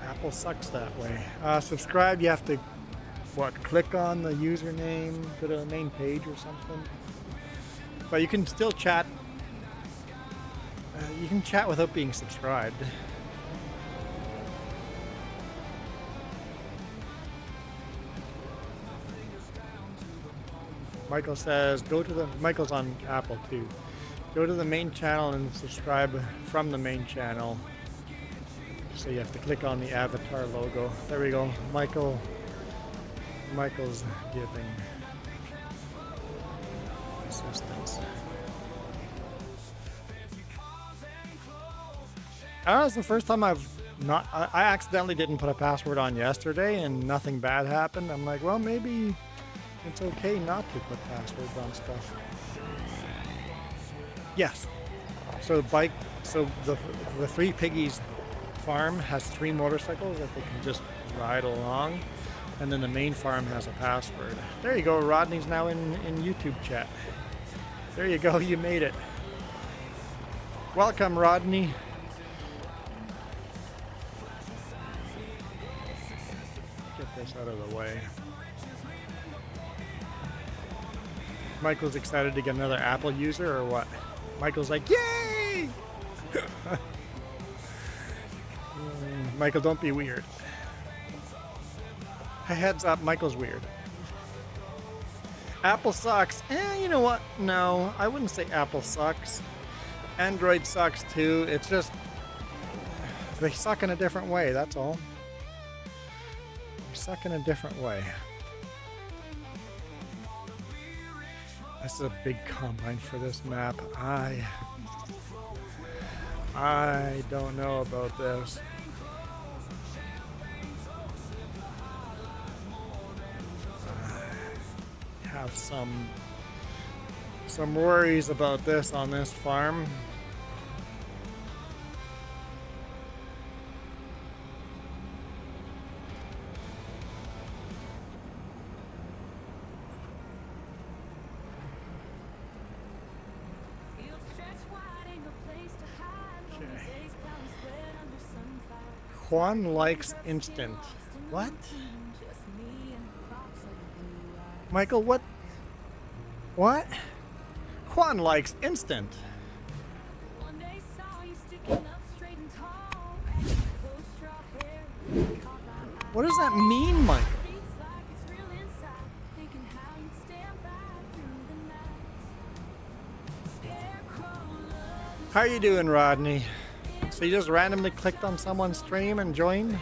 Apple sucks that way. Subscribe, you have to, click on the username, go to the main page or something. But you can still chat. You can chat without being subscribed. Michael says, Michael's on Apple too. Go to the main channel and subscribe from the main channel. So you have to click on the avatar logo. There we go. Michael's giving assistance. It's the first time I accidentally didn't put a password on yesterday and nothing bad happened. I'm like, well, maybe it's okay not to put passwords on stuff. Yes. So the Three Piggies farm has 3 motorcycles that they can just ride along, and then the main farm has a password. There you go. Rodney's now in YouTube chat. There you go. You made it. Welcome, Rodney. Get this out of the way. Michael's excited to get another Apple user or what? Michael's like, yay! Michael, don't be weird. Hey, heads up, Michael's weird. Apple sucks. You know what? No, I wouldn't say Apple sucks. Android sucks too. It's just they suck in a different way, that's all. They suck in a different way. This is a big combine for this map. I don't know about this. I have some worries about this on this farm. Juan likes instant. What? Michael, what? What? Juan likes instant. What does that mean, Michael? How are you doing, Rodney? So you just randomly clicked on someone's stream and joined?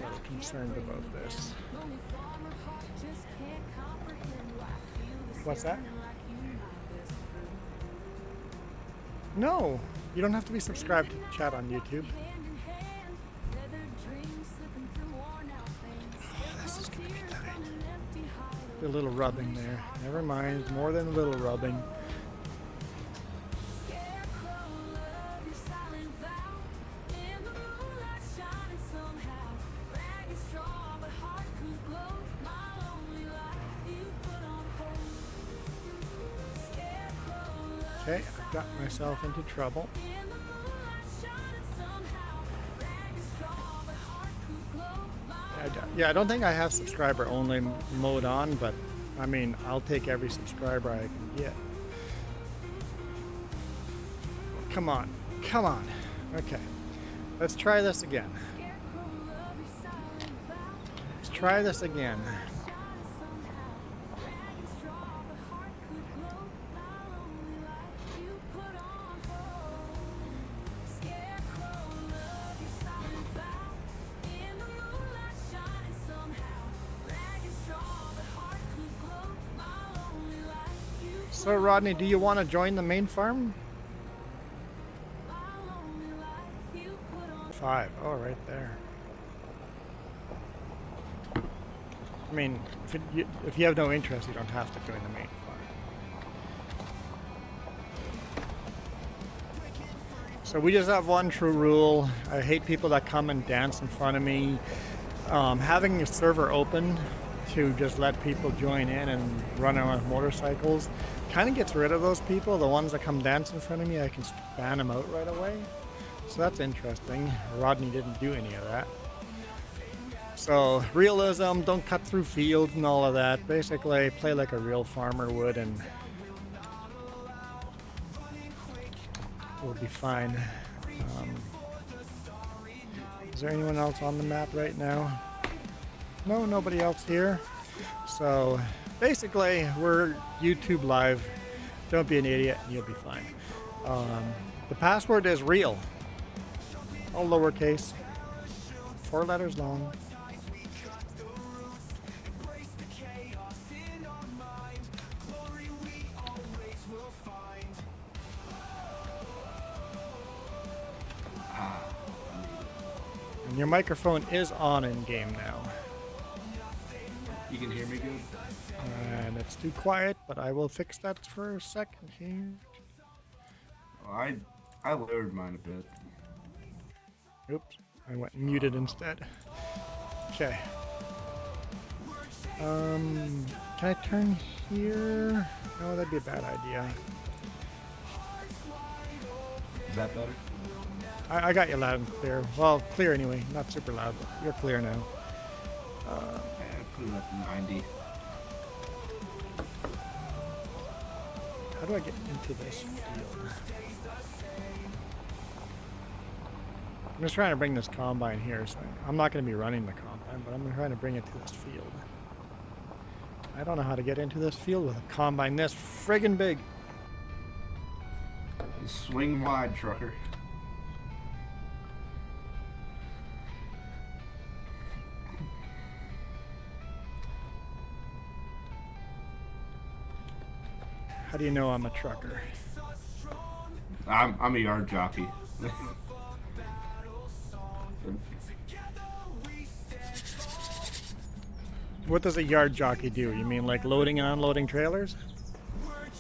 I'm concerned about this. What's that? No, you don't have to be subscribed to chat on YouTube. A little rubbing there. Never mind, more than a little rubbing. Okay, I've got myself into trouble. Yeah, I don't think I have subscriber only mode on, but I mean, I'll take every subscriber I can get. Come on, come on. Okay, let's try this again. Let's try this again. So Rodney, do you want to join the main farm? 5. Oh, right there. I mean, if you have no interest, you don't have to join the main farm. So we just have one true rule. I hate people that come and dance in front of me. Having a server open to just let people join in and run around with motorcycles kind of gets rid of those people. The ones that come dance in front of me, I can ban them out right away. So that's interesting. Rodney didn't do any of that. So realism, don't cut through fields and all of that. Basically play like a real farmer would and we'll be fine. Is there anyone else on the map right now? No, nobody else here. So basically we're YouTube live. Don't be an idiot and you'll be fine. The password is real. All lowercase. 4 letters long. And your microphone is on in game now. You can hear me good? And it's too quiet, but I will fix that for a second here. Well, I lowered mine a bit. Oops, I went muted instead. Okay. Can I turn here? No, that'd be a bad idea. Is that better? I got you loud and clear. Well, clear anyway, not super loud, but you're clear now. Put it up to 90. How do I get into this field? I'm just trying to bring this combine here, so I'm not going to be running the combine, but I'm trying to bring it to this field. I don't know how to get into this field with a combine this friggin' big. You swing wide, trucker. How do you know I'm a trucker? I'm a yard jockey. What does a yard jockey do? You mean like loading and unloading trailers?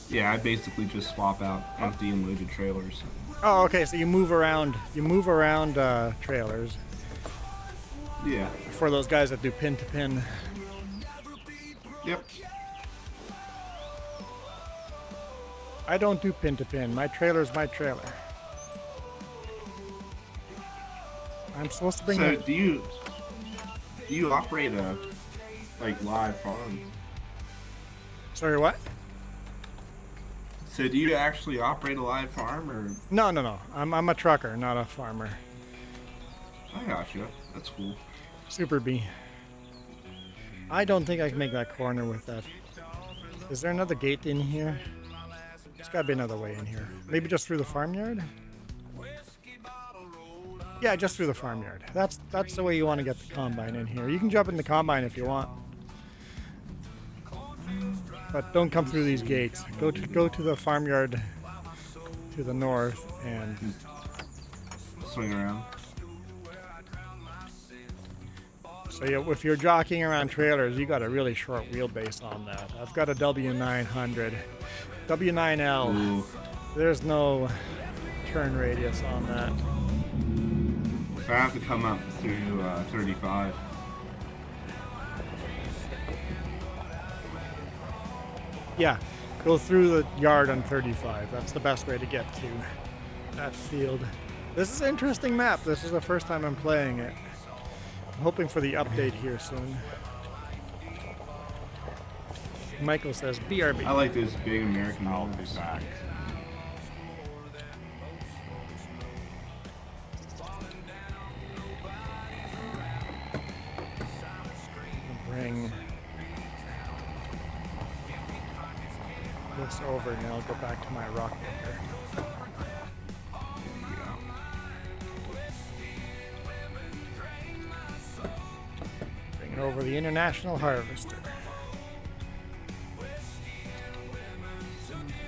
Yeah, I basically just swap out empty and loaded trailers. Oh, okay. So you move around. You move around trailers. Yeah. For those guys that do pin to pin. Yep. I don't do pin to pin. My trailer's my trailer. I'm supposed to bring. So do you operate a live farm? Sorry, what? So do you actually operate a live farm or? No. I'm a trucker, not a farmer. I got you. That's cool. Super B. I don't think I can make that corner with that. Is there another gate in here? There's gotta be another way in here. Maybe just through the farmyard? Yeah, just through the farmyard. That's the way you want to get the combine in here. You can jump in the combine if you want. But don't come through these gates. Go to the farmyard to the north and swing around. So yeah, if you're jockeying around trailers, you got a really short wheelbase on that. I've got a W900, W9L. Ooh. There's no turn radius on that. I have to come up through 35. Yeah, go through the yard on 35. That's the best way to get to that field. This is an interesting map. This is the first time I'm playing it. hoping for the update here soon. Michael says BRB. I like those big American I'll be dogs. back. Bring this over and I'll go back to my rock picker. Bring it over the International Harvester.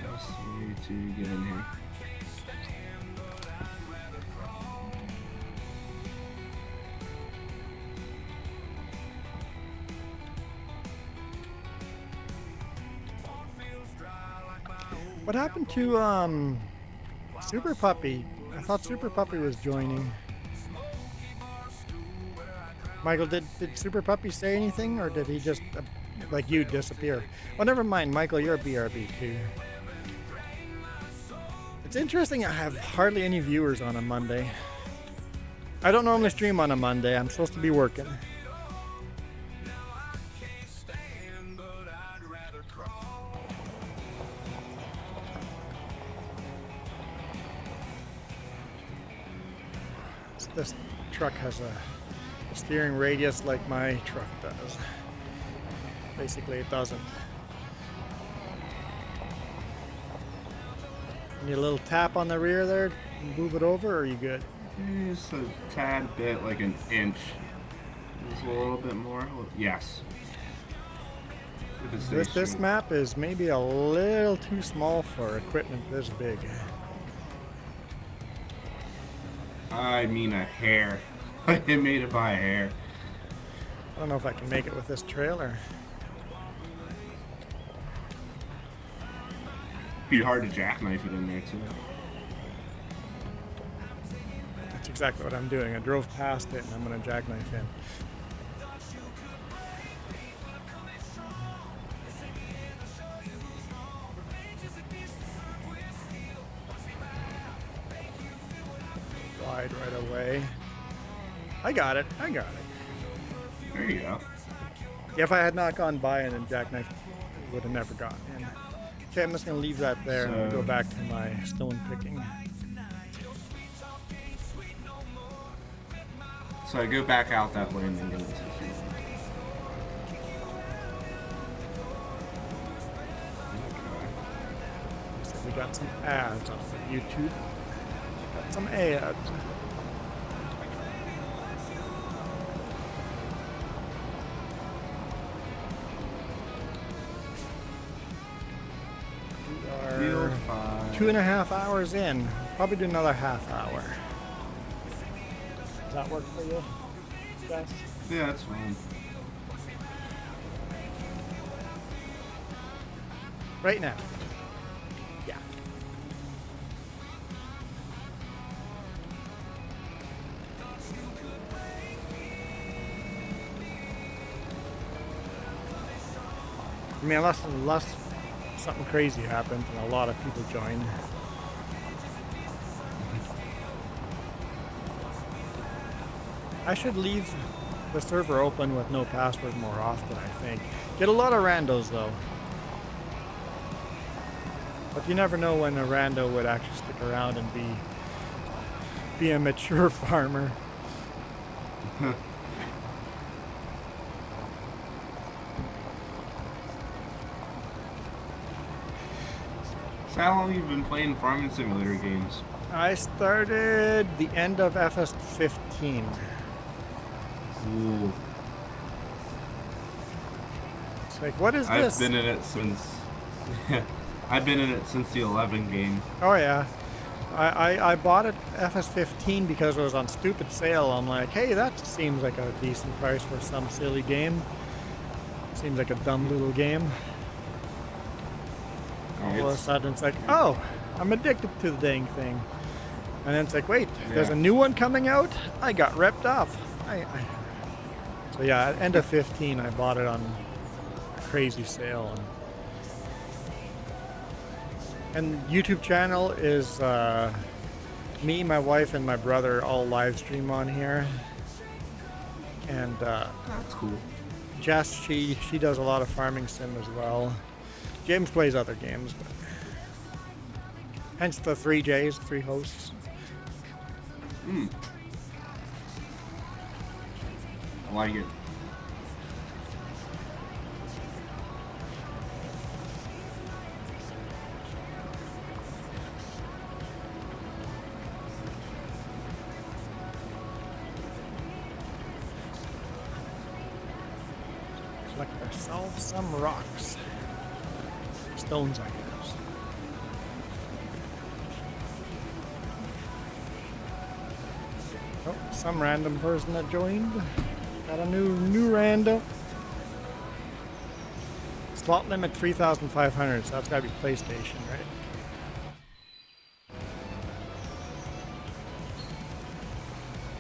Else we need to get in here. What happened to Super Puppy? I thought Super Puppy was joining. Michael, did Super Puppy say anything, or did he just, like you, disappear? Well, never mind, Michael, you're a BRB too. It's interesting, I have hardly any viewers on a Monday. I don't normally stream on a Monday, I'm supposed to be working. This truck has a steering radius like my truck does. Basically, it doesn't. Need a little tap on the rear there, move it over, or are you good? Just a tad bit, like an inch. Just a little bit more. Yes. If it stays This straight. map is maybe a little too small for equipment this big. I mean a hair. I made it by a hair. I don't know if I can make it with this trailer. Be hard to jackknife it in there too. That's exactly what I'm doing. I drove past it and I'm going to jackknife in. Wide right away. I got it. I got it. There you go. If I had not gone by and then jackknife, it would have never gotten in. Okay, I'm just going to leave that there and go back to my stone picking. So I go back out that way and then get into the field. So we got some ads on YouTube. Got some ads. We are 2.5 hours in. Probably do another half hour. Does that work for you guys? Yeah, that's fine. Right now. Yeah. I mean, unless something crazy happens and a lot of people join. I should leave the server open with no password more often, I think. Get a lot of randos though. But you never know when a rando would actually stick around and be a mature farmer. So how long have you been playing farming simulator games? I started the end of FS15. Ooh. It's like, what is this? I've been in it since I've been in it since the 11 game. Oh yeah. I bought it FS15 because it was on stupid sale. I'm like, hey, that seems like a decent price for some silly game. Seems like a dumb little game. All of a sudden it's like, oh, I'm addicted to the dang thing. And then it's like, wait, there's a new one coming out? I got ripped off. So yeah, at end of 15 I bought it on a crazy sale. And YouTube channel is me, my wife, and my brother all live stream on here. And That's cool. Jess, she does a lot of farming sim as well. James plays other games, but hence the 3 J's, 3 hosts. I like it. Collect ourselves some rocks. Stones, I guess. Oh, some random person that joined. Got a new rando. Slot limit 3,500, so that's gotta be PlayStation, right?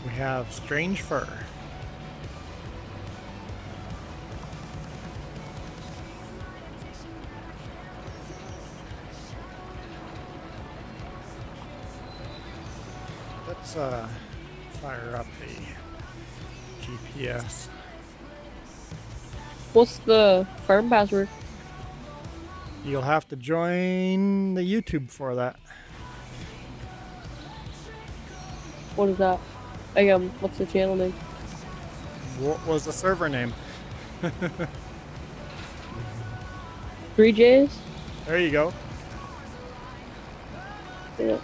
We have Strange Fur. Let's fire up the GPS. What's the farm password? You'll have to join the YouTube for that. What is that? What's the channel name? What was the server name? 3 J's? There you go. Yeah.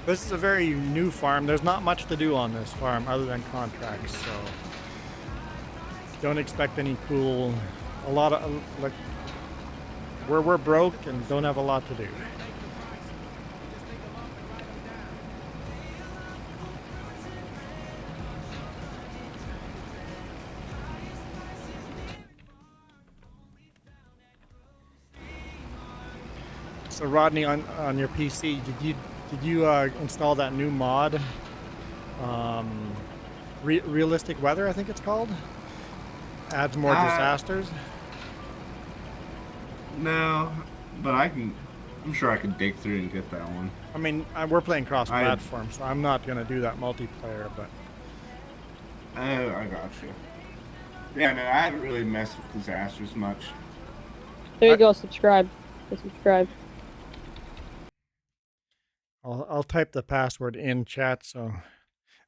This is a very new farm. There's not much to do on this farm other than contracts, so don't expect any cool. A lot of like we're broke and don't have a lot to do. So Rodney, on your PC, did you install that new mod? Realistic weather, I think it's called. Adds more disasters. No, but I'm sure I could dig through and get that one. I mean, we're playing cross-platform, so I'm not gonna do that multiplayer, but. Oh, I got you. Yeah, no, I haven't really messed with disasters much. There you go. Subscribe. Go subscribe. I'll type the password in chat, so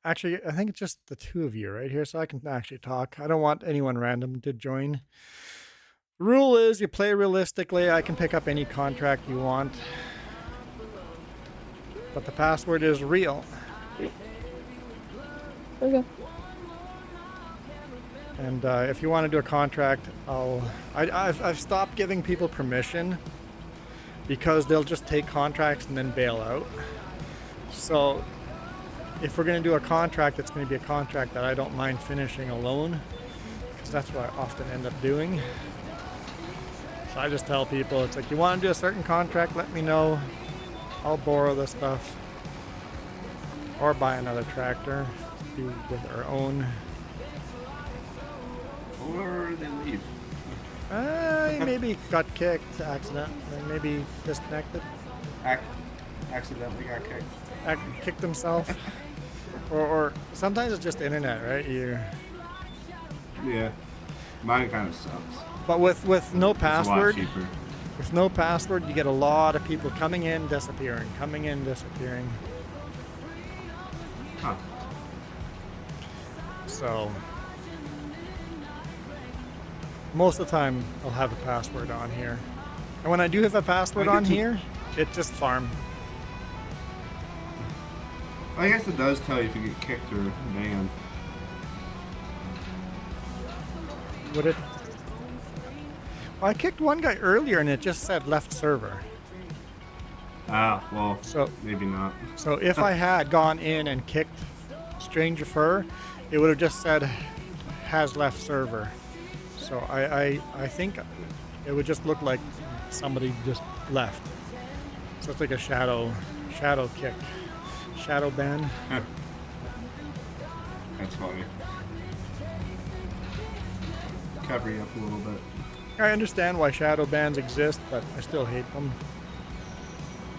actually I think it's just the 2 of you right here, so I can actually talk. I don't want anyone random to join. The rule is you play realistically. I can pick up any contract you want, but the password is real. Okay. And if you want to do a contract, I've stopped giving people permission because they'll just take contracts and then bail out. So if we're going to do a contract, it's going to be a contract that I don't mind finishing alone, because that's what I often end up doing. So I just tell people, it's like, you want to do a certain contract, let me know. I'll borrow the stuff or buy another tractor to do with our own. Or they leave. Maybe got kicked accidentally, maybe disconnected. Accidentally got kicked. Kicked himself. or sometimes it's just internet, right? Yeah. Mine kind of sucks. But with no password, It's a lot cheaper. with no password, you get a lot of people coming in, disappearing, coming in, disappearing. Huh. So most of the time I'll have a password on here. And when I do have a password on here, it's just farm. I guess it does tell you if you get kicked or banned. Would it? Well, I kicked one guy earlier and it just said left server. Ah, well, So maybe not. So if I had gone in and kicked Stranger Fur, it would have just said has left server. So I think it would just look like somebody just left. So it's like a shadow kick, shadow ban. That's funny. Cover you up a little bit. I understand why shadow bans exist, but I still hate them.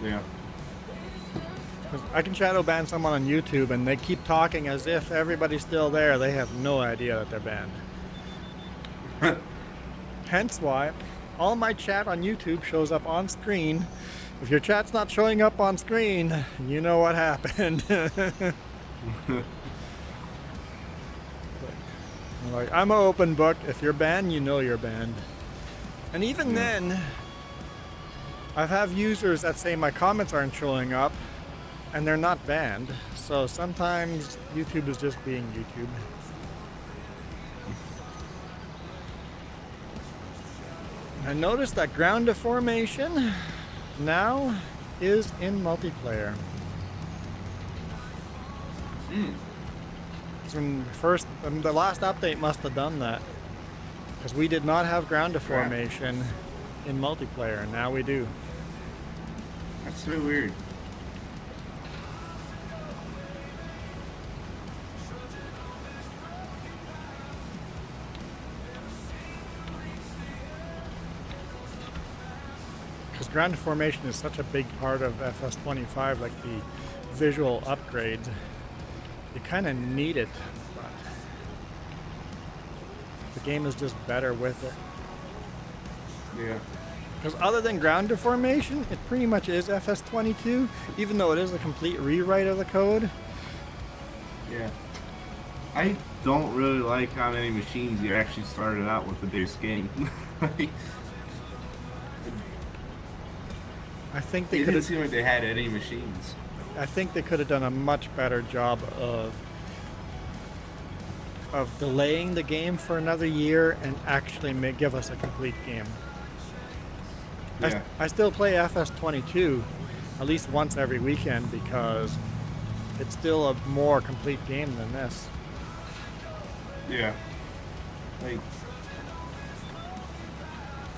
Yeah. 'Cause I can shadow ban someone on YouTube and they keep talking as if everybody's still there. They have no idea that they're banned. Hence why all my chat on YouTube shows up on screen. If your chat's not showing up on screen, you know what happened. Like, I'm an open book. If you're banned, you know you're banned. And even then, I have users that say my comments aren't showing up and they're not banned. So sometimes YouTube is just being YouTube. I noticed that ground deformation now is in multiplayer. The last update must have done that, because we did not have ground deformation in multiplayer, and now we do. That's so weird. Because ground deformation is such a big part of FS25, like the visual upgrades. You kind of need it, but the game is just better with it. Yeah. Because other than ground deformation, it pretty much is FS22, even though it is a complete rewrite of the code. Yeah. I don't really like how many machines you actually started out with the base game. I think they it doesn't seem like they had any machines. I think they could have done a much better job of delaying the game for another year and actually give us a complete game. Yeah. I still play FS22 at least once every weekend because it's still a more complete game than this. Yeah. Like,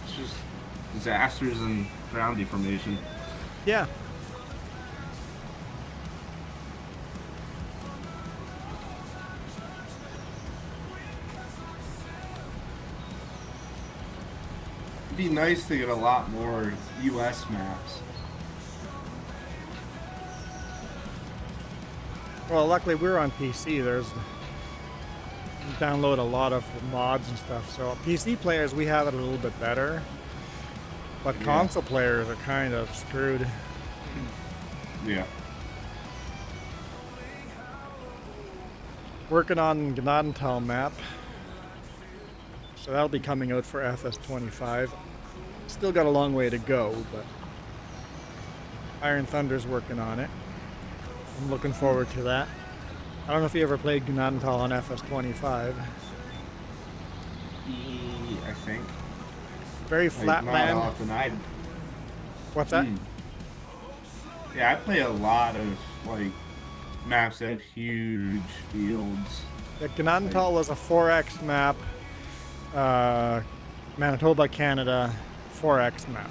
it's just disasters and ground deformation. Yeah. It'd be nice to get a lot more US maps. Well, luckily we're on PC. You download a lot of mods and stuff. So PC players, we have it a little bit better. But console players are kind of screwed. Yeah. Working on Gnadental map. So that'll be coming out for FS25. Still got a long way to go, but Iron Thunder's working on it. I'm looking forward to that. I don't know if you ever played Gnadental on FS25. I think. Very flat land. Not often. What's that? Yeah, I play a lot of like maps that have huge fields. The Gnadental was a 4X map. Manitoba, Canada, 4X map.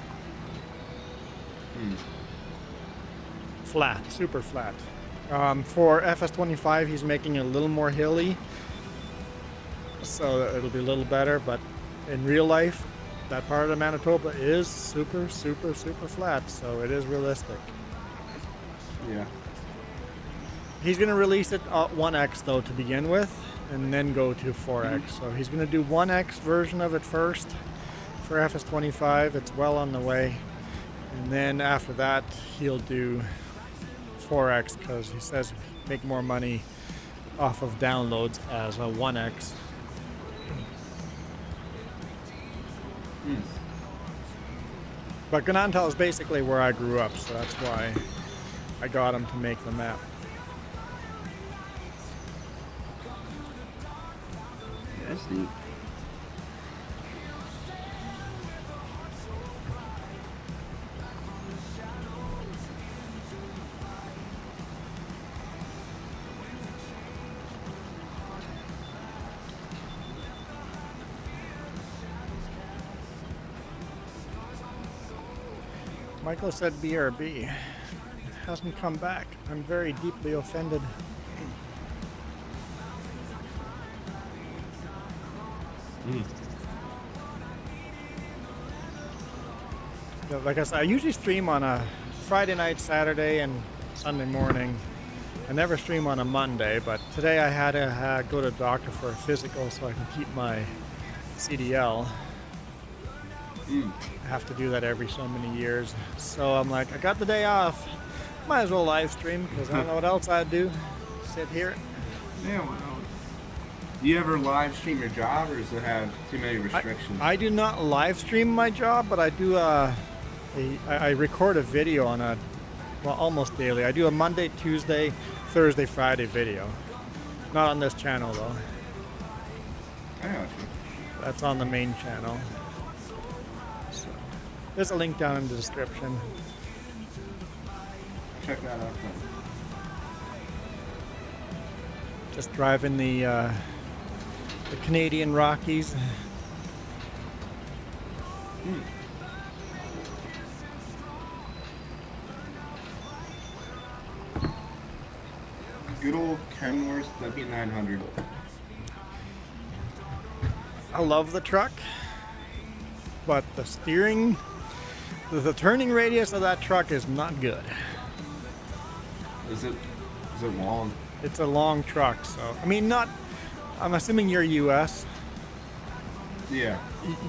Flat, super flat. For FS25, he's making it a little more hilly, so it'll be a little better, but in real life, that part of Manitoba is super, super, super flat, so it is realistic. Yeah. He's going to release it at 1X, though, to begin with, and then go to 4X. So he's going to do 1X version of it first for FS25. It's well on the way. And then after that, he'll do 4X because he says make more money off of downloads as a 1X. But Gnadental is basically where I grew up, so that's why I got him to make the map. That's neat. Michael said BRB. Hasn't come back. I'm very deeply offended. Yeah, like I said, I usually stream on a Friday night, Saturday, and Sunday morning. I never stream on a Monday, but today I had to go to the doctor for a physical so I can keep my CDL. I have to do that every so many years. So I'm like, I got the day off. Might as well live stream because I don't know what else I'd do. Sit here. Yeah, well, do you ever live stream your job, or does it have too many restrictions? I do not live stream my job, but I do I record a video on almost daily. I do a Monday, Tuesday, Thursday, Friday video. Not on this channel though. I got you. That's on the main channel. So, there's a link down in the description. Check that out then. Just driving the Canadian Rockies. Good old Kenworth W900. I love the truck, but the steering, the turning radius of that truck is not good. Is it long? It's a long truck, so I mean, I'm assuming you're US. Yeah.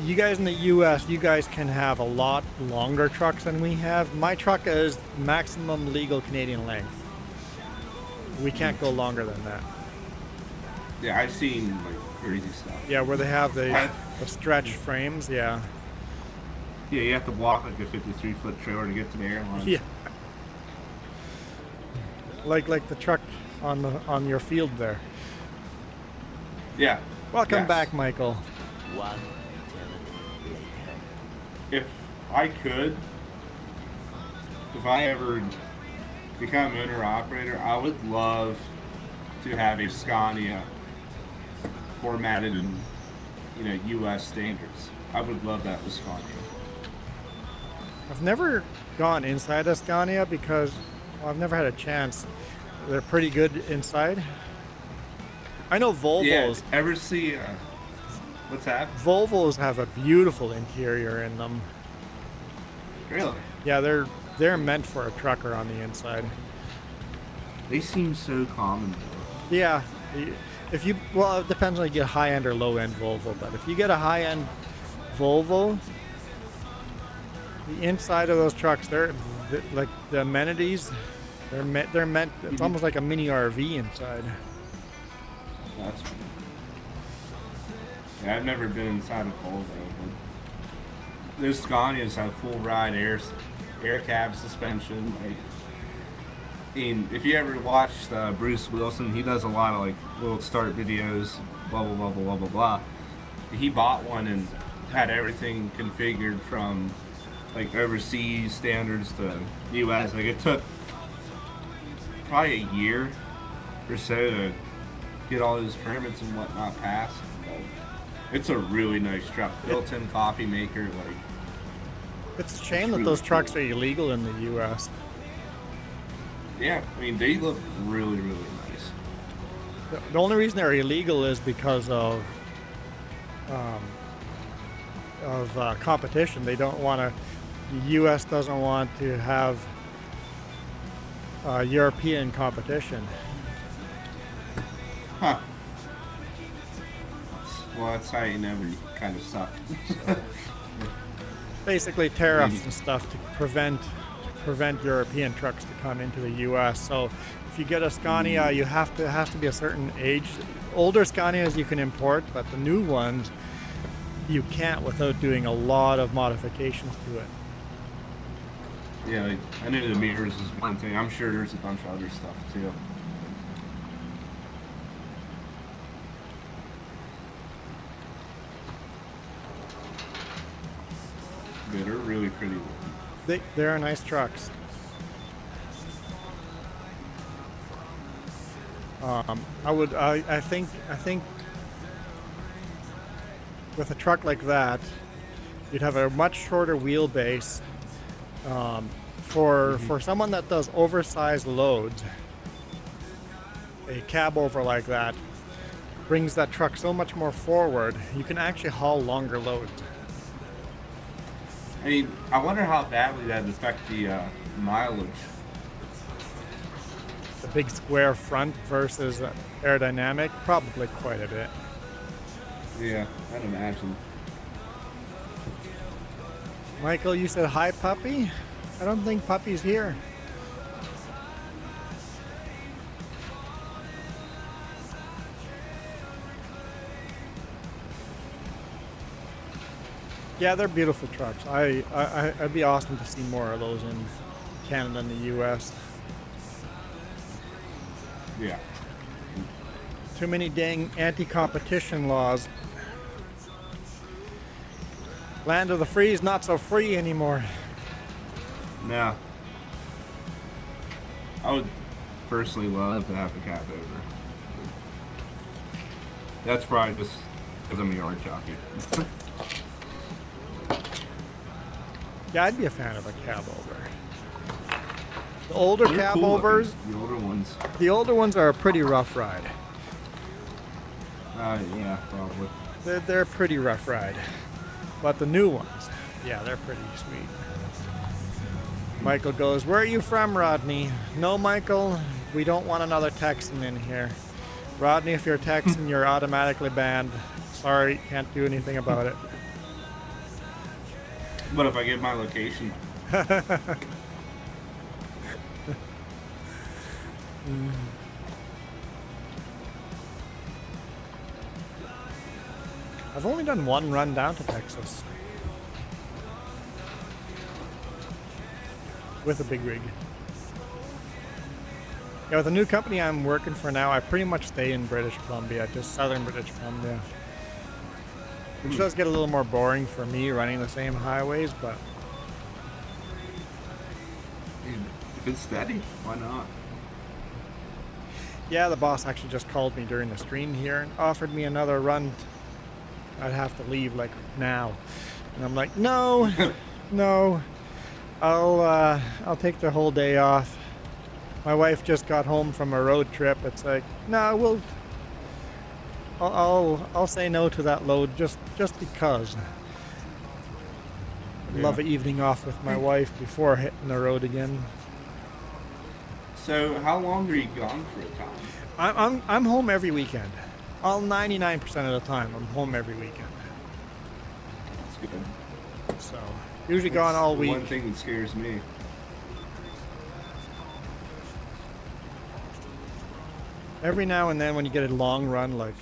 You guys in the US, you guys can have a lot longer trucks than we have. My truck is maximum legal Canadian length. We can't go longer than that. Yeah, I've seen like crazy stuff. Yeah, where they have the stretch frames, yeah. Yeah, you have to walk like a 53-foot trailer to get to the airline. Yeah. Like the truck on your field there. Yeah. Welcome Yes. back, Michael. One eternity later. If I could, if I ever become owner operator, I would love to have a Scania formatted in, U.S. standards. I would love that with Scania. I've never gone inside a Scania because I've never had a chance. They're pretty good inside. I know Volvos. Yeah, ever see, what's that? Volvos have a beautiful interior in them. Really? Yeah, they're meant for a trucker on the inside. They seem so common. Yeah, if you, well, it depends on if you get a high-end or low-end Volvo, but if you get a high-end Volvo, the inside of those trucks, they're like the amenities, they're meant, it's almost like a mini RV inside. That's yeah, I've never been inside a Volvo, but those Scanias have full ride air cab suspension. Like, and if you ever watched Bruce Wilson, he does a lot of like little start videos, blah blah blah blah blah blah. He bought one and had everything configured from like overseas standards to US. Like it took probably a year or so to get all those permits and whatnot passed. But it's a really nice truck, built-in coffee maker. Like it's a shame that those trucks are illegal in the U.S. Yeah, I mean they look really really nice. The only reason they're illegal is because of competition. They don't want to. The U.S. doesn't want to have European competition. Huh. Well, that's how you know when you kind of suck. Basically, tariffs and stuff to prevent European trucks to come into the U.S. So, if you get a Scania, it has to be a certain age. Older Scanias you can import, but the new ones you can't without doing a lot of modifications to it. Yeah, like, I knew the mirrors is one thing. I'm sure there's a bunch of other stuff too. But they're really pretty. They're nice trucks. I think with a truck like that, you'd have a much shorter wheelbase. For someone that does oversized loads, a cab over like that brings that truck so much more forward. You can actually haul longer loads. I mean, I wonder how badly that would affect the mileage? The big square front versus aerodynamic, probably quite a bit. Yeah, I'd imagine. Michael, you said hi, puppy? I don't think puppy's here. Yeah, they're beautiful trucks. I'd be awesome to see more of those in Canada and the US. Yeah. Too many dang anti-competition laws. Land of the free is not so free anymore. No. I would personally love to have a cab over. That's probably just because I'm a yard jockey. Yeah, I'd be a fan of a cab over. The older They're cab cool overs, looking, the older ones. the older ones are a pretty rough ride. Yeah, probably. They're a pretty rough ride. But the new ones, yeah, they're pretty sweet. Michael goes, "Where are you from, Rodney?" "No, Michael, we don't want another Texan in here." "Rodney, if you're a Texan, you're automatically banned. Sorry, can't do anything about it." But if I give my location, I've only done one run down to Texas with a big rig. Yeah, with the new company I'm working for now, I pretty much stay in British Columbia, just southern British Columbia. Which does get a little more boring for me running the same highways, but if it's steady, why not? yeah, the boss actually just called me during the stream here and offered me another run. I'd have to leave like now, and I'm like, no, no, I'll take the whole day off. My wife just got home from a road trip. It's like, no, I'll say no to that load just because. I'd love an evening off with my wife before hitting the road again. So, how long are you gone for a time? I'm home every weekend. All 99% of the time, I'm home every weekend. That's good. So, usually gone all week. One thing that scares me. Every now and then when you get a long run like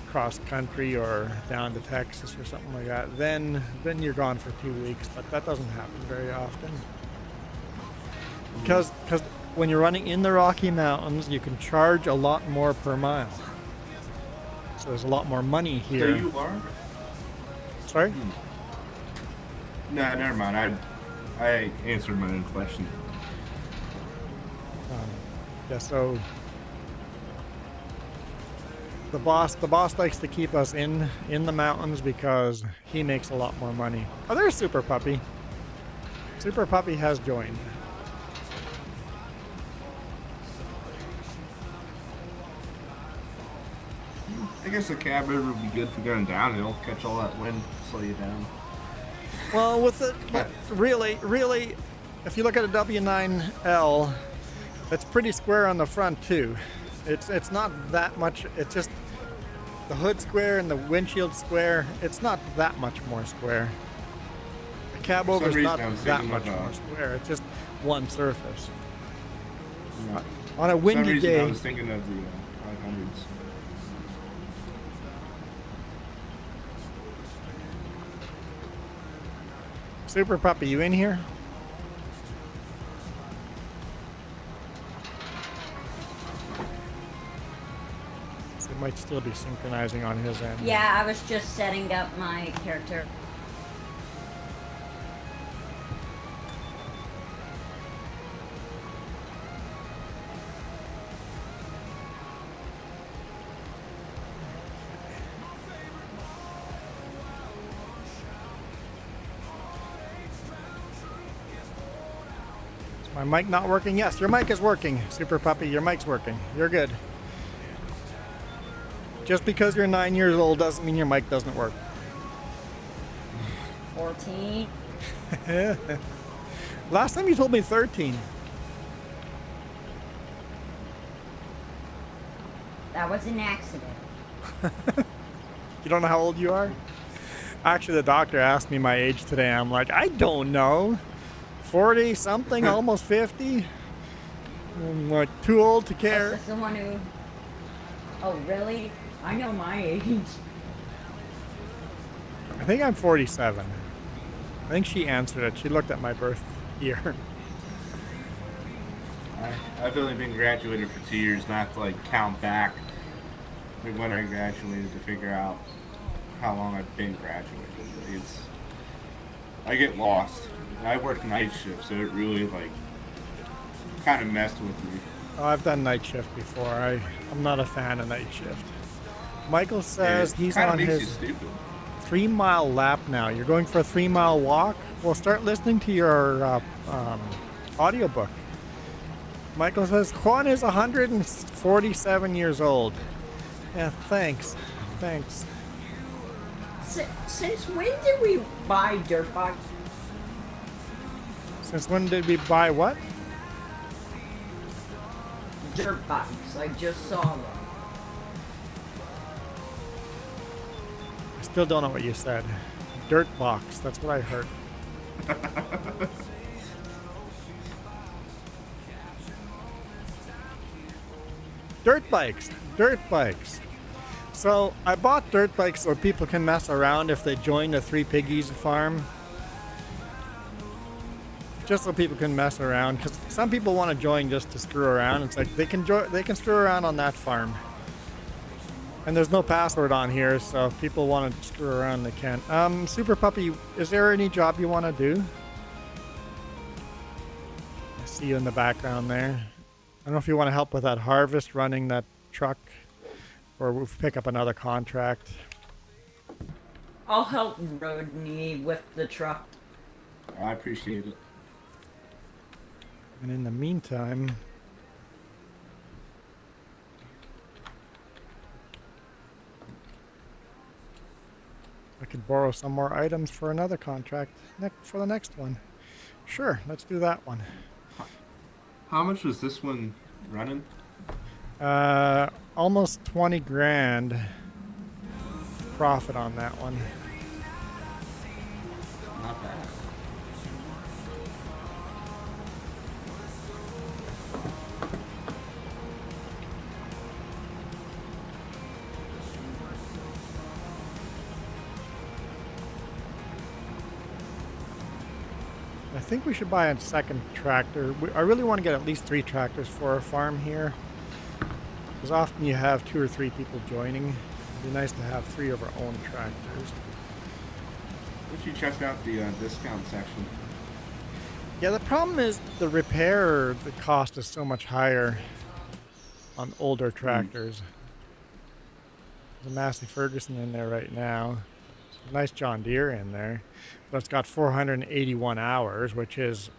cross country or down to Texas or something like that, then you're gone for 2 weeks, but that doesn't happen very often. Because when you're running in the Rocky Mountains, you can charge a lot more per mile. So there's a lot more money here. So you are? Sorry? No, never mind. I answered my own question. Yeah, so the boss likes to keep us in the mountains because he makes a lot more money. Oh, there's Super Puppy. Super Puppy has joined. I guess a cab over would be good for going downhill. Catch all that wind, slow you down. Well, but really, if you look at a W9L, it's pretty square on the front too. It's not that much. It's just the hood square and the windshield square. It's not that much more square. The cab over is not that much more square. It's just one surface. Yeah. On a windy For some reason, day. I was thinking of the 500s. Super Puppy, you in here? So it might still be synchronizing on his end. Yeah, I was just setting up my character. My mic not working? Yes, your mic is working. Super Puppy, your mic's working. You're good. Just because you're 9 years old doesn't mean your mic doesn't work. 14. Last time you told me 13. That was an accident. You don't know how old you are? Actually, the doctor asked me my age today. I'm like, I don't know. 40 something, almost 50. I'm like too old to care. Is this the one who... Oh, really? I know my age. I think I'm 47. I think she answered it. She looked at my birth year. I've only been graduated for 2 years, not to like count back like when I graduated to figure out how long I've been graduated. I get lost. I work night shift, so it really like kind of messed with me. Oh, I've done night shift before. I'm not a fan of night shift. Michael says he's on his 3-mile lap now. You're going for a 3-mile walk? Well, start listening to your audiobook. Michael says Juan is 147 years old. Yeah, thanks. Thanks. Since when did we buy dirt bikes? Since when did we buy what? Dirt bikes. I just saw them. I still don't know what you said. Dirt box. That's what I heard. Dirt bikes. Dirt bikes. So I bought dirt bikes so people can mess around if they join the Three Piggies farm. Just so people can mess around, because some people want to join just to screw around. It's like they can screw around on that farm. And there's no password on here, so if people want to screw around, they can. Super Puppy, is there any job you want to do? I see you in the background there. I don't know if you want to help with that harvest, running that truck, or we'll pick up another contract. I'll help Rodney with the truck. I appreciate it. And in the meantime, I could borrow some more items for another contract for the next one. Sure, let's do that one. How much was this one running? Almost 20 grand profit on that one. Not bad. I think we should buy a second tractor. I really want to get at least 3 tractors for our farm here. Because often you have 2 or 3 people joining. It'd be nice to have 3 of our own tractors. Would you check out the discount section? Yeah, the problem is the repair, the cost is so much higher on older tractors. There's a Massey Ferguson in there right now. A nice John Deere in there. But it's got 481 hours, which is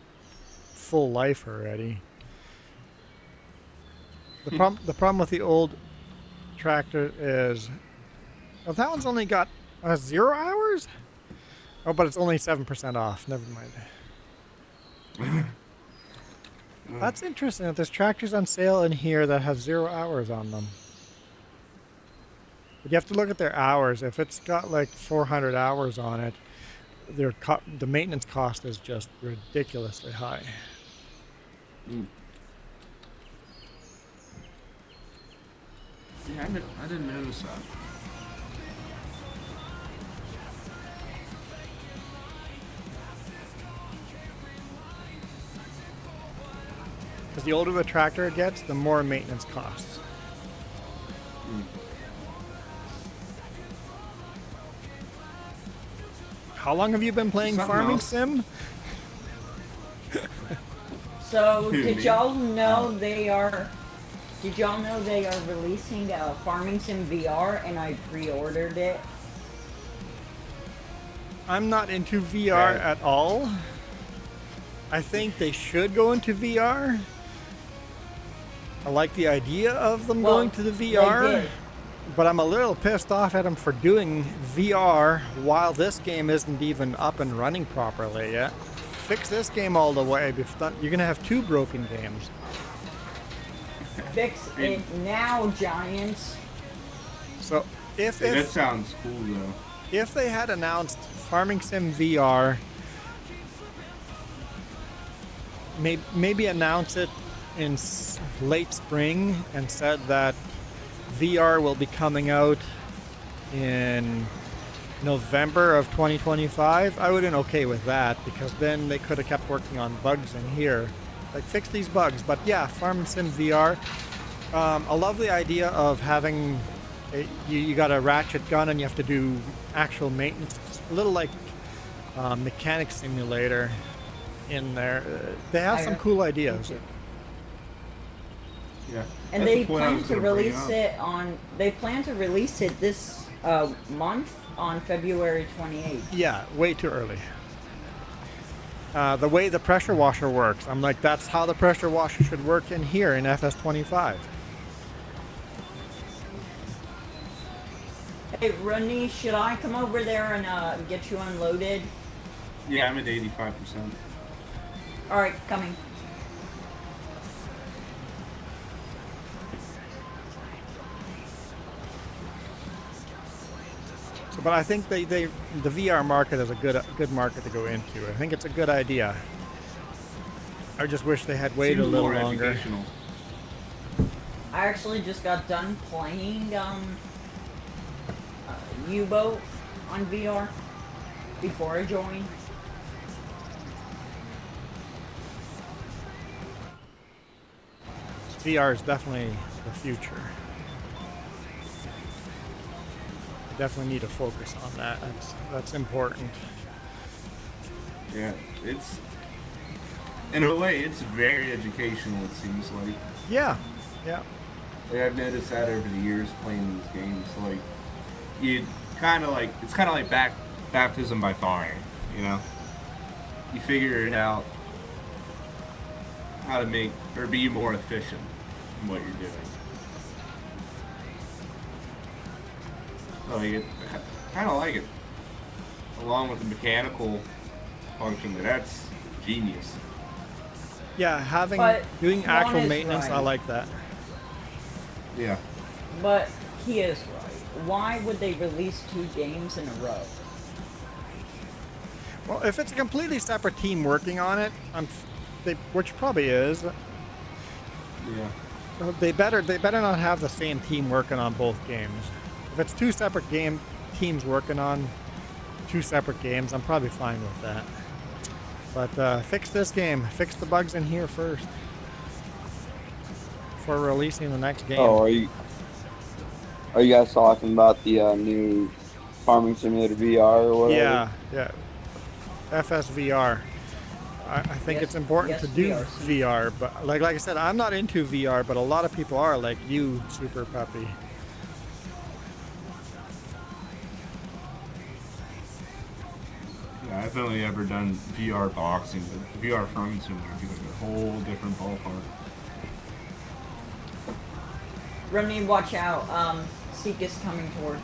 full life already. The problem with the old tractor is, oh, that one's only got 0 hours? Oh, but it's only 7% off. Never mind. That's interesting that there's tractors on sale in here that have 0 hours on them. But you have to look at their hours. If it's got like 400 hours on it, the maintenance cost is just ridiculously high. Yeah, I didn't notice that. Because the older the tractor gets, the more maintenance costs. How long have you been playing Farming Sim? So, did y'all know they are releasing Farming Sim VR, and I pre-ordered it? I'm not into VR at all. I think they should go into VR. I like the idea of them going to the VR, but I'm a little pissed off at them for doing VR while this game isn't even up and running properly yet. fix this game all the way. You're gonna have 2 broken games. Fix it now, Giants. So if that sounds cool though. If they had announced Farming Sim VR, maybe announce it in late spring and said that VR will be coming out in November of 2025, I would have been okay with that, because then they could have kept working on bugs in here. Like, fix these bugs. But yeah, Farming Sim VR, a lovely idea of having, you got a ratchet gun and you have to do actual maintenance. It's a little like Mechanic Simulator in there. They have some cool ideas. Yeah. And they plan to release it on. They plan to release it this month on February 28th. Yeah, way too early. The way the pressure washer works, I'm like, that's how the pressure washer should work in here in FS25. Hey, Rodney, should I come over there and get you unloaded? Yeah, I'm at 85%. All right, coming. So, but I think the VR market is a good market to go into. I think it's a good idea. I just wish they had waited a little longer. I actually just got done playing U-Boat on VR before I joined. VR is definitely the future. Definitely need to focus on that. That's important. Yeah, it's in a way it's very educational. It seems like. Yeah, yeah. Like, I've noticed that over the years playing these games. Like, you kind of like it's kind of like baptism by fire. You know, you figure it out how to make or be more efficient in what you're doing. So I kind of like it, along with the mechanical function. That's genius. Yeah, doing actual maintenance, I like that. Yeah. But he is right. Why would they release 2 games in a row? Well, if it's a completely separate team working on it, which probably is. Yeah. They better not have the same team working on both games. If it's 2 separate teams working on 2 separate games, I'm probably fine with that. But fix this game. Fix the bugs in here first before releasing the next game. Oh, are you guys talking about the new Farming Simulator VR or whatever? Yeah. FSVR. I think it's important to do VR, but like I said, I'm not into VR, but a lot of people are, like you, Super Puppy. Yeah, I've only ever done VR boxing, but VR Farming Simulator is like a whole different ballpark. Rodney, watch out. Seek is coming toward.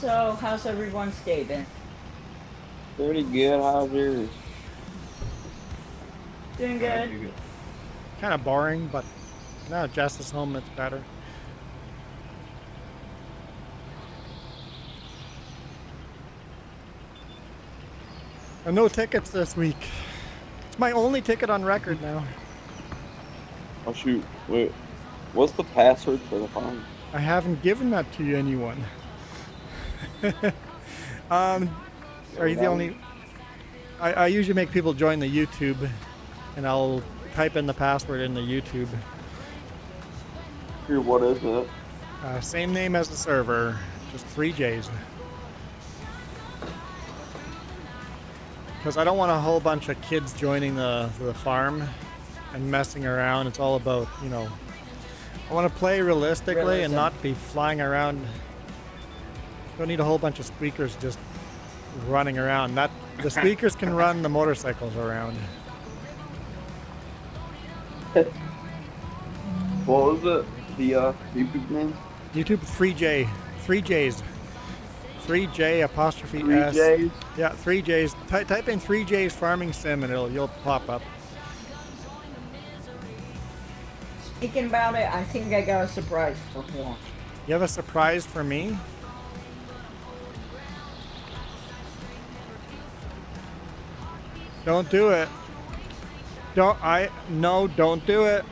So, how's everyone's day been? Pretty good. How's yours? Doing good. Kind of boring, but now Jess is home, it's better. And no tickets this week. It's my only ticket on record now. Oh shoot! Wait, what's the password for the farm? I haven't given that to anyone. Are you the only? I usually make people join the YouTube, and I'll type in the password in the YouTube. Here, what is it? Same name as the server, just 3 J's. Because I don't want a whole bunch of kids joining the farm and messing around. It's all about, I want to play realistically and not be flying around. Don't need a whole bunch of squeakers just running around. The squeakers can run the motorcycles around. What was it? The YouTube name? YouTube 3J. 3Js. 3J apostrophe 3 S. J's? Yeah, 3Js. Type in 3Js Farming Sim and you'll pop up. Speaking about it, I think I got a surprise for Juan. You have a surprise for me? Don't do it. No, don't do it.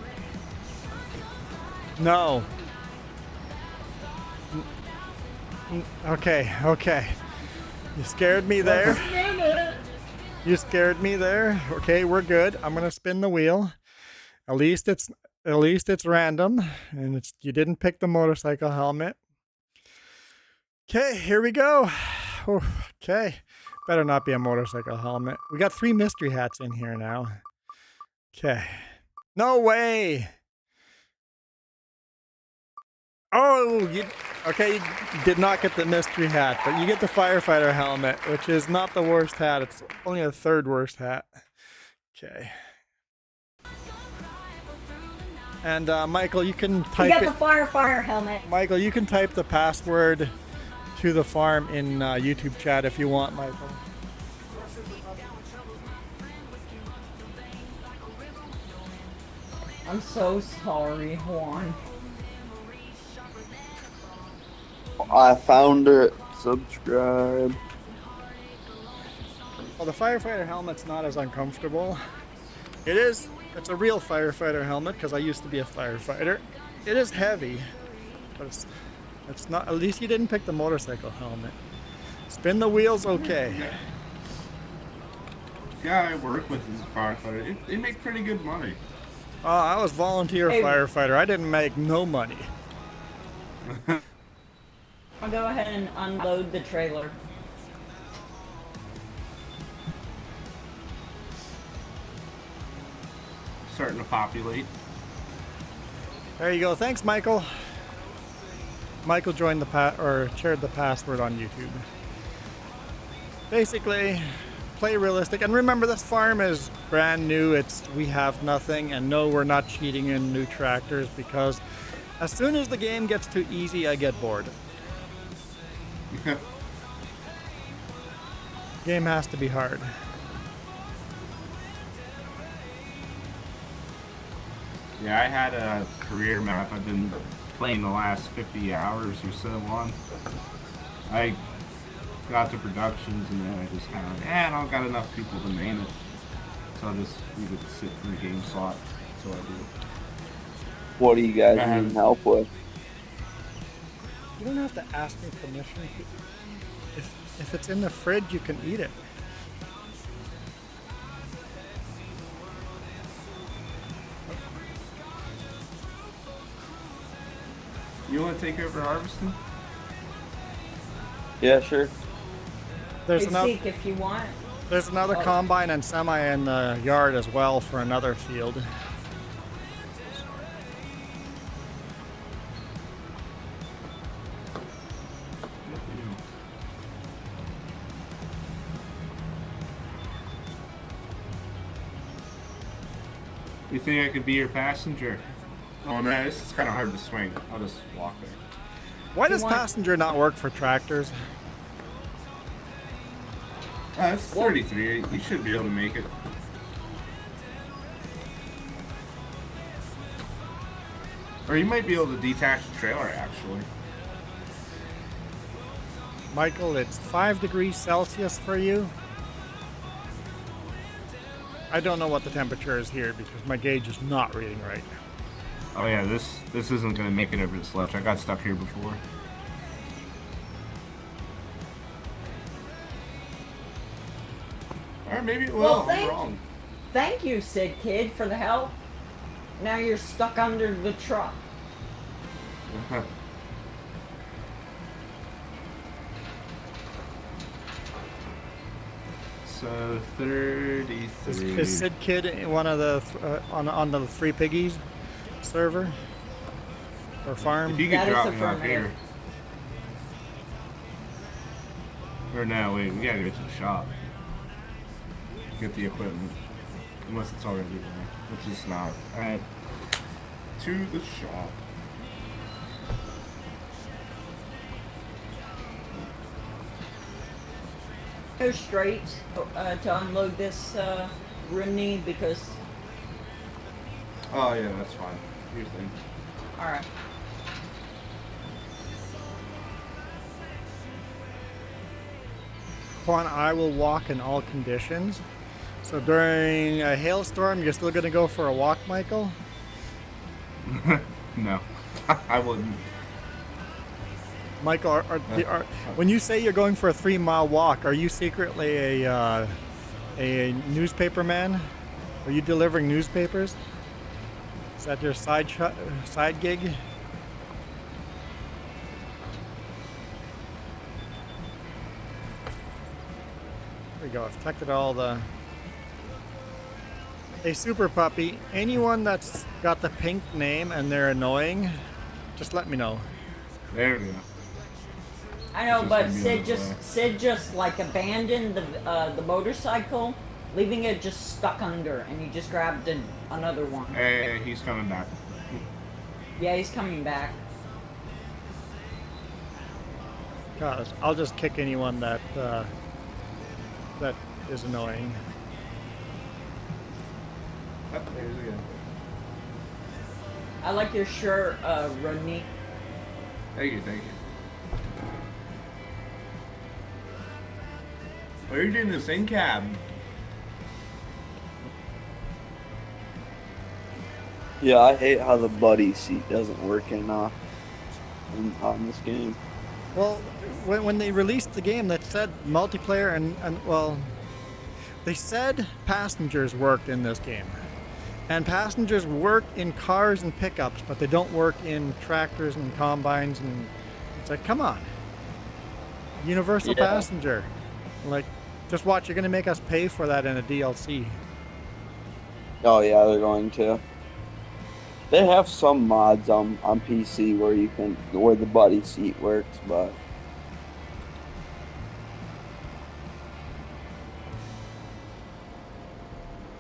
No. Okay. You scared me there. You scared me there. Okay, we're good. I'm gonna spin the wheel. At least it's random, and you didn't pick the motorcycle helmet. Okay, here we go. Okay, better not be a motorcycle helmet. We got 3 mystery hats in here now. Okay, no way. Oh, you did not get the mystery hat, but you get the firefighter helmet, which is not the worst hat. It's only the 3rd worst hat. Okay. And Michael, you can type You got the firefighter helmet. Michael, you can type the password to the farm in YouTube chat if you want, Michael. I'm so sorry, Juan. I found it. Subscribe. Well, the firefighter helmet's not as uncomfortable. It's a real firefighter helmet because I used to be a firefighter. It is heavy, but it's not. At least you didn't pick the motorcycle helmet. Spin the wheels, okay. Yeah, I work with as a firefighter. They make pretty good money. I was volunteer firefighter. I didn't make no money. I'll go ahead and unload the trailer. Starting to populate. There you go. Thanks, Michael. Michael joined shared the password on YouTube. Basically, play realistic. And remember, this farm is brand new. We have nothing. And no, we're not cheating in new tractors because as soon as the game gets too easy, I get bored. Game has to be hard. Yeah, I had a career map I've been playing the last 50 hours or so on. I got to productions and then I just kind of, I don't got enough people to main it. So I just leave it sit for the game slot. So I do. What do you guys need help with? You don't have to ask me permission. If it's in the fridge, you can eat it. You want to take over harvesting? Yeah, sure. There's Hey, Zeke, if you want. There's another combine and semi in the yard as well for another field. You think I could be your passenger? Oh man, this is kind of hard to swing. I'll just walk there. Why does passenger not work for tractors? It's 33. You should be able to make it. Or you might be able to detach the trailer, actually. Michael, it's 5 degrees Celsius for you. I don't know what the temperature is here because my gauge is not reading right. Oh yeah, this isn't gonna make it over this left. I got stuck here before. Or maybe it will. I'm wrong. Thank you, Sid Kid, for the help. Now you're stuck under the truck. So 33. Is Sid Kid one of the on the Three Piggies server or farm? If you could drop me off here. Or no, wait, we gotta go to the shop. Get the equipment. Unless it's already there, which is not. Alright. To the shop. Go straight to unload this Rooney because. Oh yeah, that's fine. Your thing. All right. Juan, I will walk in all conditions. So during a hailstorm, you're still gonna go for a walk, Michael? No, I wouldn't. Michael, when you say you're going for a 3-mile walk, are you secretly a newspaper man? Are you delivering newspapers? Is that your side gig? There we go. I've collected all the. Hey, Super Puppy. Anyone that's got the pink name and they're annoying, just let me know. There we go. I know, but Sid just like abandoned the motorcycle, leaving it just stuck under, and he just grabbed another one. Hey, he's coming back. Yeah, he's coming back. Gosh, I'll just kick anyone that that is annoying. Oh, there's again. I like your shirt, Rodney. Thank you, thank you. What are you doing this in cab? Yeah, I hate how the buddy seat doesn't work on this game. Well, when they released the game, that said multiplayer and well, they said passengers worked in this game. And passengers work in cars and pickups, but they don't work in tractors and combines. And it's like, come on, universal passenger. Like, just watch, you're gonna make us pay for that in a DLC. Oh yeah, they're going to. They have some mods on PC where the buddy seat works, but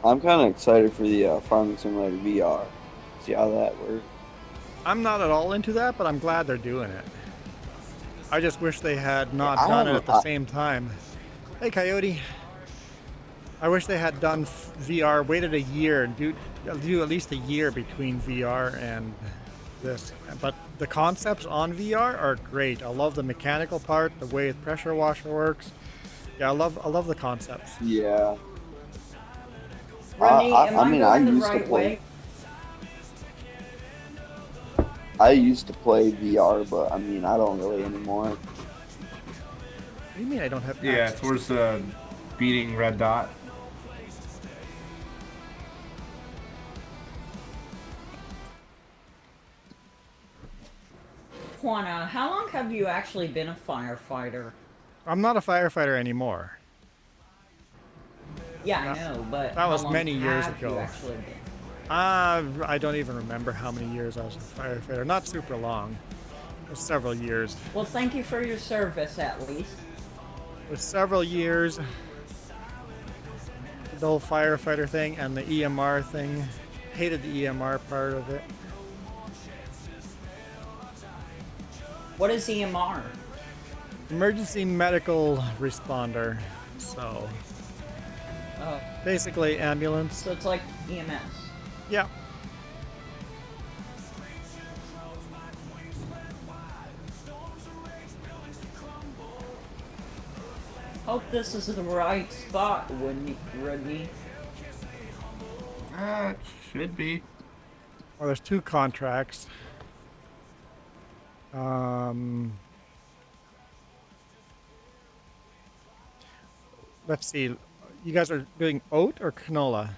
I'm kind of excited for the Farming Simulator VR. See how that works. I'm not at all into that, but I'm glad they're doing it. I just wish they had not done it at the same time. Hey, Coyote. I wish they had done VR, waited a year, and do at least a year between VR and this. But the concepts on VR are great. I love the mechanical part, the way the pressure washer works. Yeah, I love the concepts. Yeah. Rodney, I used to play VR, but I mean, I don't really anymore. What do you mean I don't have Yeah, access? towards the beating red dot. Juana, how long have you actually been a firefighter? I'm not a firefighter anymore. Yeah, I know, but that was how long many years have ago. you actually been? I don't even remember how many years I was a firefighter. Not super long. It was several years. Well, thank you for your service, at least. It was several years. The whole firefighter thing and the EMR thing. Hated the EMR part of it. What is EMR? Emergency medical responder. So basically ambulance. So it's like EMS. Yeah. Hope this is the right spot, Rodney. It should be. Well, there's 2 contracts. Let's see. You guys are doing oat or canola?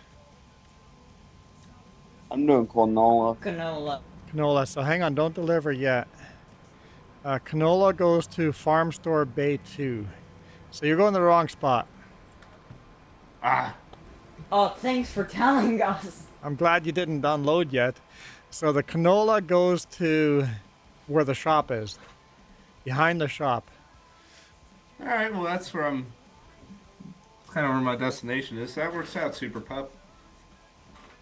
I'm doing canola. Canola. So hang on, don't deliver yet. Canola goes to Farm Store Bay 2. So you're going to the wrong spot. Oh, thanks for telling us. I'm glad you didn't download yet. So the canola goes to where the shop is. Behind the shop. Alright, well that's kind of where my destination is. That works out, Super Pup.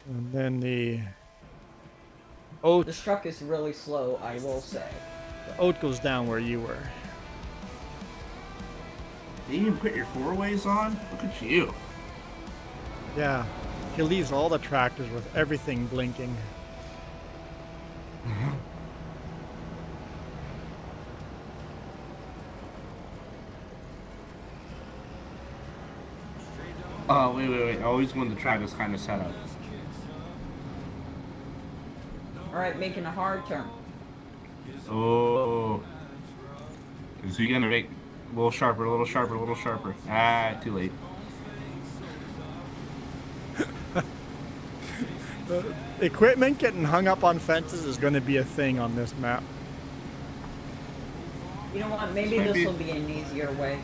And then the oat. This truck is really slow, I will say. The oat goes down where you were. You even put your four-ways on? Look at you. Yeah. He leaves all the tractors with everything blinking. Oh, wait. I always wanted to try this kind of setup. Alright, making a hard turn. Oh. Is he gonna make a little sharper, a little sharper, a little sharper? Ah, too late. The equipment getting hung up on fences is going to be a thing on this map. You know what? Maybe this will be an easier way.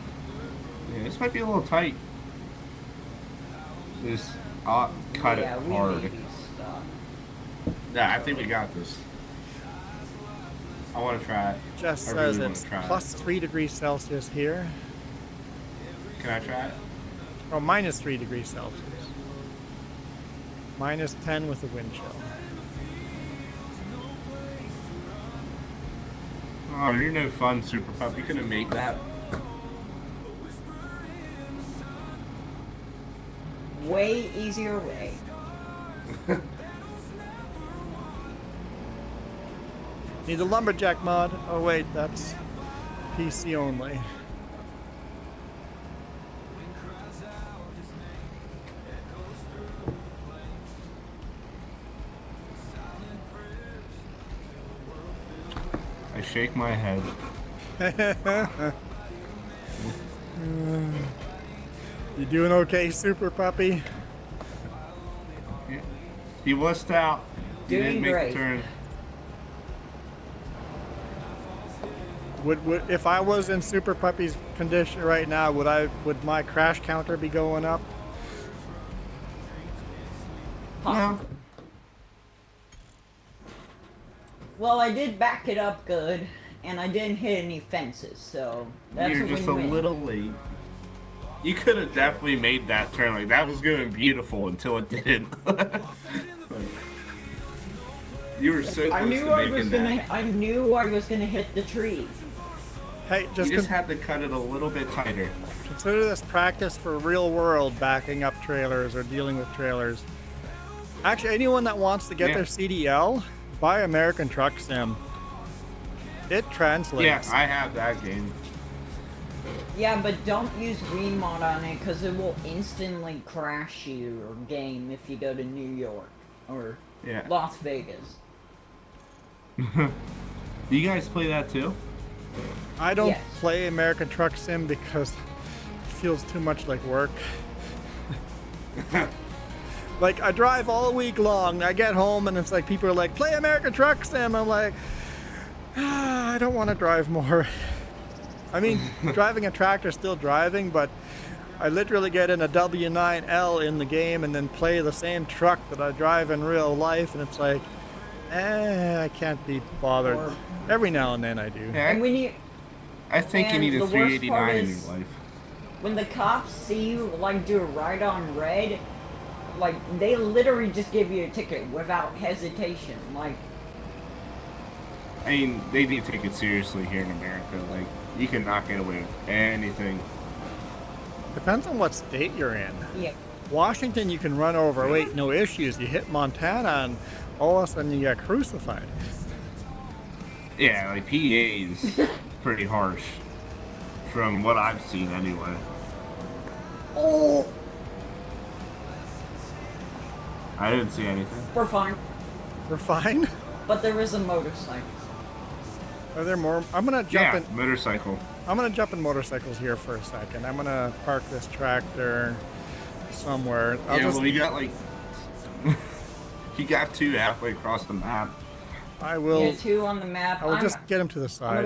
Yeah, this might be a little tight. Just cut it hard. Yeah, I think we got this. I want to try it. Just I says really it's wanna try it. plus 3 degrees Celsius here. Can I try it? Oh, minus 3 degrees Celsius. Minus 10 with the wind chill. Oh, you're no fun, Super Pup. You couldn't make that. Way easier way. Need a lumberjack mod. Oh wait, that's PC only. I shake my head. You doing okay, Super Puppy? Yeah. He wussed out. He Doing didn't make great. the turn. Would if I was in Super Puppy's condition right now, would my crash counter be going up? No. Well, I did back it up good, and I didn't hit any fences, so that's You're a just win-win. a little late. You could have definitely made that turn. Like, that was going beautiful until it didn't. You were so I close knew to I was making gonna. that. I knew I was gonna hit the tree. Hey, You just just had to cut it a little bit tighter. consider this practice for real world backing up trailers or dealing with trailers. Actually, anyone that wants to get their CDL, buy American Truck Sim. It translates. Yeah, I have that game. Yeah, but don't use Remod on it because it will instantly crash your game if you go to New York or Las Vegas. Do you guys play that too? I don't Yes. play American Truck Sim because it feels too much like work. Like, I drive all week long. I get home and it's like people are like, play American Truck Sim. I'm like, I don't want to drive more. I mean, driving a tractor is still driving, but I literally get in a W9L in the game and then play the same truck that I drive in real life, and it's like, I can't be bothered. Or- Every now and then I do. Yeah, And when you, I think you and need the a worst part 389 in is- your life. when the cops see you like do a right on red, like they literally just give you a ticket without hesitation. Like, I mean, they do take it seriously here in America. Like, you cannot get away with anything. Depends on what state you're in. yeah. Washington, you can run over. Wait, no issues. You hit Montana, and all of a sudden you get crucified. Yeah, like PA is pretty harsh, from what I've seen anyway. Oh, I didn't see anything. we're fine. We're fine. But there is a motorcycle. Are there more? I'm gonna jump Yeah, in. motorcycle. I'm gonna jump in motorcycles here for a second. I'm gonna park this tractor somewhere. I'll Yeah, just, well, we got like... he got two halfway across the map. I will. Yeah, two on the map. I will just get him to the I'm side.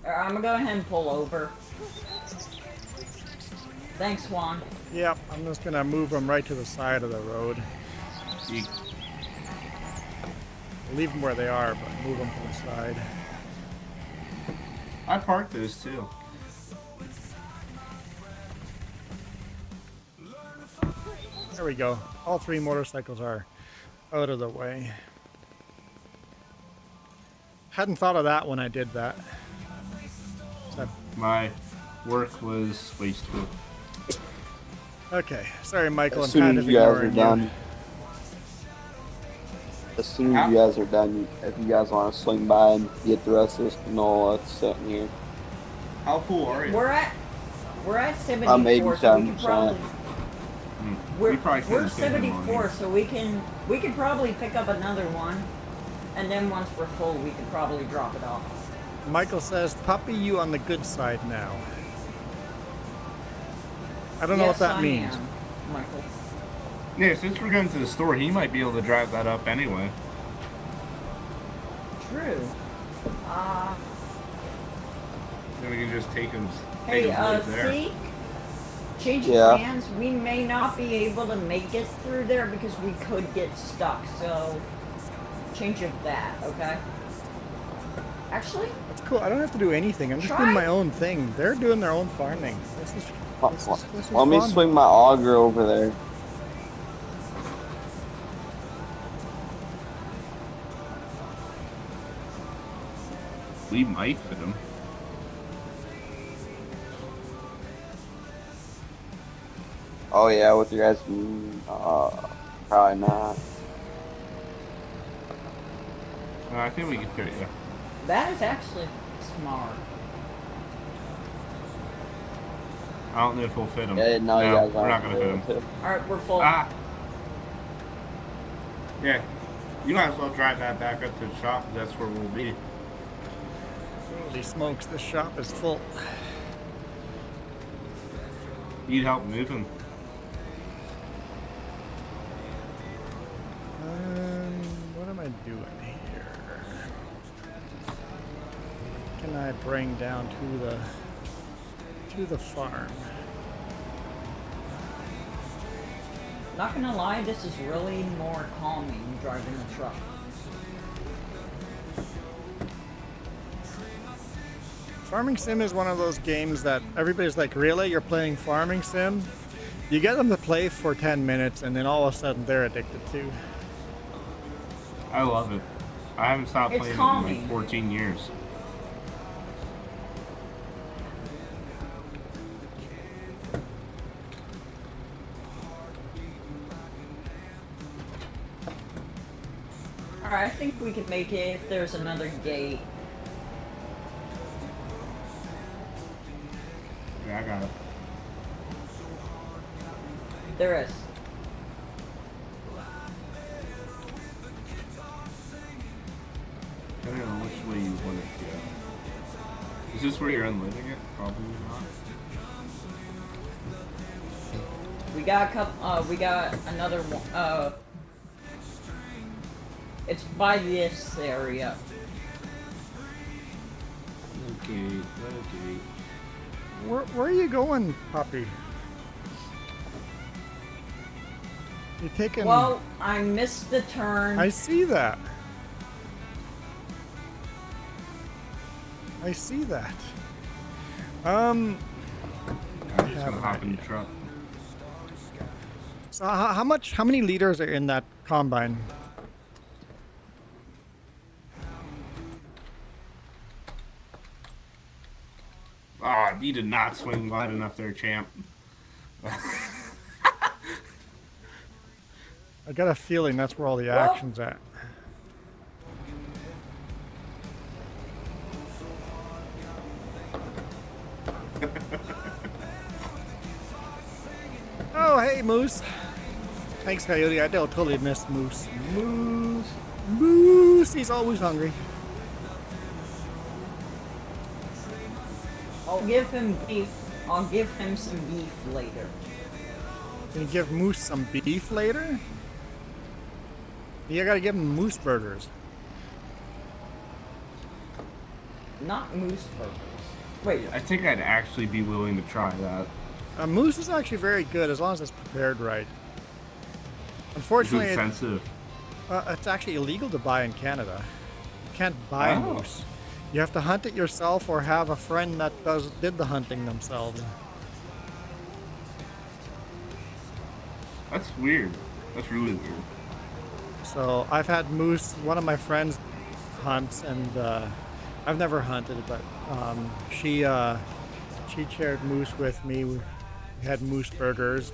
gonna go ahead and pull over. Thanks, Juan. Yep, I'm just gonna move them right to the side of the road. You, Leave them where they are, but move them to the side. I parked those too. There we go. All 3 motorcycles are out of the way. Hadn't thought of that when I did that. So, My work was wasteful. okay, sorry, Michael. As I'm soon kind as of you guys are ignoring done, you. as soon as you guys are done, if you guys want to swing by and get the rest of this canola that's sitting here. How full are you? We're at 74, I'm so we could 87%. probably. We probably We're couldn't fit him on 74, here. so we could probably pick up another one, and then once we're full, we could probably drop it off. Michael says, "Puppy, you on the good side now." I don't know what that means. Am, Michael. Yeah, since we're going to the store, he might be able to drive that up anyway. True. Then we can just take him. Hey, right there. see? Changing Yeah. plans, we may not be able to make it through there because we could get stuck, so change of that, okay? Actually, That's cool. I don't have to do anything. I'm just doing my own thing. They're doing their own farming. This is Let me fun. swing my auger over there. We might fit him. Oh yeah, with you guys, probably not. I think we can fit you. that is actually smart. I don't know if we'll fit him. Yeah, no, you guys we're not aren't gonna fit him. Alright, we're full. Ah. Yeah. You might as well drive that back up to the shop. That's where we'll be. Holy smokes, this shop is full. Need help move him. What am I doing here? Can I bring down to the farm? Not gonna lie, this is really more calming driving a truck. Farming Sim is one of those games that everybody's like, really? You're playing Farming Sim? You get them to play for 10 minutes and then all of a sudden they're addicted to. I love it. I haven't stopped It's playing it calming. in like 14 years. Alright, I think we can make it if there's another gate. Yeah, I got it. There is. I don't know which way you want it to go. Is this where you're unloading it? Probably not. We got a couple, we got another one, it's by this area. Okay, okay. Where are you going, puppy? You're taking... Well, I missed the turn. I see that. I see that. I'm just gonna hop in the truck. So how many liters are in that combine? Ah, you did not swing wide enough there, champ. I got a feeling that's where all the action's at. Oh, hey, Moose. Thanks, Coyote. I totally missed Moose. Moose. He's always hungry. I'll give him beef. I'll give him some beef later. Can you give Moose some beef later? You gotta give him Moose burgers. Not moose burgers. Wait. I think I'd actually be willing to try that. Moose is actually very good as long as it's prepared right. Unfortunately, It's expensive. it's actually illegal to buy in Canada. You can't buy moose. You have to hunt it yourself or have a friend that did the hunting themselves. That's weird. That's really weird. So I've had moose. One of my friends hunts, and I've never hunted, but she shared moose with me. We had moose burgers,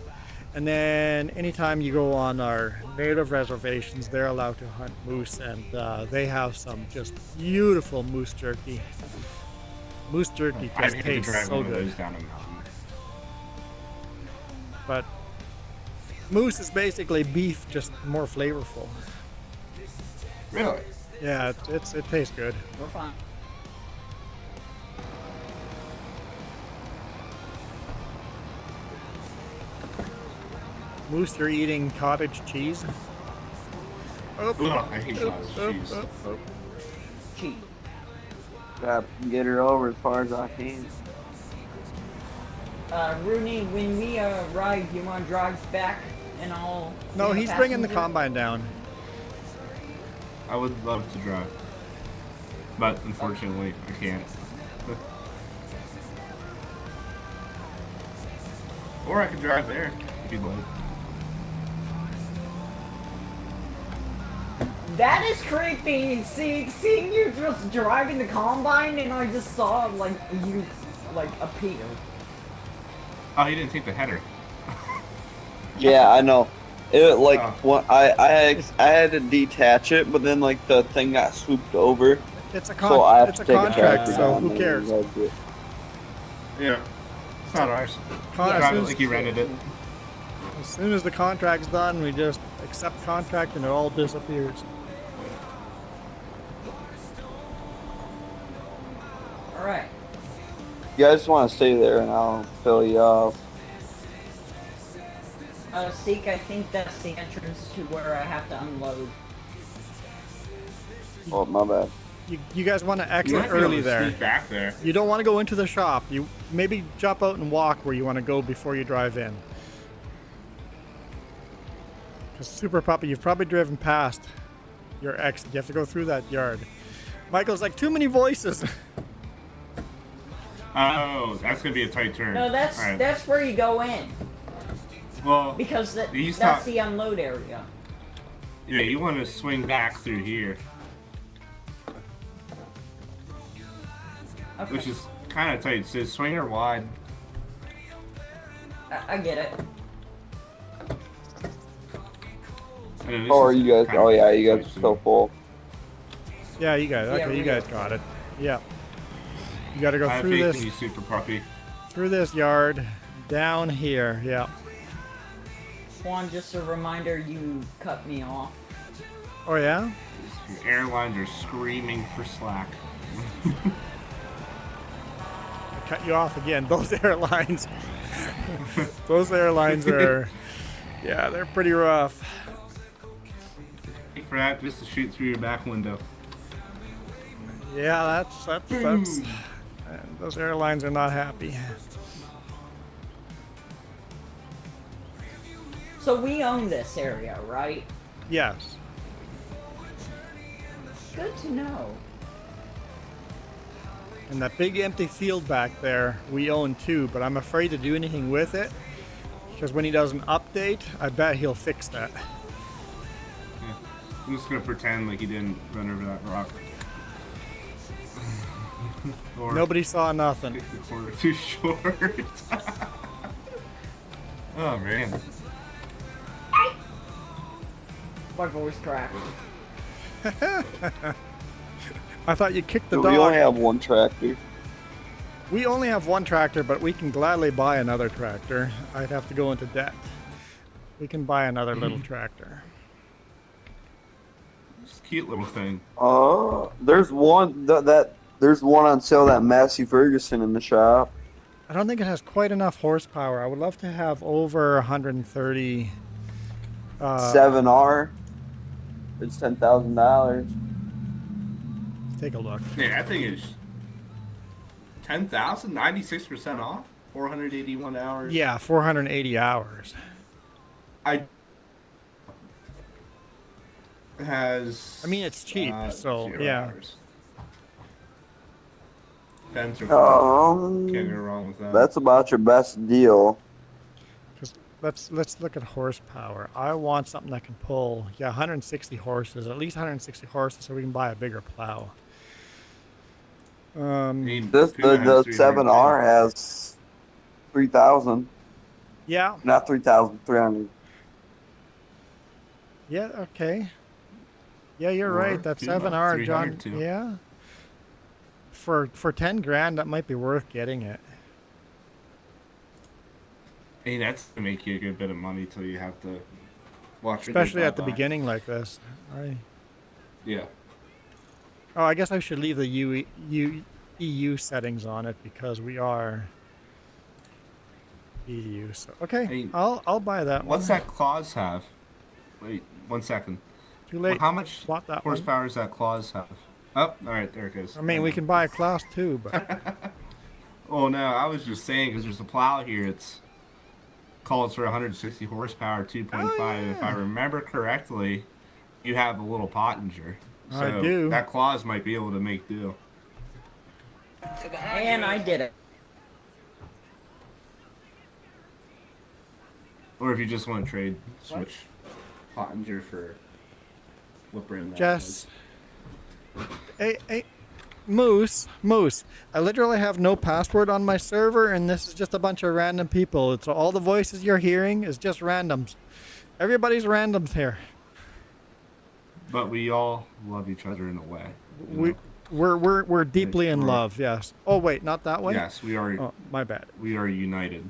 and then anytime you go on our native reservations, they're allowed to hunt moose, and they have some just beautiful moose jerky. Moose jerky just tastes so good. But moose is basically beef, just more flavorful. Really? Yeah, it tastes good. We're fine. Moose, you're eating cottage cheese. Ugh, I hate cottage cheese. Cheese. Gotta get her over as far as I can. Rooney, when we arrive, you want to drive back and I'll... No, be a he's bringing the passenger? combine down. I would love to drive, but unfortunately, I can't. Or I could drive there if you'd like. That is creepy. Seeing you just driving the combine, and I just saw like you appear. Oh, he didn't take the header. Yeah, I know. It I had to detach it, but then like the thing got swooped over. It's a so I have it's to a take contract, tractor so down who there cares? and like it. Yeah, it's not ours. Con- Drive it like he rented it. As soon as the contract's done, we just accept contract and it all disappears. All right. You guys want to stay there, and I'll fill you up. Seek, I think that's the entrance to where I have to unload. Oh, my bad. You guys want to You exit might be able early to there. sneak back there. You don't want to go into the shop. You maybe jump out and walk where you want to go before you drive in. Because Super Puppy, you've probably driven past your exit. You have to go through that yard. Michael's like, too many voices. Oh, that's gonna be a tight turn. No, that's All right. that's where you go in. Well, Because he's that's not- the unload area. Yeah, you want to swing back through here, Okay. which is kind of tight. It says swing her wide. I get it. And then this Oh, are is you guys? kinda Oh yeah, you tight guys are too. so full. Yeah, you guys. Yeah, Okay, we you guys got got it. Yeah. You got to go I have through faith this, in you, Super Puppy. through this yard, down here. Yeah. Juan, just a reminder, you cut me off. Oh yeah. Your airlines are screaming for slack. I cut you off again. Those airlines. Those airlines are. Yeah, they're pretty rough. For that, just to shoot through your back window. Yeah, that's. Those airlines are not happy. So we own this area, right? Yes. Good to know. And that big empty field back there, we own too, but I'm afraid to do anything with it. Because when he does an update, I bet he'll fix that. Yeah. I'm just gonna pretend like he didn't run over that rock. Or Nobody saw nothing. take the corner too short. Oh man. My voice cracked. I thought you kicked the So dog. we only have one tractor. We only have one tractor, but we can gladly buy another tractor. I'd have to go into debt. We can buy another little tractor. It's a cute little thing. There's one there's one on sale, that Massey Ferguson in the shop. I don't think it has quite enough horsepower. I would love to have over 130. 7R. It's $10,000. Take a look. Yeah, that thing is 10,000, 96% off, 481 hours. Yeah, 480 hours. It has. I mean, it's cheap, so 0 yeah. hours. Fence or can't go Um, wrong with that. that's about your best deal. let's look at horsepower. I want something that can pull, 160 horses, at least 160 horses, so we can buy a bigger plow. The 7R has 3,000. Yeah. Not 3,000, 300. Yeah. Okay. Yeah, you're right. That 7R, John. Yeah. For 10 grand, that might be worth getting it. Hey, that's to make you a good bit of money till you have to watch. Especially at the beginning like this. Yeah. Oh, I guess I should leave the EU settings on it because we are EU. So okay, Hey, I'll buy that one. What's that clause have? Wait, 1 second. Too late. How much Bought that horsepower does that clause have? Oh, all right, there it goes. I mean, we can buy a class too, but. Oh no, I was just saying because there's a plow here. It's calls for 160 horsepower, 2.5. If I remember correctly, you have a little Pottinger. So I do. That clause might be able to make do. And I did it. Or if you just want to trade, switch Pottinger for what brand that Jess. Hey, Moose. I literally have no password on my server, and this is just a bunch of random people. It's all the voices you're hearing is just randoms. Everybody's randoms here. But we all love each other in a way. We're deeply in love. Yes. Oh wait, not that way. Yes, we are. Oh, my bad. We are united.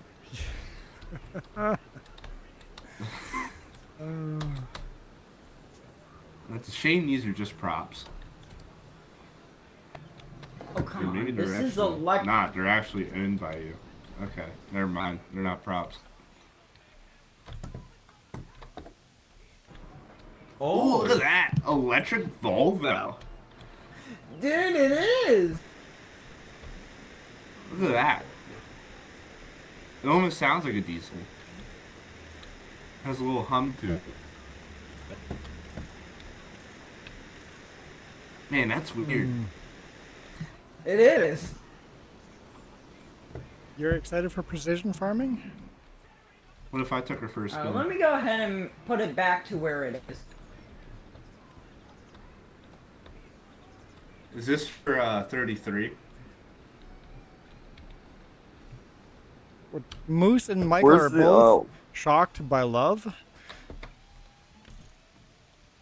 It's a shame these are just props. Oh, come Maybe on. they're This is actually not. They're actually owned by you. Okay, never mind. They're not props. Oh, look at that! Electric Volvo. Dude, it is. Look at that. It almost sounds like a diesel. It has a little hum to it. Man, that's weird. It is. You're excited for precision farming? What if I took her for a spin? Let me go ahead and put it back to where it is. Is this for 33? Moose and Michael are both shocked by love.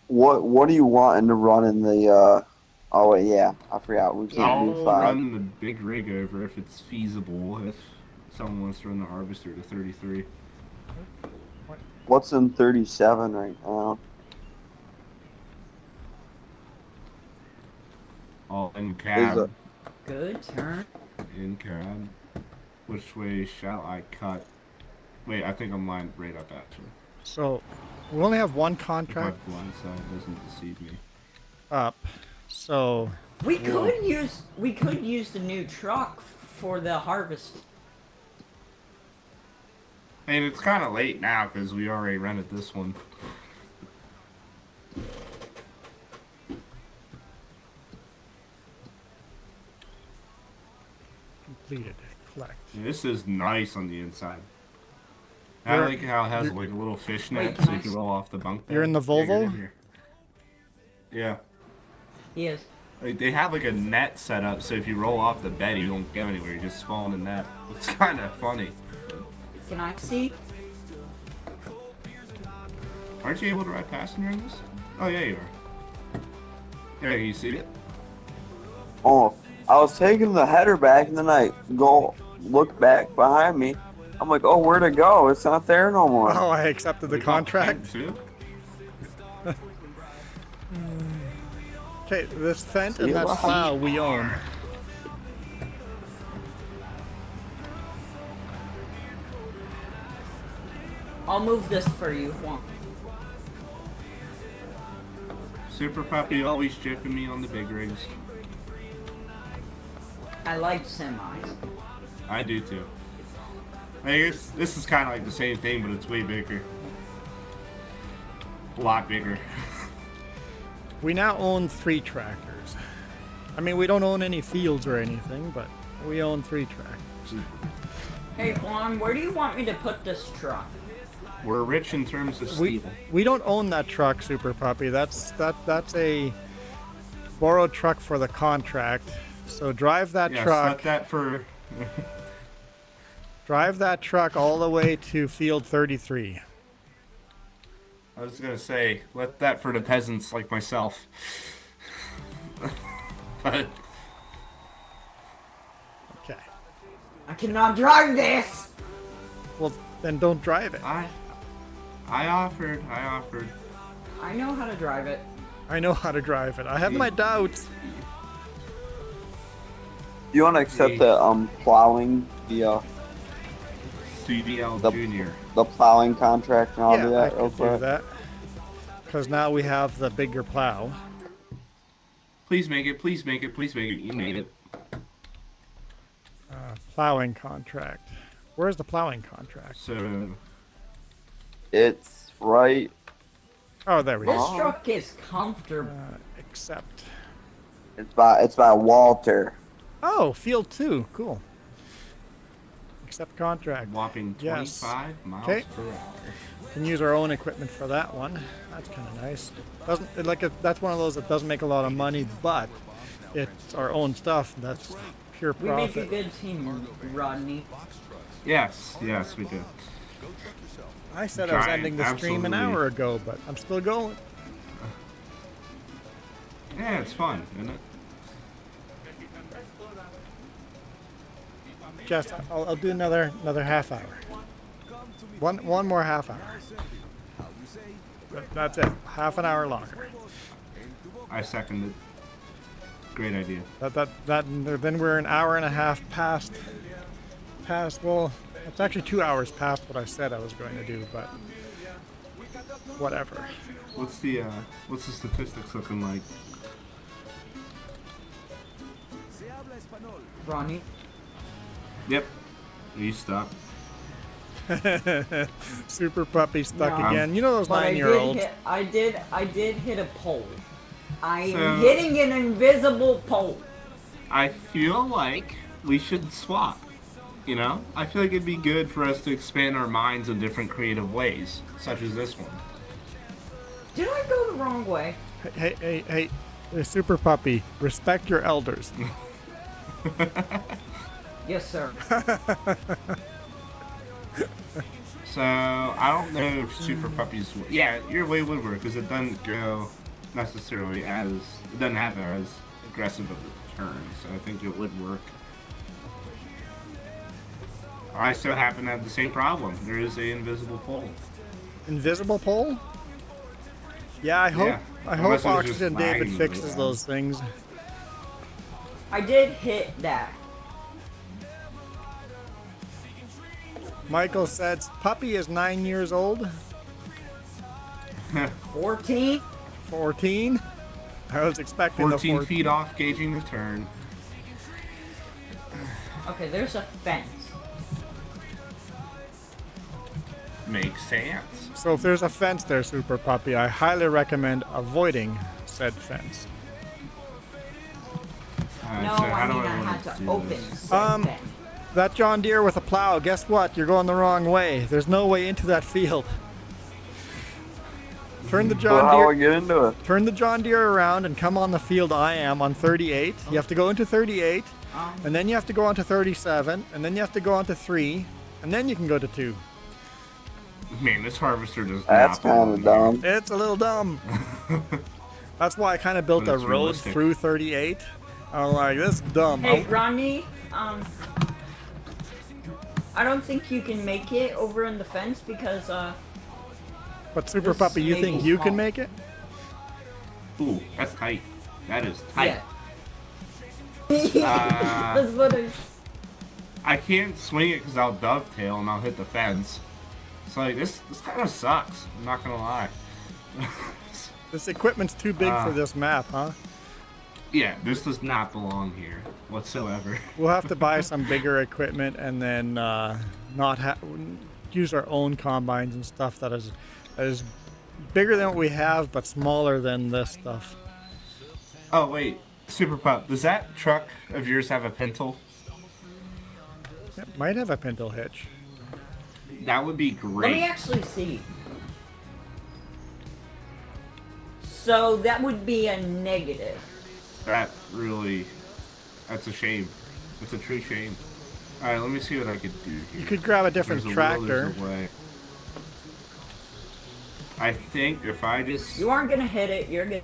What do you want to run in the? Oh yeah, I forgot. We can't do 5. I'll run the big rig over if it's feasible. If someone wants to run the harvester to 33. What's in 37 right now? All in cab. Good turn. In cab. Which way shall I cut? Wait, I think I'm lined right up actually. So, we only have one contract If my blind side doesn't deceive me. up. So we could use the new truck for the harvest. And it's kind of late now because we already rented this one. completed. Collect. Yeah, this is nice on the inside. I You're- like how it has like a little fishnet so you can roll off the bunk bed. You're in the Yeah, get in Volvo? here. Yeah. Yes. Like, they have like a net set up so if you roll off the bed you don't go anywhere, you just fall in the net. It's kind of funny. Can I see? Aren't you able to ride passenger in this? Oh yeah, you are. Yeah, you see it? Oh, I was taking the header back and then I go look back behind me. I'm like, oh, where'd it go? It's not there no more. Oh, I accepted the contract. Okay, this Fent and that plow we own. I'll move this for you, Juan. Super Puppy always jipping me on the big rigs. I like semis. I do too. I guess this is kind of like the same thing, but it's way bigger. A lot bigger. We now own 3 tractors. I mean, we don't own any fields or anything, but we own 3 tractors. Hey Juan, where do you want me to put this truck? We're rich in terms of steel. We don't own that truck, Super Puppy. That's a borrowed truck for the contract. So drive that truck. Let that for. Drive that truck all the way to field 33. I was gonna say, let that for the peasants like myself. But okay. I cannot drive this. Well, then don't drive it. I offered. I know how to drive it. I know how to drive it. I have my doubts. You want to accept the plowing, the CDL Junior, the plowing contract, and I'll do that I real could quick. do that. Because now we have the bigger plow. Please make it. Please make it. Please make it. You made it. Plowing contract. Where's the plowing contract? So it's right. Oh, there we go. This truck is comfortable. Accept. It's by Walter. Oh, field 2. Cool. Accept contract. Whopping 25 miles per hour. Can use our own equipment for that one. That's kind of nice. That's one of those that doesn't make a lot of money, but it's our own stuff. That's pure We profit. make a good team, Rodney. Yes, we do. I said I was ending the stream an absolutely. hour ago, but I'm still going. Yeah, it's fun, isn't it? Just, I'll do another half hour. One more half hour. That's it. Half an hour longer. I second it. Great idea. Then we're an hour and a half past. Well, it's actually 2 hours past what I said I was going to do, but whatever. What's the statistics looking like? Ronnie? Yep. You stop. Super Puppy stuck No. again. You know those But 9-year-olds. I did hit a pole. I am So- hitting an invisible pole. I feel like we should swap. You know? I feel like it'd be good for us to expand our minds in different creative ways, such as this one. Did I go the wrong way? Hey, Super Puppy, respect your elders. Yes, sir. So, I don't know if Super Puppies... Yeah, your way would work, because it doesn't go necessarily as... It doesn't have as aggressive of a turn, so I think it would work. I still happen to have the same problem. There is a invisible pole. Invisible pole? Yeah, I hope Unless it was just Oxygen David lagging fixes really those things. I did hit that. Michael said Puppy is 9 years old. 14? 14? I was expecting 14 the feet off, gauging the turn. Okay, there's a fence. Makes sense. So if there's a fence there, Super Puppy, I highly recommend avoiding said fence. No, so I how do mean I wanna had to do open this? said fence. That John Deere with a plow, guess what? You're going the wrong way. There's no way into that field. Turn the John How do I Deere. get into it? Turn the John Deere around and come on the field I am on 38. You have to go into 38, and then you have to go on to 37, and then you have to go on to 3, and then you can go to 2. Man, this harvester does That's not kind of dumb. It's a little dumb. That's why I kind of built But a it's road realistic. through 38. I'm like, this is dumb. Hey, Ronnie, I don't think you can make it over in the fence because, But Super this Puppy, you may think be you can small. make it? Ooh, that's tight. That is tight. Yeah. That's what I can't swing it because I'll dovetail and I'll hit the fence. So like this kind of sucks. I'm not gonna lie. This equipment's too big for this map, huh? Yeah, this does not belong here whatsoever. We'll have to buy some bigger equipment and then use our own combines and stuff that is bigger than what we have, but smaller than this stuff. Oh wait, Super Pup, does that truck of yours have a pintle? It might have a pintle hitch. That would be great. Let me actually see. So that would be a negative. That's a shame. It's a true shame. Alright, let me see what I could do here. You could grab a different There's tractor. There's a way. I think if I just... You aren't gonna hit it, you're gonna...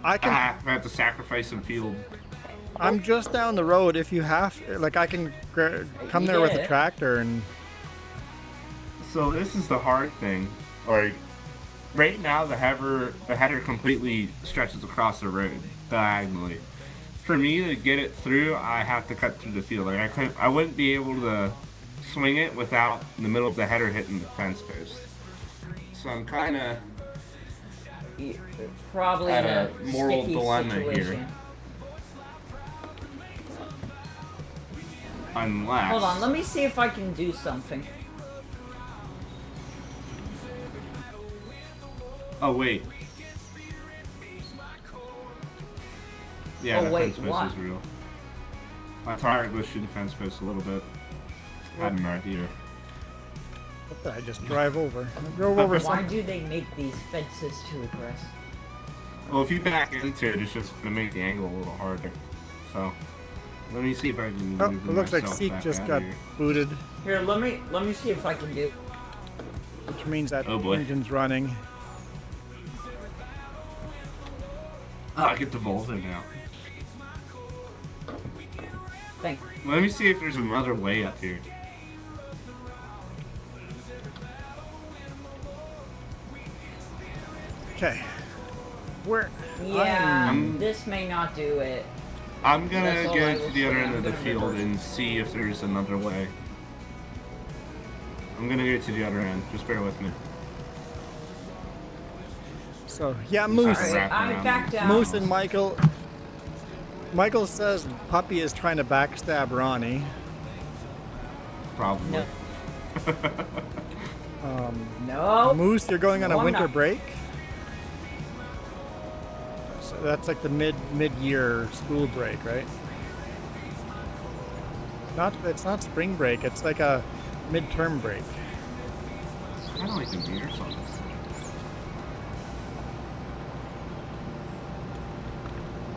I have to sacrifice some field. I'm just down the road. If you have, like, I can come there with a tractor and. So this is the hard thing. Like, right now the header completely stretches across the road diagonally. For me to get it through, I have to cut through the field. Like I wouldn't be able to swing it without the middle of the header hitting the fence post. So I'm kind of probably at a moral sticky dilemma situation. here. Unless... Hold on, let me see if I can do something. Oh, wait. Yeah, the wait, fence post is real. My tire goes through the fence post a little bit. I had no idea. What did I just drive over? I drove over Why some. do they make these fences too aggressive? Well, if you back into it, it's just going to make the angle a little harder. So, let me see if I can Oh, move it looks like myself Seek back just out got here. booted, Here, let me see if I can do. which means that Oh, boy. engine's running. Oh, I get the Volvo now. Thank. Let me see if there's another way up here. Okay. Where? Yeah, this may not do it. I'm gonna That's all I go will to the other say. end I'm of the gonna field reverse. and see if there's another way. I'm gonna go to the other end. Just bear with me. So yeah, Moose. Alright, I'm back down. Moose and Michael. Michael says Puppy is trying to backstab Ronnie. Probably. No. Moose, you're going on No, a I'm winter not. break. So that's like the mid-year school break, right? It's not spring break. It's like a midterm break. I don't like the mirrors on this.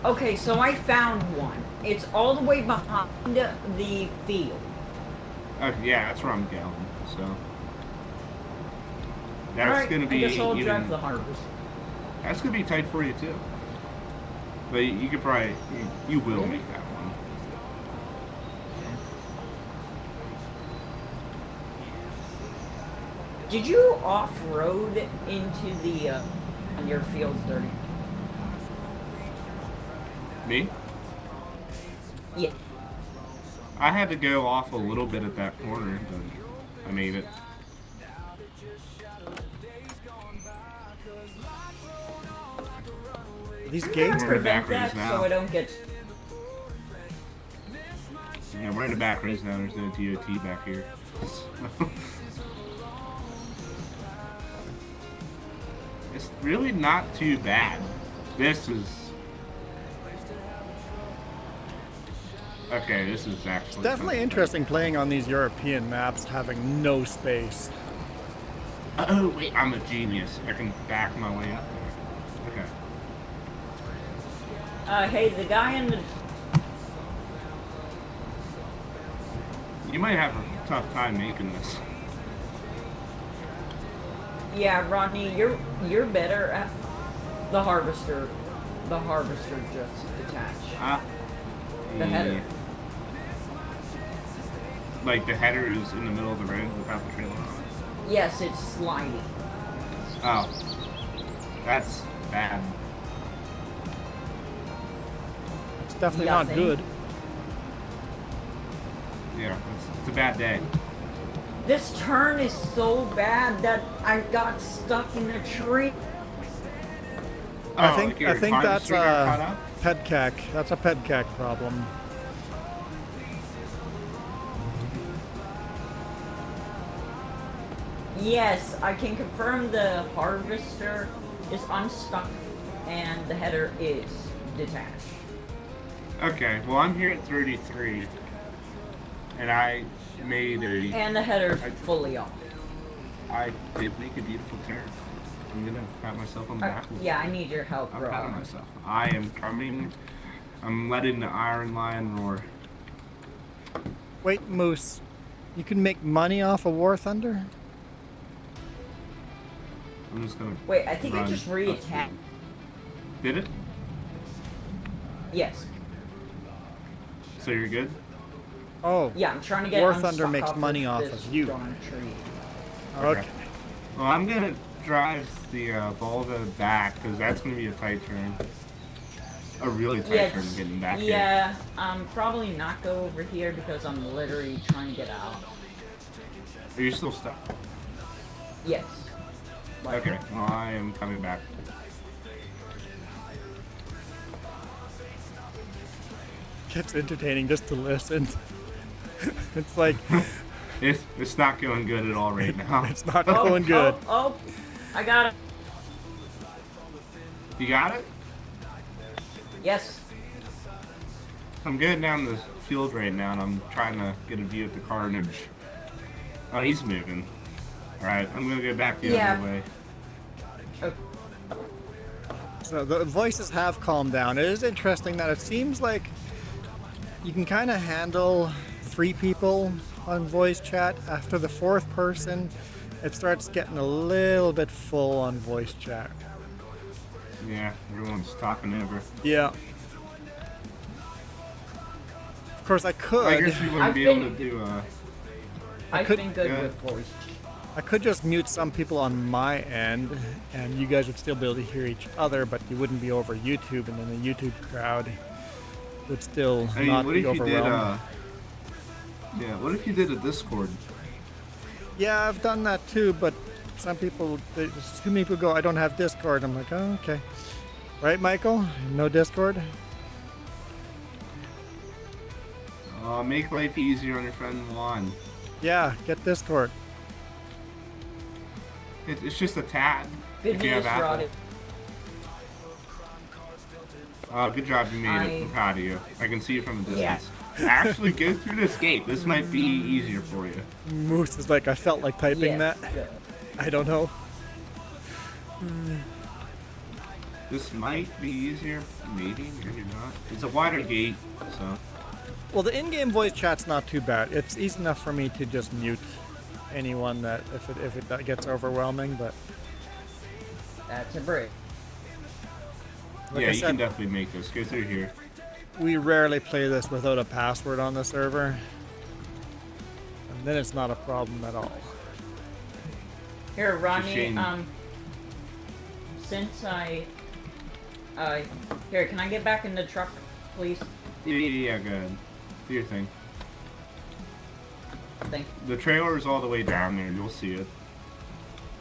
Okay, so I found one. It's all the way behind the field. Okay, yeah, that's where I'm going. So that's Alright, gonna be I guess I'll even. drive the harvest. That's gonna be tight for you too. But you could probably, you will make that one. Did you off-road into the your fields dirty? Me? Yeah. I had to go off a little bit at that corner, but I made it. These gates We're are in the back Prevent roads that so now. I don't get. Yeah, we're in the back roads now. There's no DOT back here. It's really not too bad. This is... Okay, this is actually... It's definitely interesting playing on these European maps having no space. Oh, wait, I'm a genius. I can back my way up there. Okay. Hey, the guy in the. You might have a tough time making this. Yeah, Rodney, you're better at the harvester. The harvester just detached. The header. Like the header is in the middle of the road without the trailer on it? Yes, it's sliding. Oh. That's bad. It's definitely Yeah, not thank- good. Yeah, it's a bad day. This turn is so bad that I got stuck in a tree. I Oh, think like your that's harvester got caught a up? PEDCAC. That's a PEDCAC problem. Yes, I can confirm the harvester is unstuck and the header is detached. Okay, well I'm here at 33. And I made a... And the header's fully off. I did make a beautiful turn. I'm gonna pat myself on the back. Yeah, I need your help, bro. I'm patting myself. I am coming. I'm letting the iron lion roar. Wait, Moose. You can make money off of War Thunder? I'm just gonna... Wait, I think run it just re-attacked. Did it? Yes. So you're good? Oh. Yeah, I'm trying to get War unstuck Thunder makes off money off this of you. darn tree. Okay. Well, I'm gonna drive the Volga back because that's gonna be a tight turn. A really tight turn getting back here. Yeah, probably not go over here because I'm literally trying to get out. Are you still stuck? Yes. Okay, well, I am coming back. It's entertaining just to listen. It's like... It's not going good at all right now. It's not going good. Oh, I got it. You got it? Yes. I'm getting down the field right now, and I'm trying to get a view of the carnage. Oh, he's moving. Alright, I'm gonna go back the other way. So the voices have calmed down. It is interesting that it seems like you can kind of handle 3 people on voice chat. After the 4th person, it starts getting a little bit full on voice chat. Yeah, everyone's talking over. Yeah. Of course, I could. I guess you wouldn't be able to do I've been good with voice. I could just mute some people on my end, and you guys would still be able to hear each other, but you wouldn't be over YouTube, and then the YouTube crowd would still not be overwhelmed. Yeah, what if you did a Discord? Yeah, I've done that too, but some people, too many people go, I don't have Discord. I'm like, oh, okay. Right, Michael? No Discord? Make life easier on your friend Juan. Yeah, get Discord. It's just a tab. Good if you have news, Apple. Roddy. Good job, you made it. I'm proud of you. I can see you from a distance. Yeah. Actually, go through this gate. This might be easier for you. Moose is like, I felt like typing that. I don't know. This might be easier, maybe not. It's a wider gate, so. Well, the in-game voice chat's not too bad. It's easy enough for me to just mute anyone that if it gets overwhelming, but That's a break. Like yeah, I you said, can definitely make this. Go through here. we rarely play this without a password on the server, and then it's not a problem at all. Here, Rodney, shame. Since here, can I get back in the truck, please? Yeah, go ahead. Do your thing. Thank The trailer is all the way down there. You'll see it.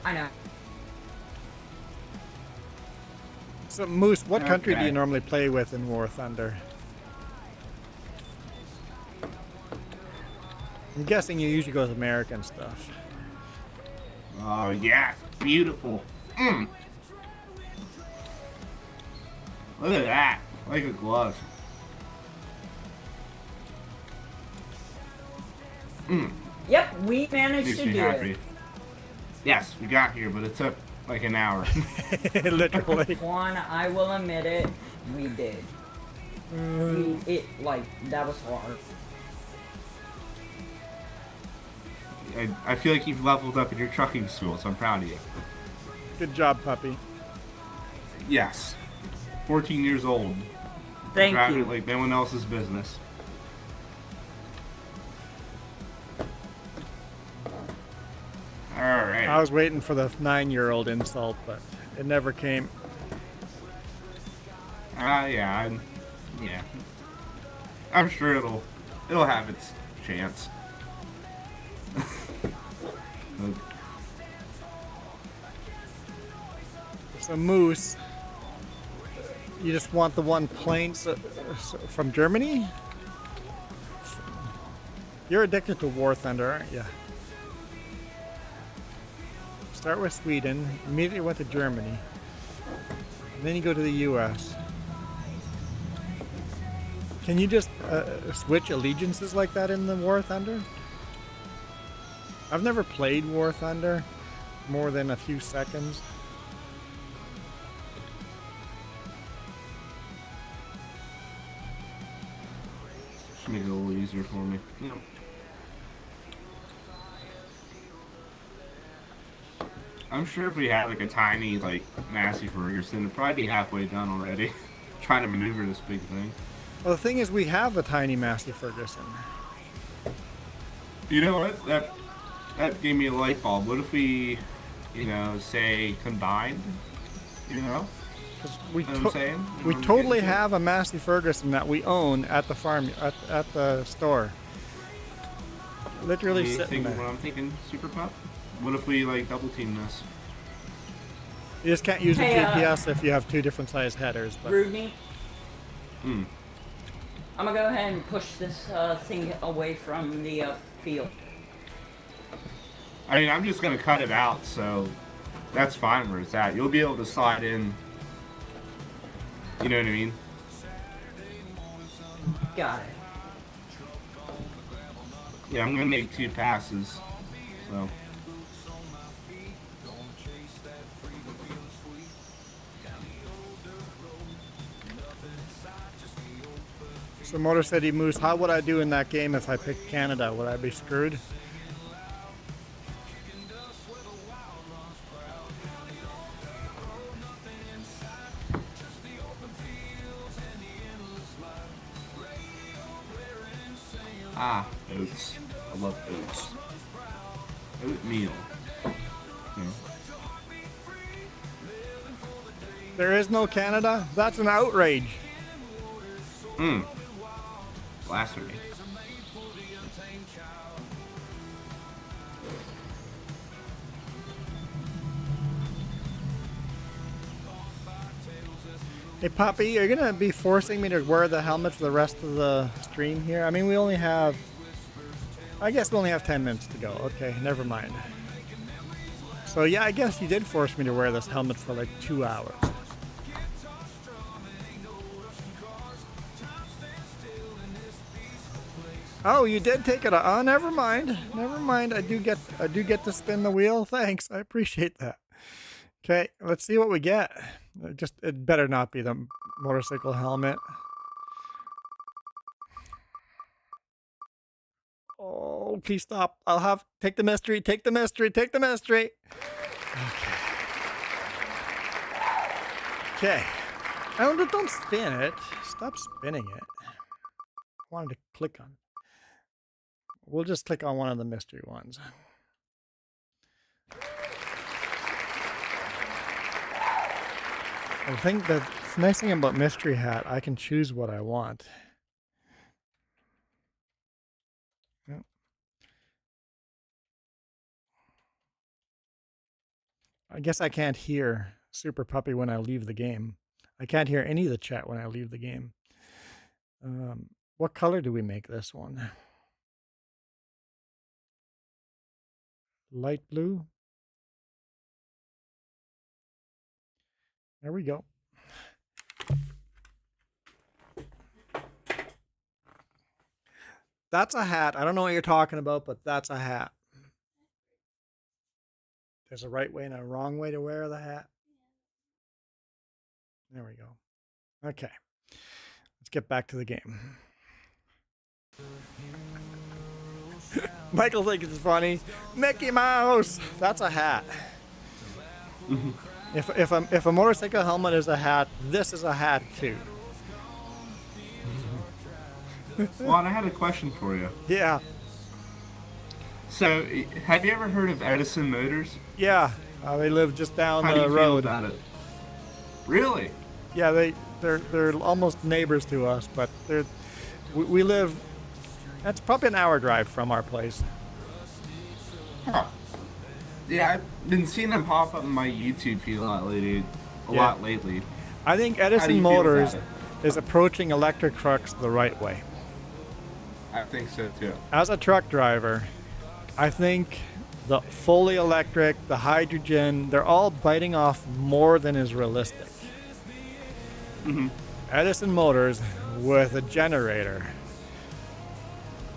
I know. So, Moose, what country do Okay. you normally play with in War Thunder? I'm guessing you usually go with American stuff. Oh, yeah. Beautiful. Look at that. Like a glove. Yep, we managed Makes to me do happy. it. Yes, we got here, but it took like an hour. Literally. Juan, I will admit it, we did. That was hard. I feel like you've leveled up in your trucking school, so I'm proud of you. Good job, puppy. Yes. 14 years old. Thank Driving you. it like no one else's business. Alright. I was waiting for the 9-year-old insult, but it never came. Yeah. I'm sure it'll have its chance. So, Moose, you just want the one plane from Germany? You're addicted to War Thunder, aren't you? Start with Sweden, immediately went to Germany, and then you go to the US. Can you just switch allegiances like that in the War Thunder? I've never played War Thunder more than a few seconds. Should make it a little easier for me. Yep. I'm sure if we had like a tiny like Massey Ferguson, it'd probably be halfway done already. Trying to maneuver this big thing. Well, the thing is, we have a tiny Massey Ferguson. You know what? That gave me a light bulb. What if we, you know, say combined? You know? We, know what I'm saying? You we know totally have a Massey Ferguson that we own at the farm, at the store. Literally You sitting think there. what I'm thinking, Super Pup? What if we like double team this? You just can't use a Hey, GPS if you have two different size headers. But Rudy, Hmm. I'm gonna go ahead and push this thing away from the field. I mean, I'm just gonna cut it out, so that's fine where it's at. You'll be able to slide in. You know what I mean? Got it. Yeah, I'm gonna make 2 passes. So. So Motor City Moose, how would I do in that game if I picked Canada? Would I be screwed? Ah, oats. I love oats. Oatmeal. Yeah. There is no Canada? That's an outrage. Hmm. Blasphemy. Hey Poppy, you're gonna be forcing me to wear the helmet for the rest of the stream here? I mean, we only have, I guess we only have 10 minutes to go. Okay, never mind. So yeah, I guess you did force me to wear this helmet for like 2 hours. Oh, you did take it. Oh, never mind. Never mind. I do get to spin the wheel. Thanks. I appreciate that. Okay, let's see what we get. It better not be the motorcycle helmet. Oh, please stop. Take the mystery, take the mystery, take the mystery. Okay. Don't spin it. Stop spinning it. I wanted to click on it. We'll just click on one of the mystery ones. I think the nice thing about Mystery Hat, I can choose what I want. Yep. I guess I can't hear Super Puppy when I leave the game. I can't hear any of the chat when I leave the game. What color do we make this one? Light blue. There we go. That's a hat. I don't know what you're talking about, but that's a hat. There's a right way and a wrong way to wear the hat. There we go. Okay. Let's get back to the game. Michael thinks it's funny. Mickey Mouse. That's a hat. If a motorcycle helmet is a hat, this is a hat too. Juan, I had a question for you. Yeah. So, have you ever heard of Edison Motors? Yeah. They live just down How the do you road. feel about it? Really? Yeah, they're almost neighbors to us, but we live. That's probably an hour drive from our place. Huh. Yeah, I've been seeing them pop up in my YouTube feed a lot lately. I think How do Edison you feel Motors about is approaching electric trucks the right way. I think so too. As a truck driver, I think the fully electric, the hydrogen, they're all biting off more than is realistic. Mm-hmm. Edison Motors with a generator.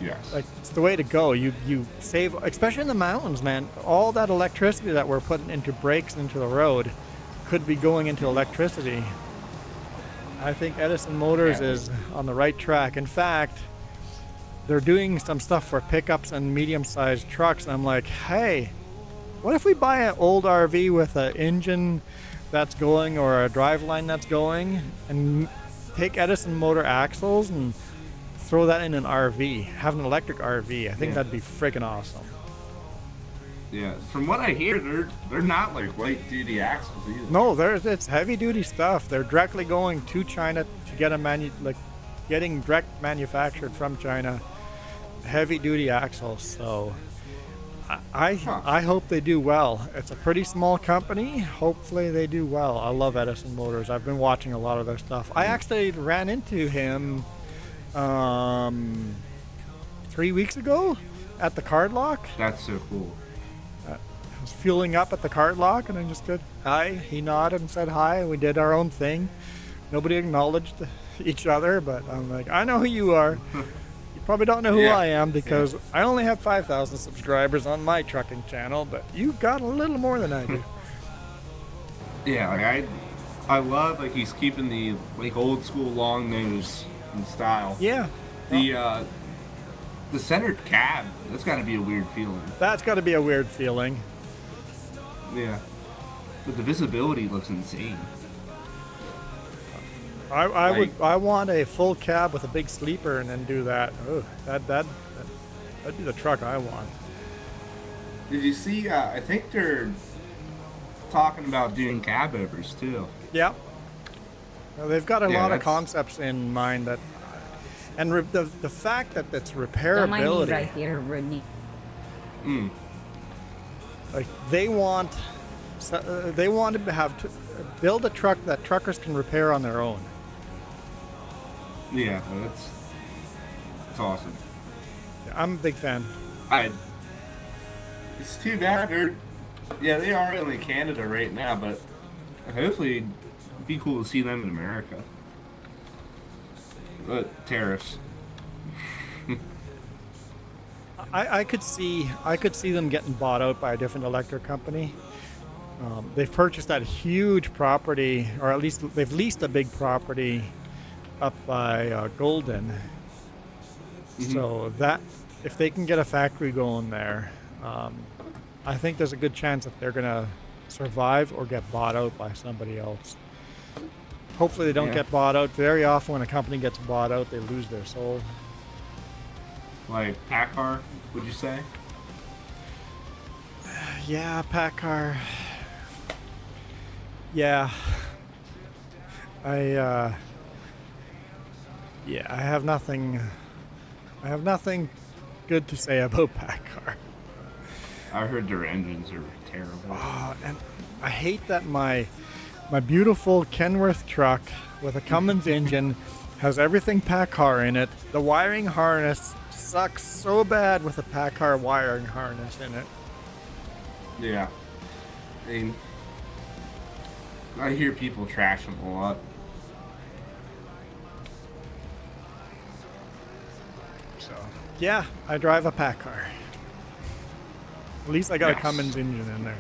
Yes. Like, it's the way to go. You save, especially in the mountains, man. All that electricity that we're putting into brakes and into the road could be going into electricity. I think Edison Motors is on the right track. In fact, they're doing some stuff for pickups and medium-sized trucks, and I'm like, hey, what if we buy an old RV with an engine that's going or a driveline that's going and take Edison motor axles and throw that in an RV, have an electric RV? I think that'd be freaking awesome. Yeah, from what I hear, they're not like light duty axles either. No, it's heavy duty stuff. They're directly going to China to get getting direct manufactured from China, heavy duty axles. So I hope they do well. It's a pretty small company. Hopefully they do well. I love Edison Motors. I've been watching a lot of their stuff. I actually ran into him 3 weeks ago at the card lock. That's so cool. I was fueling up at the card lock, and I just said hi. He nodded and said hi, and we did our own thing. Nobody acknowledged each other, but I'm like, I know who you are. You probably don't know who I am because I only have 5,000 subscribers on my trucking channel, but you've got a little more than I do. Yeah, like I love like he's keeping the like old school long nose and style. Yeah. The centered cab, that's got to be a weird feeling. That's got to be a weird feeling. Yeah. But the visibility looks insane. I want a full cab with a big sleeper and then do that. Oh, that'd be the truck I want. Did you see? I think they're talking about doing cab overs too. Yeah. Well, they've got a lot of concepts in mind that, and the fact that it's repairability. Right here, Rodney. Like they want to have build a truck that truckers can repair on their own. Yeah, that's awesome. I'm a big fan. It's too bad they are only Canada right now, but hopefully it'd be cool to see them in America. But tariffs. I could see them getting bought out by a different electric company. They've purchased that huge property, or at least they've leased a big property up by Golden. So that if they can get a factory going there, I think there's a good chance that they're gonna survive or get bought out by somebody else. Hopefully they don't get bought out. Very often when a company gets bought out, they lose their soul. Like PACCAR, would you say? Yeah, PACCAR. Yeah. I have nothing good to say about PACCAR. I heard their engines are terrible. Oh, and I hate that my beautiful Kenworth truck with a Cummins engine has everything PACCAR in it. The wiring harness sucks so bad with a PACCAR wiring harness in it. Yeah. I mean, I hear people trash them a lot. So, yeah, I drive a PACCAR. At least I got a Cummins engine in there.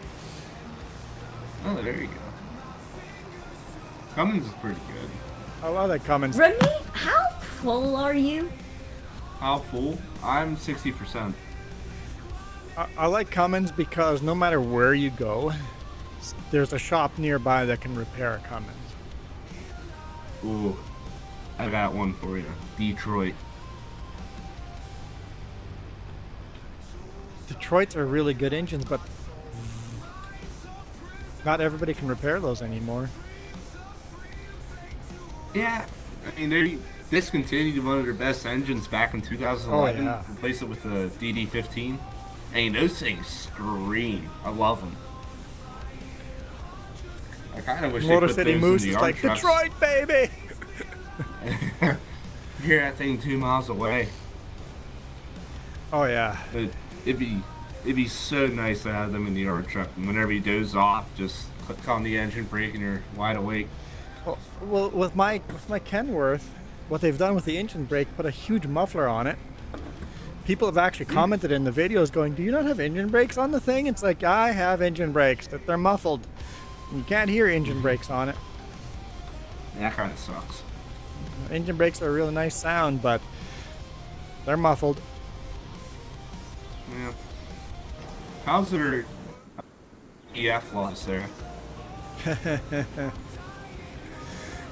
Oh, there you go. Cummins is pretty good. I love that Cummins. Rodney, how full are you? How full? I'm 60%. I like Cummins because no matter where you go, there's a shop nearby that can repair a Cummins. Ooh, I got one for you. Detroit. Detroit's are really good engines, but not everybody can repair those anymore. Yeah, I mean, they discontinued one of their best engines back in 2011. Replaced it with the DD15. I mean, those things scream. I love them. I kind of wish Motor they put City those Moose in the is like, trucks. Detroit, baby! Hear that thing 2 miles away. Oh, yeah. It'd be so nice to have them in the yard truck. And whenever you doze off, just click on the engine brake and you're wide awake. Well, with my Kenworth, what they've done with the engine brake, put a huge muffler on it. People have actually commented in the videos going, do you not have engine brakes on the thing? It's like, I have engine brakes, that they're muffled. You can't hear engine brakes on it. That kind of sucks. Engine brakes are a really nice sound, but they're muffled. Yeah. How's their EF laws there?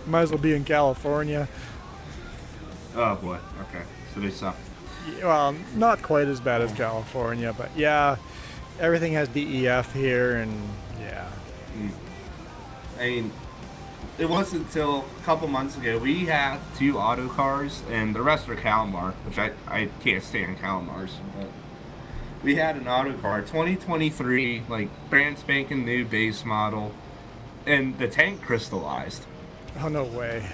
Might as well be in California. Oh boy, okay. So they suck. Yeah, well, not quite as bad as California, but yeah, everything has DEF here, and yeah. I mean, it wasn't until a couple months ago we have 2 auto cars, and the rest are Calmar, which I can't stand Calmars. But we had an auto car, 2023, like brand spanking new base model, and the tank crystallized. Oh, no way.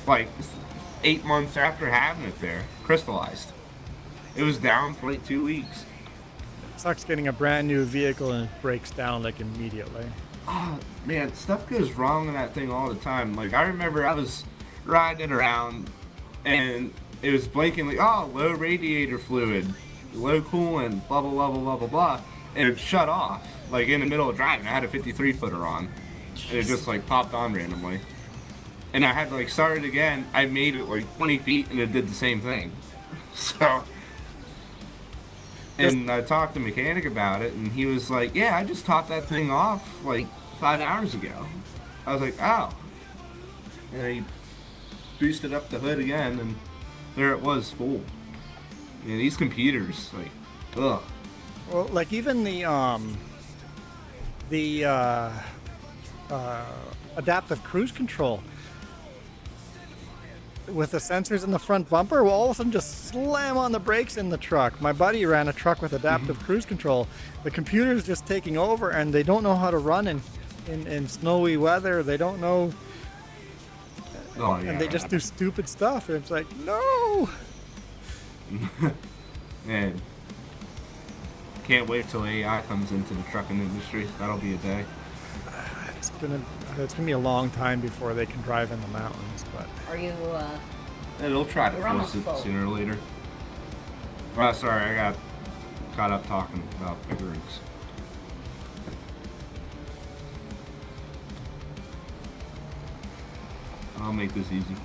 Like 8 months after having it there, crystallized. It was down for like 2 weeks. Sucks getting a brand new vehicle and it breaks down like immediately. Oh man, stuff goes wrong in that thing all the time. Like I remember I was riding it around and it was blinking like, oh, low radiator fluid, low coolant, blah blah blah blah blah blah blah, and it shut off like in the middle of driving. I had a 53 footer on, and it just like popped on randomly. And I had to like start it again. I made it like 20 feet and it did the same thing. So. And I talked to the mechanic about it, and he was like, yeah, I just topped that thing off like 5 hours ago. I was like, oh. And he boosted up the hood again, and there it was, full. And these computers, like, ugh. Well, like even the adaptive cruise control with the sensors in the front bumper will all of a sudden just slam on the brakes in the truck. My buddy ran a truck with adaptive cruise control. The computer's just taking over, and they don't know how to run in snowy weather. They don't know. Oh, yeah, and they just do stupid stuff. And it's like, no! Man. Can't wait till AI comes into the trucking industry. That'll be a day. It's gonna be a long time before they can drive in the mountains, but Are you, they'll try to you're force almost it full. sooner or later. Oh, sorry, I got caught up talking about big rigs. I'll make this easy for you.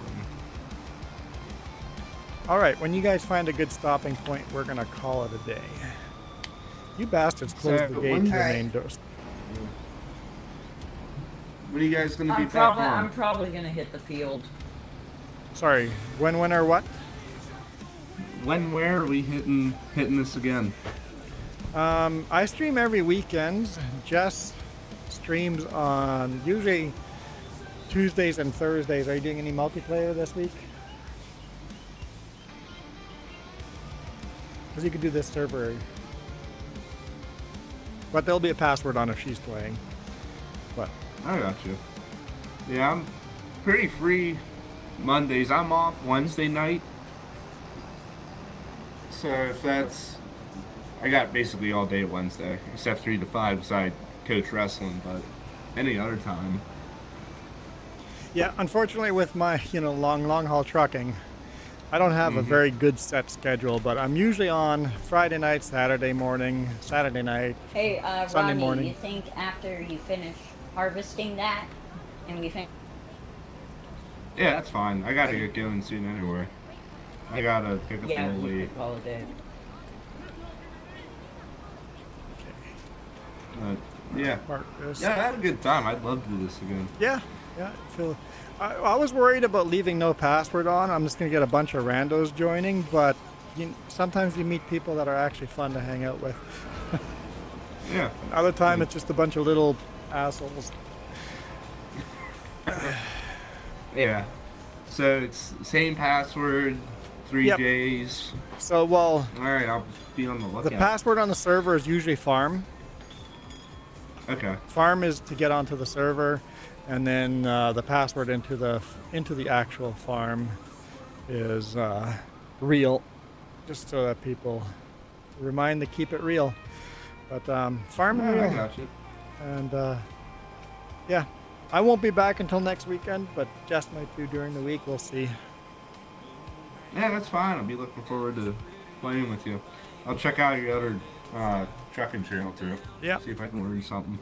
alright, when you guys find a good stopping point, we're gonna call it a day. You bastards closed the gate to the main doors. What are you guys gonna be back on? I'm probably gonna hit the field. Sorry, when or what? When, where are we hitting this again? I stream every weekend. Jess streams on usually Tuesdays and Thursdays. Are you doing any multiplayer this week? Because you could do this server. But there'll be a password on if she's playing. But I got you. Yeah, I'm pretty free Mondays. I'm off Wednesday night. So if that's... I got basically all day Wednesday, except 3 to 5 because I coach wrestling, but any other time. yeah, unfortunately with my, long haul trucking, I don't have a very good set schedule, but I'm usually on Friday night, Saturday morning, Saturday night, Hey, Sunday Ronnie, morning. you think after you finish harvesting that, and we think... Yeah, that's fine. I gotta get going soon anyway. I gotta pick up Yeah, a little we late. could call it a day. Yeah. Mark this. Yeah, I had a good time. I'd love to do this again. Yeah. I was worried about leaving no password on. I'm just going to get a bunch of randos joining, but sometimes you meet people that are actually fun to hang out with. Yeah. Other time it's just a bunch of little assholes. Yeah. So it's same password, 3 Yep. days. So, well... Alright, I'll be on the lookout. The password on the server is usually farm. Okay. Farm is to get onto the server, and then the password into the actual farm is real, just so that people remind to keep it real. But farm and real. I got you. And yeah, I won't be back until next weekend, but Jess might do during the week. We'll see. Yeah, that's fine. I'll be looking forward to playing with you. I'll check out your other trucking channel too. Yeah. See if I can learn something.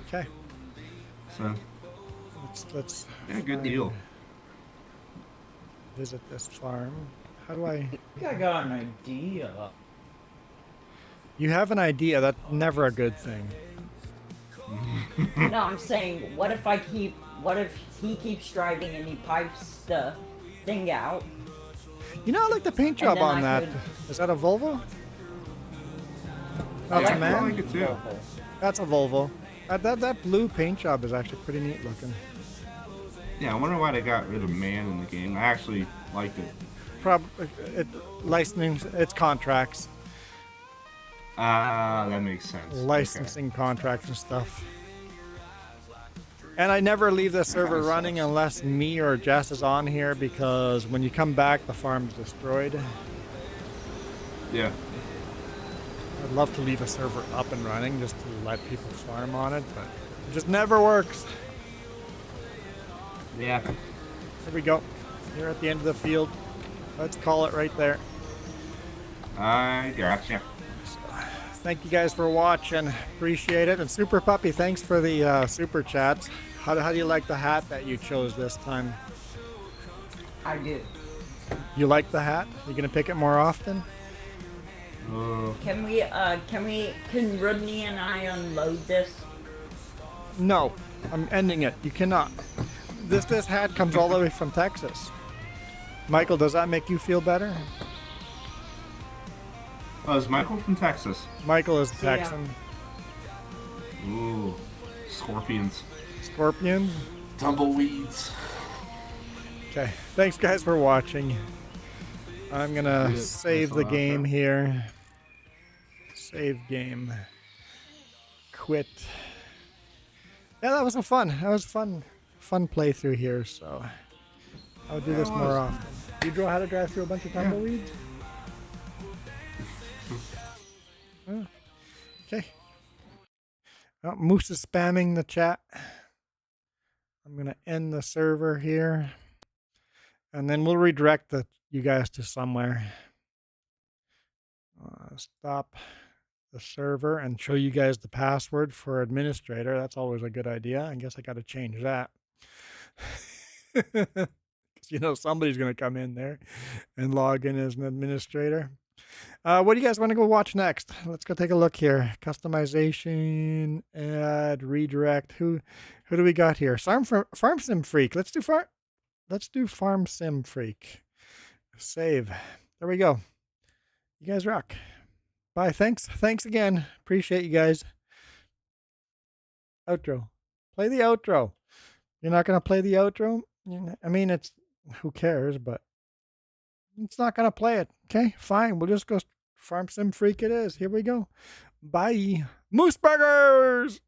Okay. So. Let's. Yeah, good deal. Visit this farm. How do I? I got an idea. You have an idea. That's never a good thing. No, I'm saying, what if he keeps driving and he pipes the thing out? You know, I like the paint job then on I that. could- Is that a Volvo? That's Yeah, a man. I like it too. That's a Volvo. That blue paint job is actually pretty neat looking. Yeah, I wonder why they got rid of man in the game. I actually liked it. Licensing, it's contracts. Ah, that makes sense. Licensing contracts and stuff. And I never leave the server running unless me or Jess is on here, because when you come back, the farm's destroyed. Yeah. I'd love to leave a server up and running just to let people farm on it, but it just never works. Yeah. Here we go. Here at the end of the field. Let's call it right there. I gotcha. Thank you guys for watching. Appreciate it. And Super Puppy, thanks for the super chats. How do you like the hat that you chose this time? I do. You like the hat? You gonna pick it more often? Can Rodney and I unload this? No, I'm ending it. You cannot. This hat comes all the way from Texas. Michael, does that make you feel better? Oh, is Michael from Texas? Michael is Yeah. Texan. Ooh, scorpions. Scorpion. Tumbleweeds. Okay, thanks guys for watching. I'm gonna save the game here. Save game. Quit. Yeah, that was fun. Fun playthrough here. So I'll do this more often. You draw how to drive through a bunch of tumbleweeds? Oh, okay. Oh, Moose is spamming the chat. I'm gonna end the server here, and then we'll redirect you guys to somewhere. Stop the server and show you guys the password for administrator. That's always a good idea. I guess I got to change that. Because you know somebody's going to come in there and log in as an administrator. What do you guys want to go watch next? Let's go take a look here. Customization, add, redirect. Who do we got here? Farm Sim Freak. Let's do Farm Sim Freak. Save. There we go. You guys rock. Bye. Thanks again. Appreciate you guys. Outro. Play the outro. You're not gonna play the outro? I mean, who cares, but it's not gonna play it. Okay, fine. We'll just go Farm Sim Freak it is. Here we go. Bye. Moose Burgers!